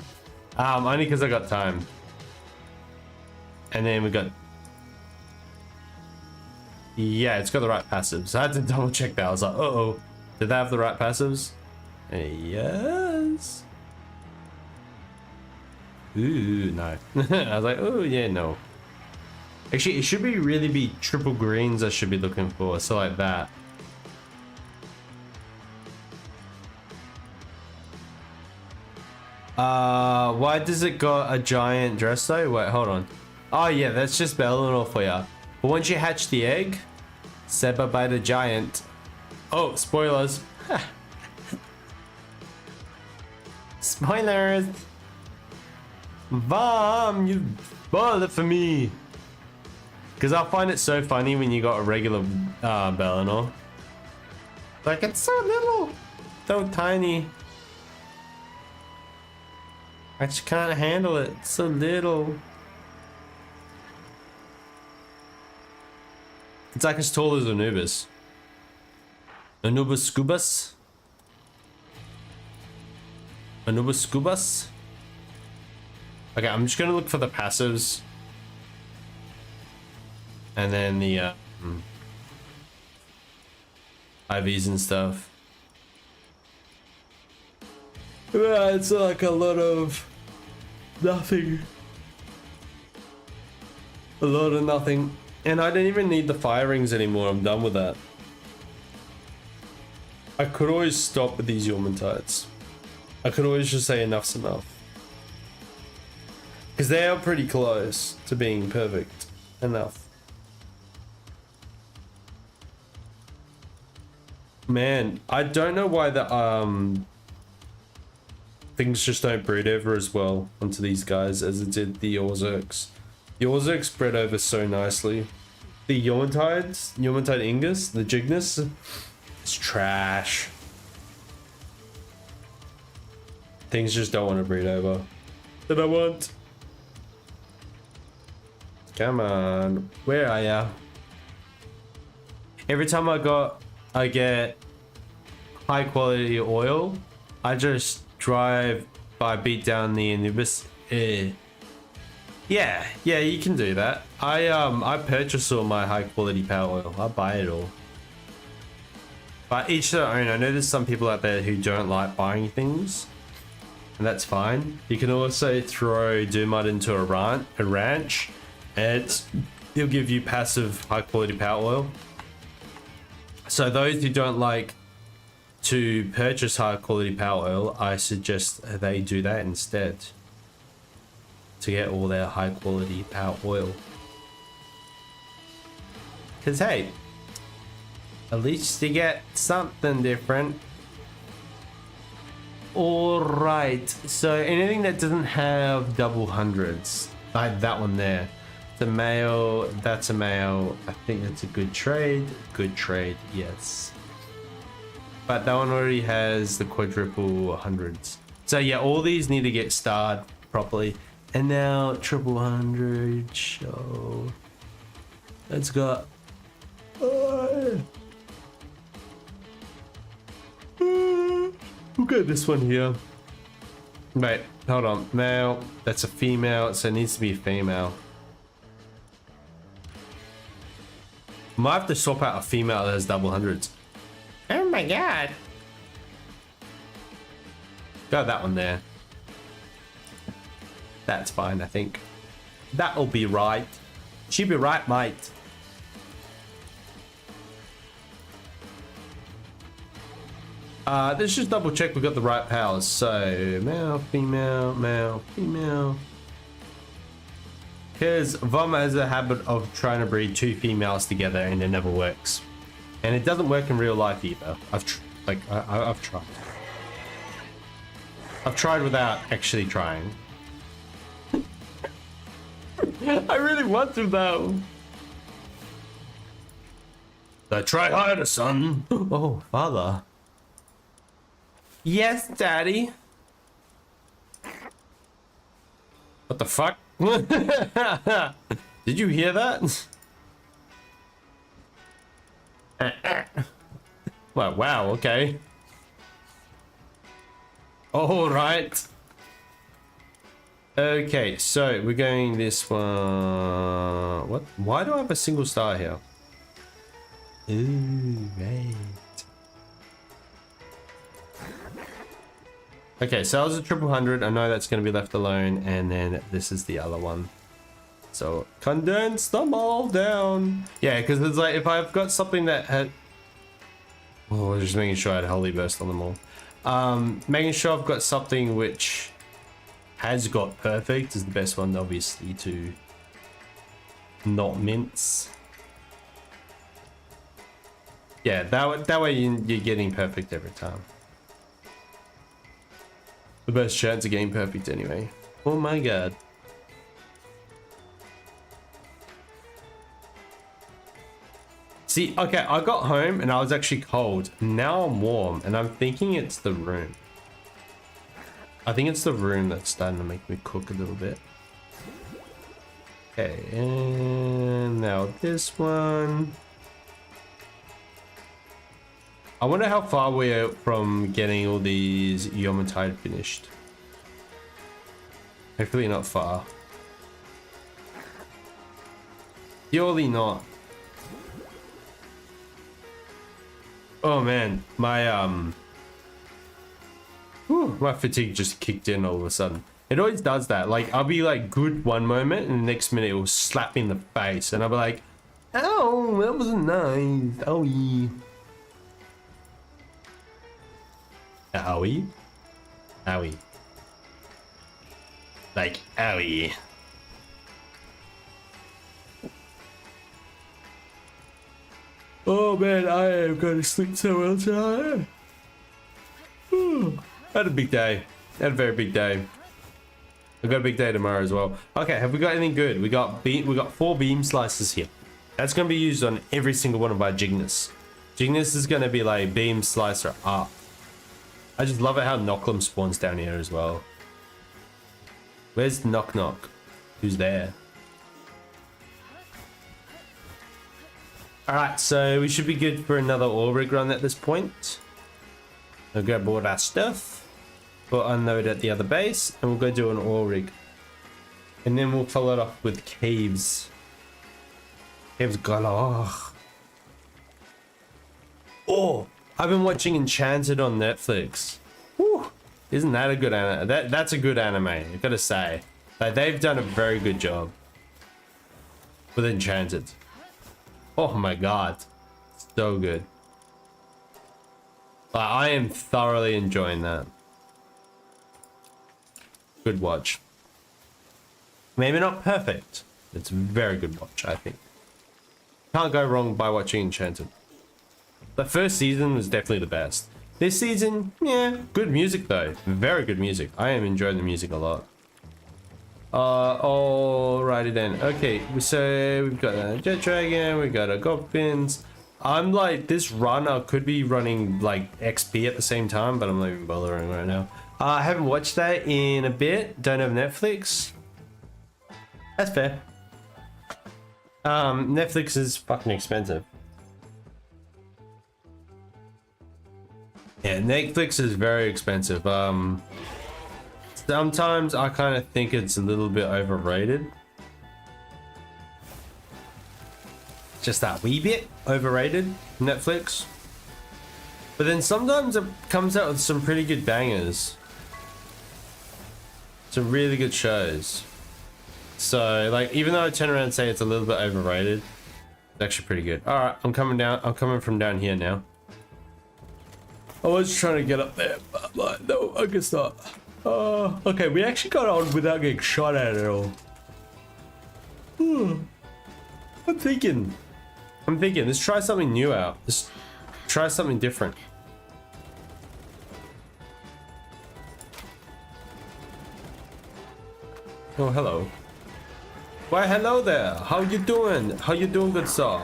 Only because I got time. And then we got... Yeah, it's got the right passive. So I had to double check that. I was like, uh-oh. Did they have the right passives? Yes. Ooh, no. I was like, oh yeah, no. Actually, it should be really be triple greens I should be looking for, so like that. Why does it got a giant dress though? Wait, hold on. Oh yeah, that's just Bellinor for ya. But once you hatch the egg, Seba by the giant. Oh, spoilers. Spoilers. Vom, you spoiled it for me. Because I find it so funny when you got a regular Bellinor. Like, it's so little, so tiny. I just can't handle it. It's so little. It's like as tall as Anubis. Anubis Scubus? Anubis Scubus? Okay, I'm just gonna look for the passives. And then the IVs and stuff. Yeah, it's like a lot of nothing. A lot of nothing. And I don't even need the fire rings anymore. I'm done with that. I could always stop with these Yormantides. I could always just say enough's enough. Because they are pretty close to being perfect enough. Man, I don't know why the things just don't breed over as well onto these guys as it did the Orzerks. The Orzerks spread over so nicely. The Yormantides, Yormantide Ingus, the Jignus, it's trash. Things just don't want to breed over. That I want. Come on, where are ya? Every time I get high quality oil, I just drive by, beat down the Anubis. Yeah, you can do that. I purchase all my high quality power oil. I buy it all. But each their own. I know there's some people out there who don't like buying things, and that's fine. You can also throw Doomud into a ranch, and it'll give you passive high quality power oil. So those who don't like to purchase high quality power oil, I suggest they do that instead to get all their high quality power oil. Because hey, at least you get something different. Alright, so anything that doesn't have double hundreds, like that one there. The male, that's a male. I think that's a good trade. Good trade, yes. But that one already has the quadruple hundreds. So yeah, all these need to get starred properly. And now triple hundred show. Let's go. We'll get this one here. Wait, hold on. Male, that's a female, so it needs to be a female. Might have to swap out a female that has double hundreds. Oh my god. Got that one there. That's fine, I think. That'll be right. She'll be right, mate. Let's just double check we got the right powers. So, male, female. Because Vom has a habit of trying to breed two females together and it never works. And it doesn't work in real life either. I've tried. I've tried without actually trying. I really want to though. So try harder, son. Oh, father. Yes, daddy. What the fuck? Did you hear that? Well, wow, okay. All right. Okay, so we're going this one. What? Why do I have a single star here? Ooh, right. Okay, so that was a 100. I know that's going to be left alone, and then this is the other one. So condense them all down. Yeah, because it's like if I've got something that had... Oh, just making sure I had Holy Burst on them all. Making sure I've got something which has got perfect is the best one, obviously, to not mince. Yeah, that way you're getting perfect every time. The best chance of getting perfect anyway. Oh my god. See, okay, I got home and I was actually cold. Now I'm warm and I'm thinking it's the room. I think it's the room that's starting to make me cook a little bit. Okay, and now this one. I wonder how far we are from getting all these Yomatide finished. Hopefully not far. Surely not. Oh man, my my fatigue just kicked in all of a sudden. It always does that. Like I'll be like good one moment and the next minute it will slap me in the face and I'll be like, ow, that wasn't nice. Owie. Owie? Owie. Like, owie. Oh man, I am going to sleep so well tonight. Had a big day. Had a very big day. I've got a big day tomorrow as well. Okay, have we got anything good? We got 4 beam slices here. That's going to be used on every single one of our Jignus. Jignus is going to be like beam slicer up. I just love it how Nocklum spawns down here as well. Where's Knock Knock? Who's there? Alright, so we should be good for another ore rig run at this point. I'll grab all our stuff. We'll unload at the other base and we'll go do an ore rig. And then we'll follow it up with caves. Caves galore. Oh! I've been watching Enchanted on Netflix. Whew. Isn't that a good anime? That's a good anime, I've got to say. Like, they've done a very good job with Enchanted. Oh my god. So good. Like, I am thoroughly enjoying that. Good watch. Maybe not perfect. It's a very good watch, I think. Can't go wrong by watching Enchanted. The first season was definitely the best. This season, yeah, good music though. Very good music. I am enjoying the music a lot. Alrighty then. Okay, so we've got a Jet Dragon, we've got a Goblins. I'm like, this run, I could be running like XP at the same time, but I'm not even bothering right now. I haven't watched that in a bit. Don't have Netflix. That's fair. Netflix is fucking expensive. Yeah, Netflix is very expensive. Sometimes I kind of think it's a little bit overrated. Just that wee bit overrated, Netflix. But then sometimes it comes out with some pretty good bangers. Some really good shows. So, like, even though I turn around and say it's a little bit overrated, it's actually pretty good. Alright, I'm coming from down here now. I was trying to get up there, but like, no, I guess not. Okay, we actually got on without getting shot at all. I'm thinking, let's try something new out. Let's try something different. Oh, hello. Why, hello there. How you doing? How you doing, good sir?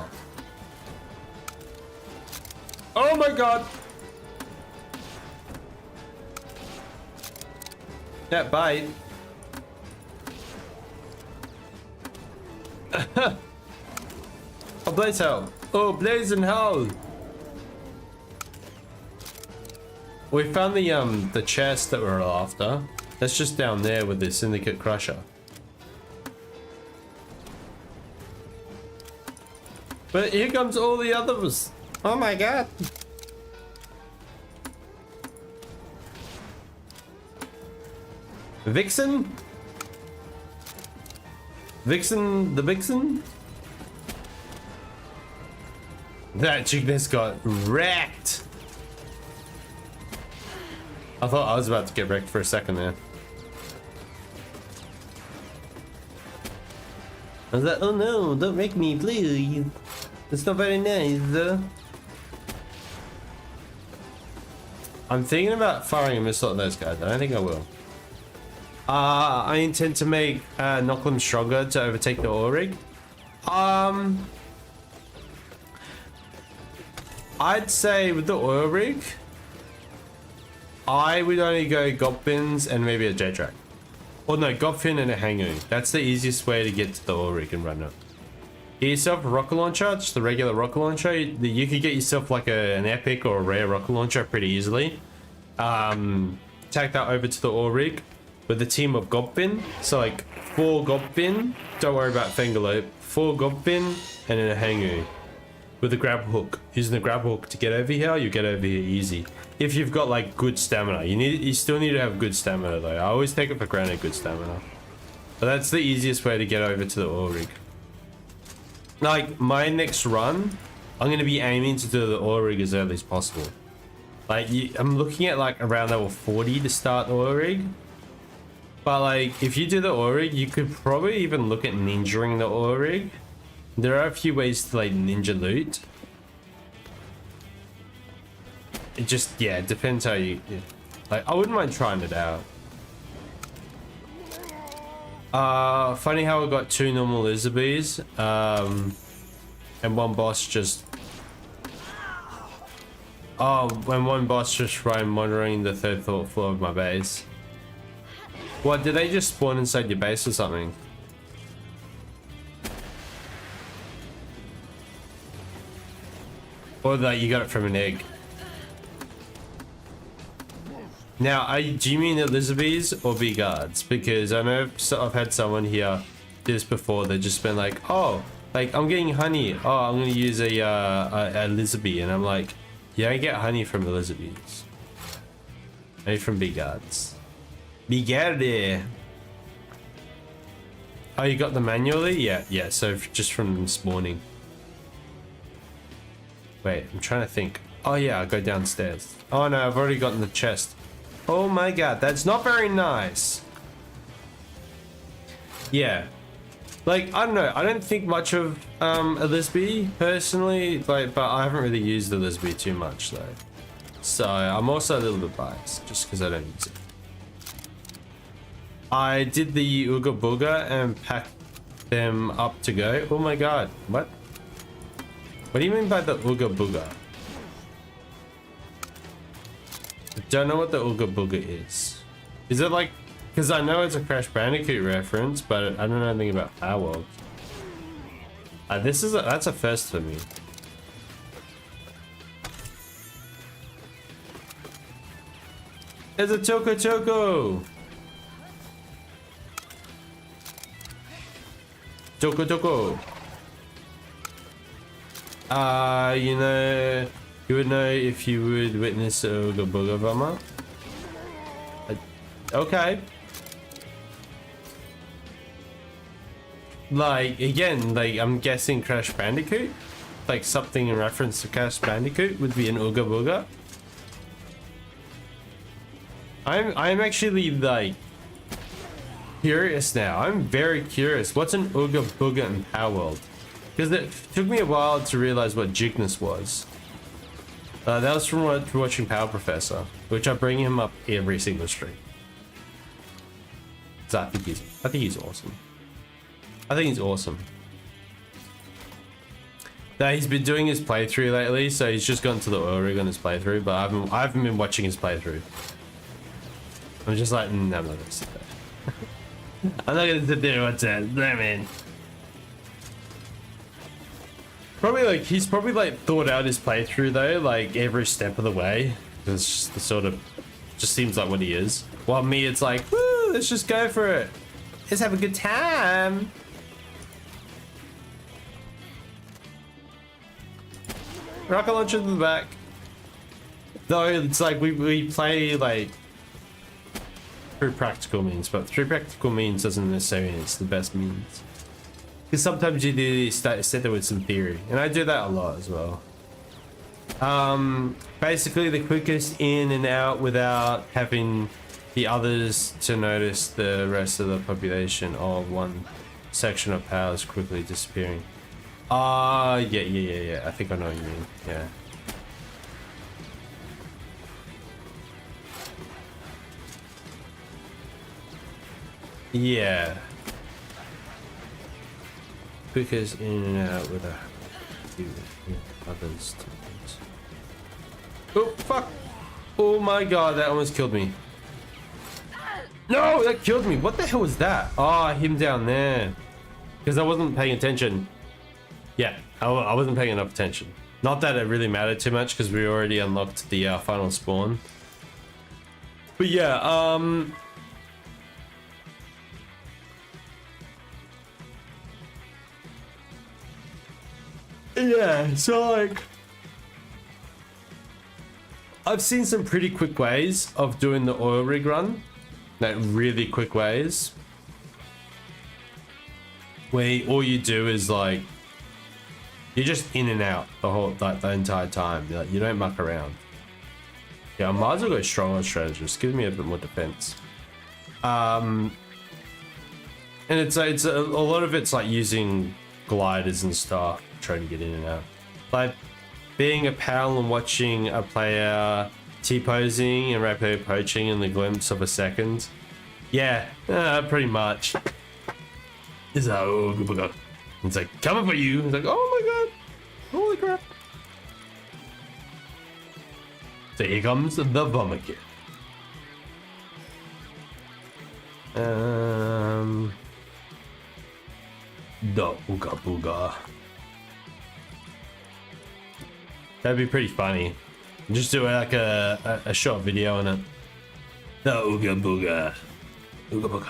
Oh my god. That bite. Oh, blaze hell. Oh, blazing hell. We found the chest that we were after. That's just down there with the Syndicate Crusher. But here comes all the others. Oh my god. Vixen? Vixen, the Vixen? That Chickness got wrecked. I thought I was about to get wrecked for a second there. I was like, oh no, don't wreck me, please. It's not very nice. I'm thinking about firing a missile at those guys. I don't think I will. I intend to make knock them stronger to overtake the ore rig. I'd say with the oil rig, I would only go Goblins and maybe a J-Track. Or no, Gobfin and a Hangoon. That's the easiest way to get to the oil rig and run it. Get yourself a rocket launcher, just the regular rocket launcher. You could get yourself like an epic or a rare rocket launcher pretty easily. Take that over to the oil rig with a team of Goblin. So like 4 Goblin, don't worry about Fangalope. 4 Goblin and then a Hangoon. With a grab hook. Using the grab hook to get over here, you get over here easy. If you've got like good stamina. You still need to have good stamina though. I always take it for granted good stamina. But that's the easiest way to get over to the oil rig. Like my next run, I'm going to be aiming to do the oil rig as early as possible. Like I'm looking at like around level 40 to start the oil rig. But like if you do the oil rig, you could probably even look at ninjaing the oil rig. There are a few ways to like ninja loot. It just, yeah, it depends how you, like, I wouldn't mind trying it out. Funny how I got 2 normal Lizarbees, and one boss just, when one boss just tried monitoring the 3rd floor of my base. What, did they just spawn inside your base or something? Or that you got it from an egg. Now, do you mean Elizabeths or B-Guards? Because I know I've had someone here do this before. They've just been like, oh, like I'm getting honey. Oh, I'm going to use a Elizabeth. And I'm like, yeah, I get honey from Elizabeths. Only from B-Guards. B-Guard. Oh, you got them manually? Yeah, so just from spawning. Wait, I'm trying to think. Oh yeah, I'll go downstairs. Oh no, I've already gotten the chest. Oh my god, that's not very nice. Yeah. Like, I don't know, I don't think much of Elizabeth personally, like, but I haven't really used Elizabeth too much though. So I'm also a little bit biased just because I don't use it. I did the Ooga Booga and packed them up to go. Oh my god, what? What do you mean by the Ooga Booga? I don't know what the Ooga Booga is. Is it like... Because I know it's a Crash Bandicoot reference, but I don't know anything about Palworld. That's a first for me. There's a Choco Choco! Choco Choco! You know, you would know if you would witness a Ooga Booga Vama. Okay. Like, again, like, I'm guessing Crash Bandicoot? Like, something in reference to Crash Bandicoot would be an Ooga Booga. I'm actually, like, curious now. I'm very curious. What's an Ooga Booga in Palworld? Because it took me a while to realize what Jigness was. That was from watching Power Professor, which I bring him up every single stream. So I think he's awesome. I think he's awesome. Now he's been doing his playthrough lately, so he's just gone to the oil rig on his playthrough, but I haven't been watching his playthrough. I'm just like, no, I'm not gonna sit there. I'm not gonna sit there and watch that. No, man. Probably like, he's probably like thought out his playthrough though, like every step of the way. It's just the sort of, just seems like what he is. While me, it's like, woo, let's just go for it. Let's have a good time. Rocket launcher in the back. Though it's like we play like, through practical means, but through practical means doesn't necessarily mean it's the best means. Because sometimes you do sit there with some theory, and I do that a lot as well. Basically the quickest in and out without having the others to notice the rest of the population of one section of powers quickly disappearing. Yeah. I think I know what you mean. Yeah. Yeah. Quickest in and out without others to notice. Oh, fuck! Oh my god, that almost killed me. No, that killed me. What the hell was that? Oh, him down there. Because I wasn't paying attention. Yeah, I wasn't paying enough attention. Not that it really mattered too much because we already unlocked the final spawn. But yeah, yeah, so like, I've seen some pretty quick ways of doing the oil rig run. Like really quick ways. Where all you do is like, you're just in and out the whole, like the entire time. Like, you don't muck around. Yeah, I might as well go strong on strategist. Give me a bit more defense. And it's a lot of it's like using gliders and stuff, trying to get in and out. Like being a pal and watching a player T-posing and rapid poaching in the glimpse of a second. Yeah, pretty much. It's like, oh, good. It's like, coming for you. It's like, oh my god. Holy crap. So here comes the Vomakith. The Ooga Booga. That'd be pretty funny. Just do like a short video on it. The Ooga Booga. Ooga Booga.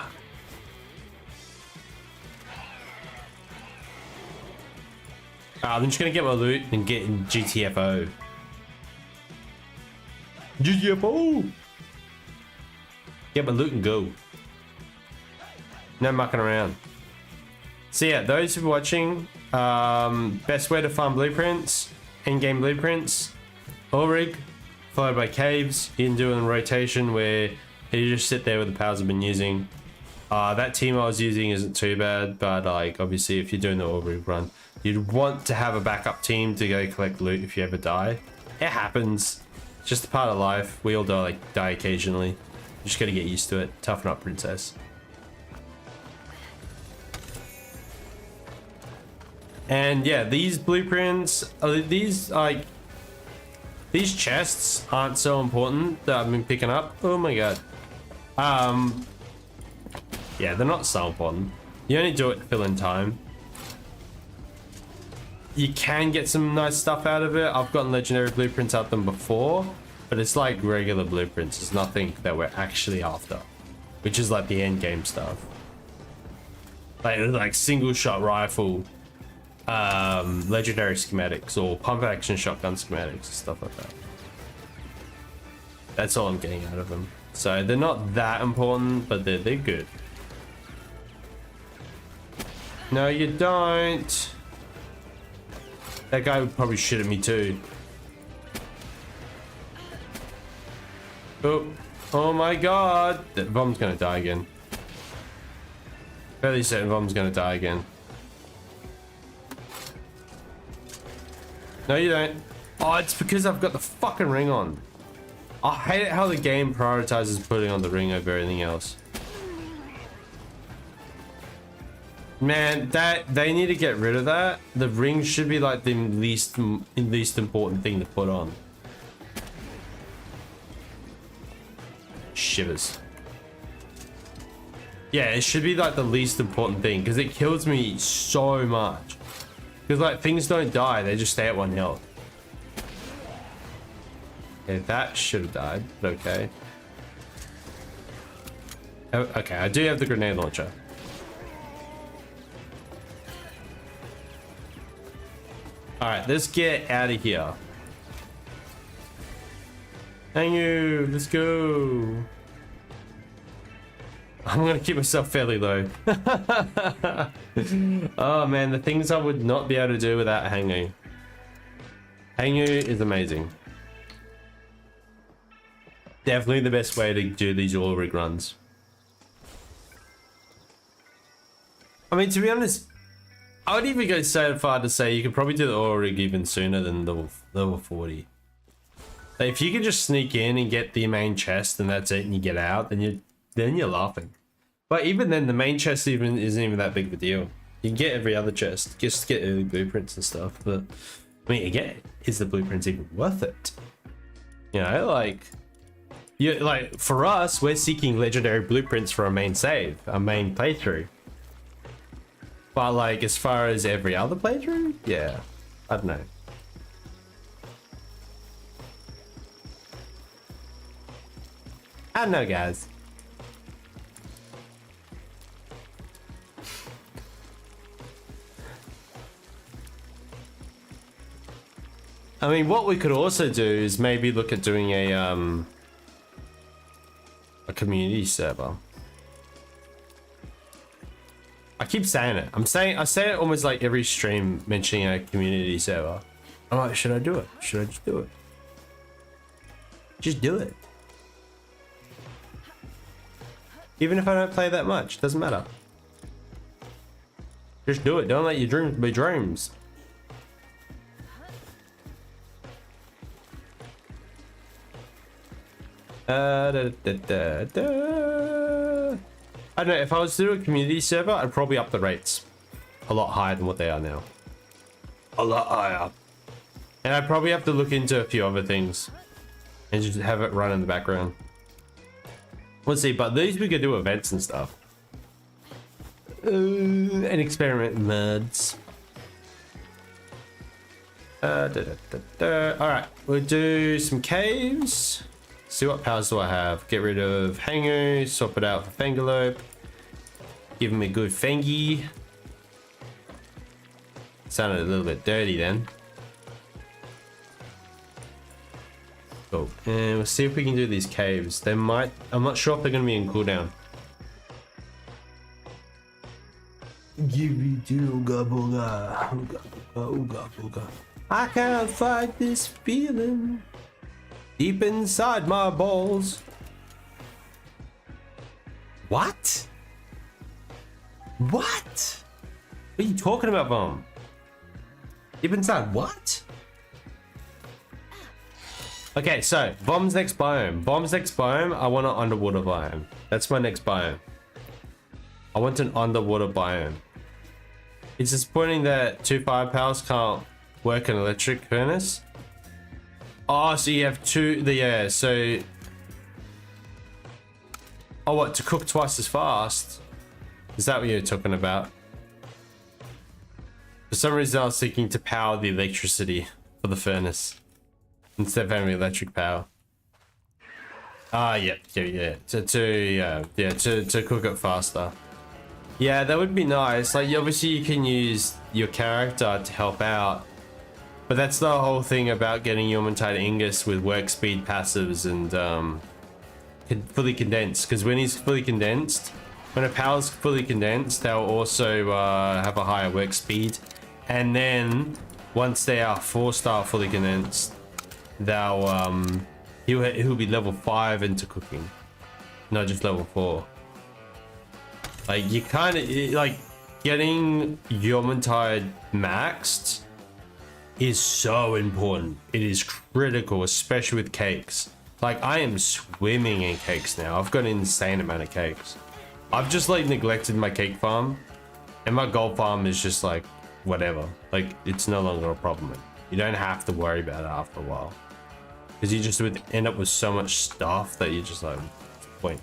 I'm just gonna get my loot and get in GTFO. GTFO! Get my loot and go. No mucking around. So yeah, those who are watching, best way to farm blueprints, in-game blueprints, oil rig, followed by caves. You can do it in rotation where you just sit there with the powers I've been using. That team I was using isn't too bad, but like obviously if you're doing the oil rig run, you'd want to have a backup team to go collect loot if you ever die. It happens. It's just a part of life. We all die occasionally. You just gotta get used to it. Toughen up, princess. And yeah, these blueprints, these chests aren't so important that I've been picking up. Oh my god. Yeah, they're not so important. You only do it to fill in time. You can get some nice stuff out of it. I've gotten legendary blueprints out of them before, but it's like regular blueprints. It's nothing that we're actually after, which is like the end game stuff. Like single shot rifle, legendary schematics or pump action shotgun schematics and stuff like that. That's all I'm getting out of them. So they're not that important, but they're good. No, you don't. That guy would probably shoot at me too. Oh my god. That Vom's gonna die again. Fairly certain Vom's gonna die again. No, you don't. Oh, it's because I've got the fucking ring on. I hate it how the game prioritizes putting on the ring over everything else. Man, they need to get rid of that. The ring should be like the least important thing to put on. Shivers. Yeah, it should be like the least important thing because it kills me so much. Because like things don't die, they just stay at 1 health. Okay, that should have died, but okay. Oh, okay, I do have the grenade launcher. Alright, let's get out of here. Thank you, let's go. I'm gonna keep myself fairly low. Oh man, the things I would not be able to do without Hangu. Hangu is amazing. Definitely the best way to do these all rig runs. I mean, to be honest, I would even go so far to say you could probably do the oil rig even sooner than level 40. Like if you can just sneak in and get the main chest and that's it and you get out, then you're laughing. But even then, the main chest isn't even that big of a deal. You can get every other chest, just get early blueprints and stuff. But I mean, again, is the blueprints even worth it? You know, like for us, we're seeking legendary blueprints for our main save, our main playthrough. But like as far as every other playthrough, yeah, I don't know. I don't know, guys. I mean, what we could also do is maybe look at doing a community server. I keep saying it. I say it almost like every stream, mentioning a community server. I'm like, should I do it? Should I just do it? Just do it. Even if I don't play that much, doesn't matter. Just do it. Don't let your dreams be dreams. I don't know, if I was to do a community server, I'd probably up the rates a lot higher than what they are now. A lot higher. And I'd probably have to look into a few other things and just have it run in the background. We'll see, but these we could do events and stuff. And experiment mods. Alright, we'll do some caves. See what powers do I have. Get rid of Hangu, swap it out for Fangalope. Give him a good Fangy. Sounded a little bit dirty then. Cool. And we'll see if we can do these caves. They might, I'm not sure if they're going to be in cooldown. Give me ooga booga, ooga booga, ooga booga. I can't fight this feeling deep inside my balls. What? What? What are you talking about, Vom? Deep inside what? Okay, so Vom's next biome. Vom's next biome, I want an underwater biome. That's my next biome. I want an underwater biome. It's disappointing that 2 firepowers can't work an electric furnace. Oh, so you have yeah, so... Oh, what, to cook twice as fast? Is that what you're talking about? For some reason I was thinking to power the electricity for the furnace instead of having electric power. Ah, yeah. To cook it faster. Yeah, that would be nice. Like, obviously you can use your character to help out, but that's the whole thing about getting Yawmantide Ingus with work speed passives and fully condensed. Because when he's fully condensed, when a power's fully condensed, they'll also have a higher work speed. And then once they are 4-star fully condensed, they'll he'll be level 5 into cooking, not just level 4. Like, you kind of like getting Yawmantide maxed is so important. It is critical, especially with cakes. Like, I am swimming in cakes now. I've got an insane amount of cakes. I've just like neglected my cake farm, and my gold farm is just like whatever. Like, it's no longer a problem. You don't have to worry about it after a while, because you just would end up with so much stuff that you just like, what's the point?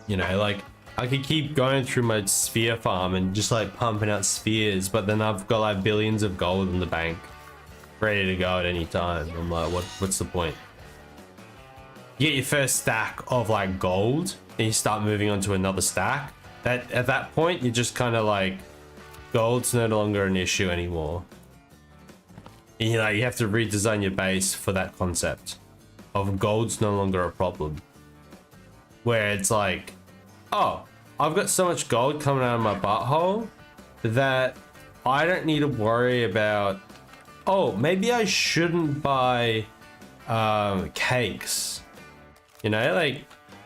You know, like, I could keep going through my sphere farm and just like pumping out spheres, but then I've got like billions of gold in the bank ready to go at any time. I'm like, what's the point? You get your first stack of like gold and you start moving on to another stack. That at that point, you're just kind of like, gold's no longer an issue anymore. And, you know, you have to redesign your base for that concept of gold's no longer a problem. where it's like, oh, I've got so much gold coming out of my butthole that I don't need to worry about, oh, maybe I shouldn't buy cakes. You know, like,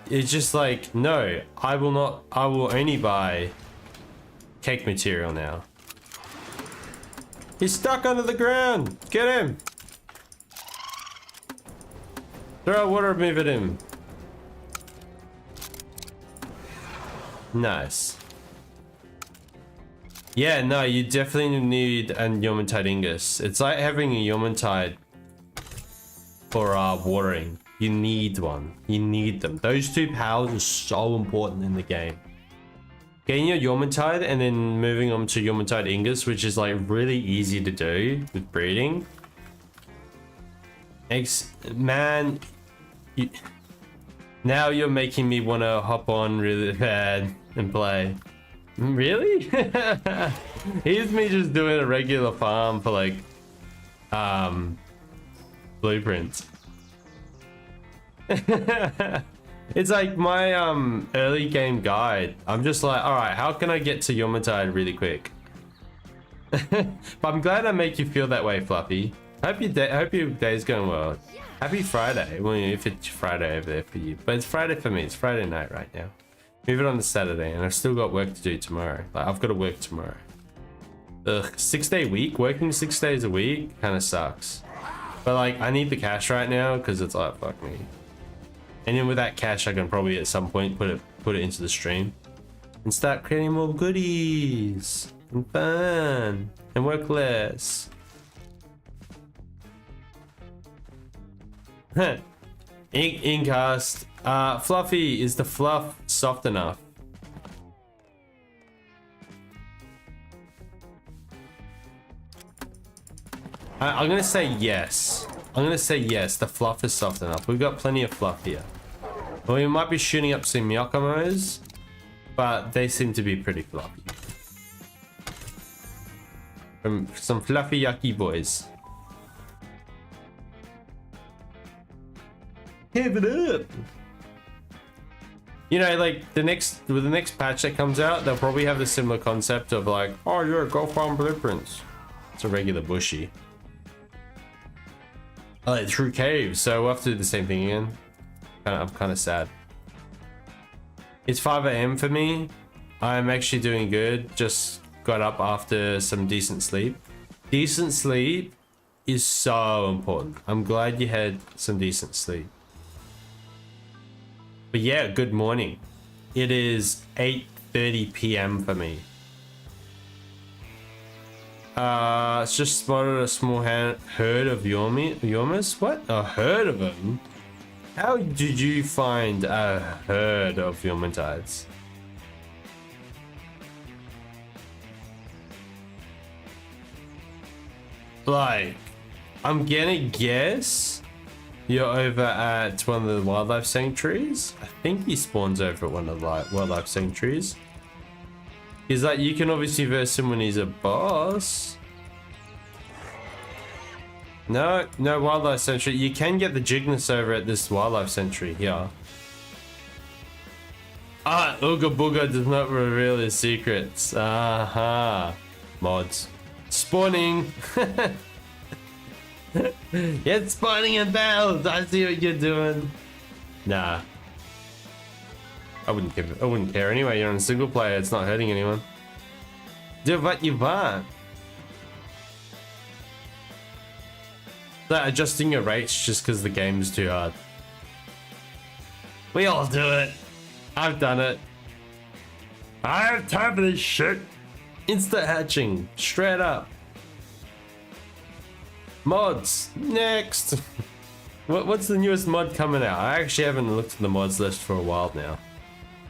it's just like, no, I will only buy cake material now. He's stuck under the ground. Get him. Throw a water move at him. Nice. Yeah, no, you definitely need a Yomentide Ingus. It's like having a Yomentide for watering. You need one. You need them. Those two powers are so important in the game. Getting your Yomentide and then moving on to Yomentide Ingus, which is like really easy to do with breeding. Man, now you're making me want to hop on really bad and play. Really? Here's me just doing a regular farm for like blueprints. It's like my early game guide. I'm just like, all right, how can I get to Yometide really quick? But I'm glad I make you feel that way, Fluffy. Hope your day's going well. Happy Friday. Well, if it's Friday over there for you, but it's Friday for me. It's Friday night right now. Move it on to Saturday, and I've still got work to do tomorrow. Like, I've got to work tomorrow. Ugh, 6-day week. Working 6 days a week kind of sucks. But like, I need the cash right now because it's like, fuck me. And then with that cash, I can probably at some point put it into the stream and start creating more goodies and fun and work less. Huh. Incast. Fluffy, is the fluff soft enough? I'm gonna say yes. I'm gonna say yes, the fluff is soft enough. We've got plenty of fluff here. Well, we might be shooting up some Yakumos, but they seem to be pretty fluffy. From some fluffy yucky boys. Have it up! You know, like with the next patch that comes out, they'll probably have the similar concept of like, oh yeah, go farm blueprints. It's a regular bushy. Oh, through caves, so we'll have to do the same thing again. I'm kind of sad. It's 5 AM for me. I'm actually doing good. Just got up after some decent sleep. Decent sleep is so important. I'm glad you had some decent sleep. But yeah, good morning. It is 8:30 PM for me. It's just spotted a small herd of Yormas. What? A herd of them? How did you find a herd of Yomentides? Like, I'm gonna guess you're over at one of the wildlife sanctuaries. I think he spawns over at one of the wildlife sanctuaries. He's like, you can obviously verse him when he's a boss. No wildlife sanctuary. You can get the Jignus over at this wildlife sanctuary here. Ah, Ooga Booga does not reveal his secrets. Aha. Mods. Spawning. It's spawning about. I see what you're doing. Nah. I wouldn't care anyway. You're on a single player. It's not hurting anyone. Do what you want. Like adjusting your rates just because the game is too hard. We all do it. I've done it. I have time for this shit. Insta hatching. Straight up. Mods. Next. What's the newest mod coming out? I actually haven't looked at the mods list for a while now.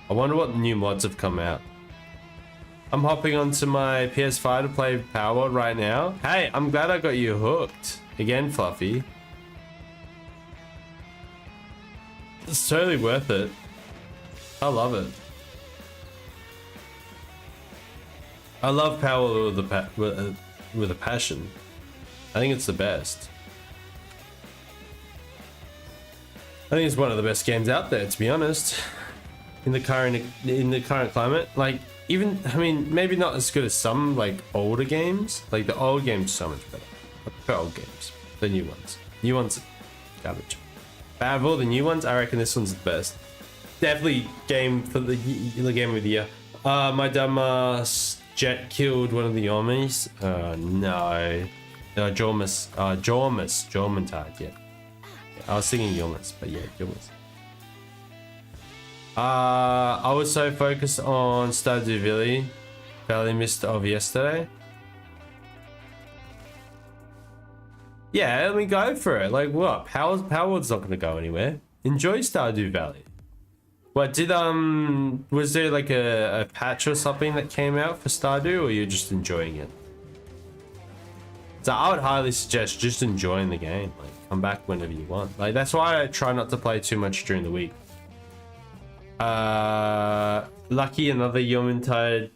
I wonder what new mods have come out. I'm hopping onto my PS5 to play Palworld right now. Hey, I'm glad I got you hooked. Again, Fluffy. It's totally worth it. I love it. I love Palworld with a passion. I think it's the best. I think it's one of the best games out there, to be honest. in the current climate. Like, even, I mean, maybe not as good as some like older games. Like the old games so much better. I prefer old games. The new ones. New ones, garbage. But out of all the new ones, I reckon this one's the best. Definitely game for the game of the year. My dumbass jet killed one of the armies. No. Jormungandr, yeah. I was singing Jormus, but yeah, Jormus. I was so focused on Stardew Valley. Barely missed of yesterday. Yeah, let me go for it. Like what? Palworld's not gonna go anywhere. Enjoy Stardew Valley. What did was there like a patch or something that came out for Stardew, or you're just enjoying it? So I would highly suggest just enjoying the game. Like come back whenever you want. Like that's why I try not to play too much during the week. Lucky another Yomantide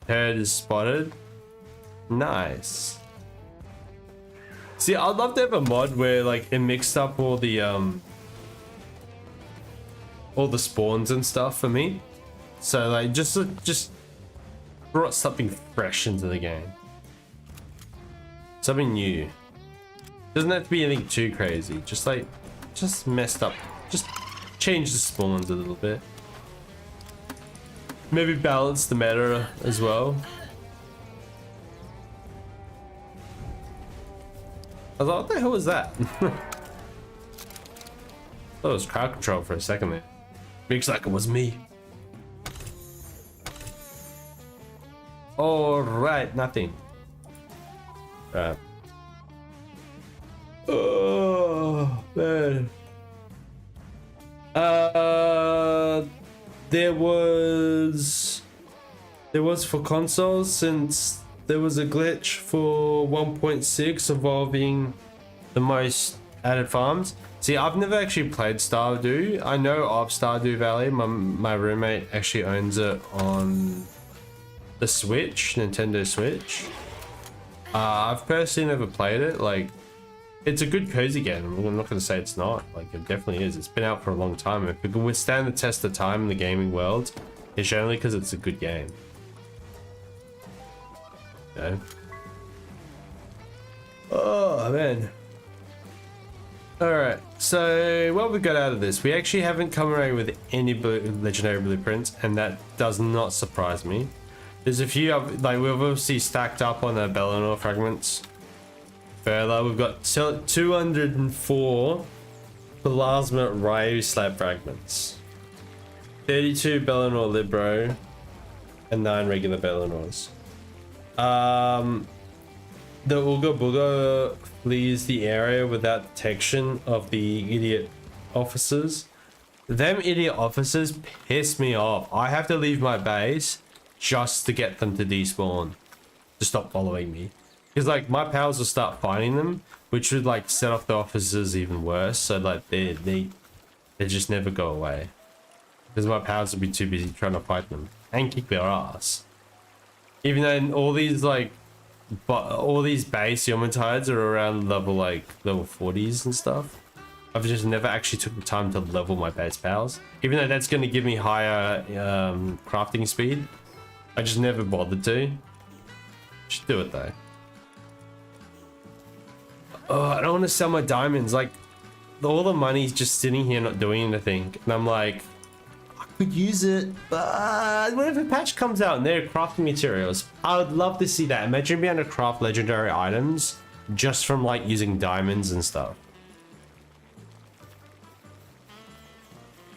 herd is spotted. Nice. See, I'd love to have a mod where like it mixed up all the spawns and stuff for me. So like just brought something fresh into the game. Something new. Doesn't have to be anything too crazy. Just messed up. Just change the spawns a little bit. Maybe balance the meta as well. I was like, what the hell was that? I thought it was crowd control for a second there. Looks like it was me. Alright, nothing. Oh man. There was for consoles, since there was a glitch for 1.6 involving the most added farms. See, I've never actually played Stardew. I know of Stardew Valley. My roommate actually owns it on the Switch, Nintendo Switch. I've personally never played it. Like, it's a good cozy game. I'm not going to say it's not. Like, it definitely is. It's been out for a long time. If it can withstand the test of time in the gaming world, it's only because it's a good game. Okay. Oh man. Alright, so what we got out of this, we actually haven't come away with any legendary blueprints, and that does not surprise me. There's a few, like we've obviously stacked up on the Bellinor fragments. Further, we've got 204 plasma Ryu slab fragments, 32 Bellinor Libro, and 9 regular Bellinors. The Ooga Booga flees the area without detection of the idiot officers. Them idiot officers piss me off. I have to leave my base just to get them to despawn, to stop following me. Because like my pals will start fighting them, which would like set off the officers even worse. So like they just never go away. Because my pals will be too busy trying to fight them and kick their ass. Even though all these like, but all these base Yomantides are around level 40s and stuff. I've just never actually took the time to level my base pals. Even though that's going to give me higher crafting speed, I just never bothered to. Should do it though. Oh, I don't want to sell my diamonds. Like, all the money's just sitting here not doing anything, and I'm like, could use it, but what if a patch comes out and they're crafting materials? I would love to see that. Imagine being able to craft legendary items just from like using diamonds and stuff.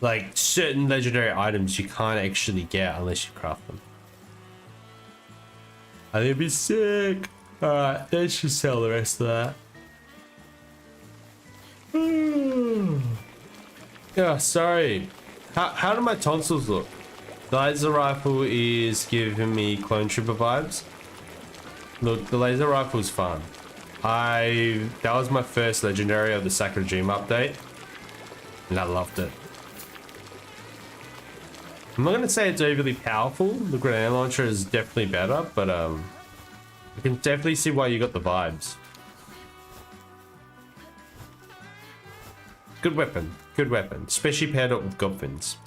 Like certain legendary items you can't actually get unless you craft them. I think it'd be sick. Alright, let's just sell the rest of that. Yeah, sorry. How do my tonsils look? The laser rifle is giving me clone trooper vibes. Look, the laser rifle is fun. That was my first legendary of the Sacred Dream update, and I loved it. I'm not gonna say it's overly powerful. The grenade launcher is definitely better, but I can definitely see why you got the vibes. Good weapon, especially paired up with goblins.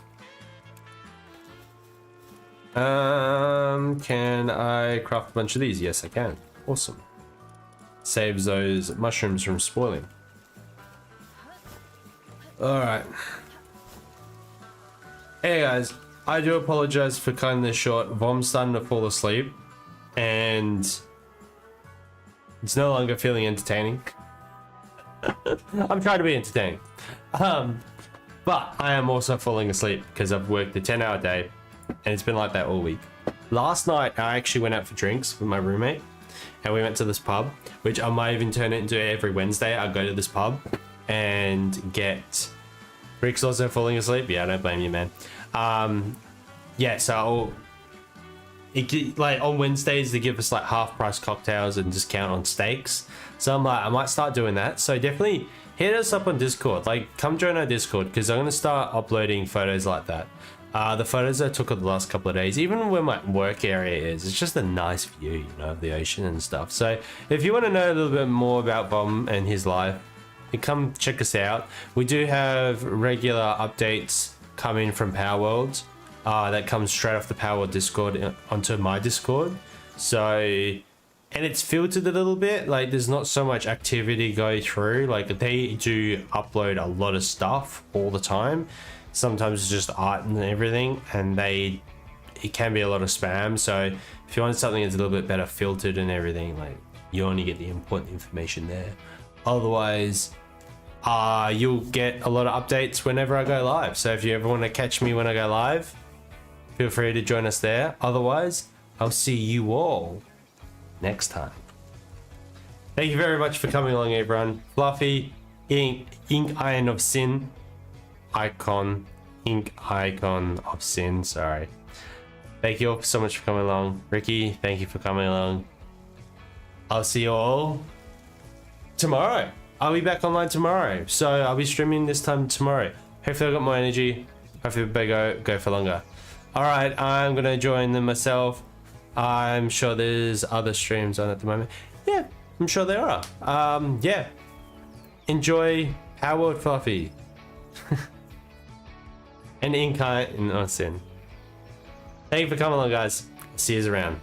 Can I craft a bunch of these? Yes, I can. Awesome. Saves those mushrooms from spoiling. Alright. Hey guys, I do apologize for cutting this short. Vom's starting to fall asleep and it's no longer feeling entertaining. I'm trying to be entertaining. But I am also falling asleep because I've worked a 10-hour day and it's been like that all week. Last night I actually went out for drinks with my roommate and we went to this pub, which I might even turn it into every Wednesday. I go to this pub and get... Rick's also falling asleep. Yeah, I don't blame you, man. Yeah, so like on Wednesdays they give us like half-price cocktails and discount on steaks. So I'm like, I might start doing that. So definitely hit us up on Discord. Like, come join our Discord because I'm gonna start uploading photos like that. The photos I took of the last couple of days, even where my work area is, it's just a nice view, you know, of the ocean and stuff. So if you want to know a little bit more about Vom and his life, come check us out. We do have regular updates coming from Palworld that comes straight off the Palworld Discord onto my Discord. So, and it's filtered a little bit, like there's not so much activity go through. Like they do upload a lot of stuff all the time. Sometimes it's just art and everything, and it can be a lot of spam. So if you want something that's a little bit better filtered and everything, like you only get the important information there. Otherwise, you'll get a lot of updates whenever I go live. So if you ever want to catch me when I go live, feel free to join us there. Otherwise, I'll see you all next time. Thank you very much for coming along, everyone. Fluffy, Ink Iron of Sin, Ink Icon of Sin, sorry. Thank you all so much for coming along. Ricky, thank you for coming along. I'll see you all tomorrow. I'll be back online tomorrow, so I'll be streaming this time tomorrow. Hopefully I got more energy. Hopefully I go for longer. Alright, I'm gonna join them myself. I'm sure there's other streams on at the moment. Yeah, I'm sure there are. Yeah. Enjoy Palworld, Fluffy. And Ink Iron of Sin. Thank you for coming along, guys. See you around.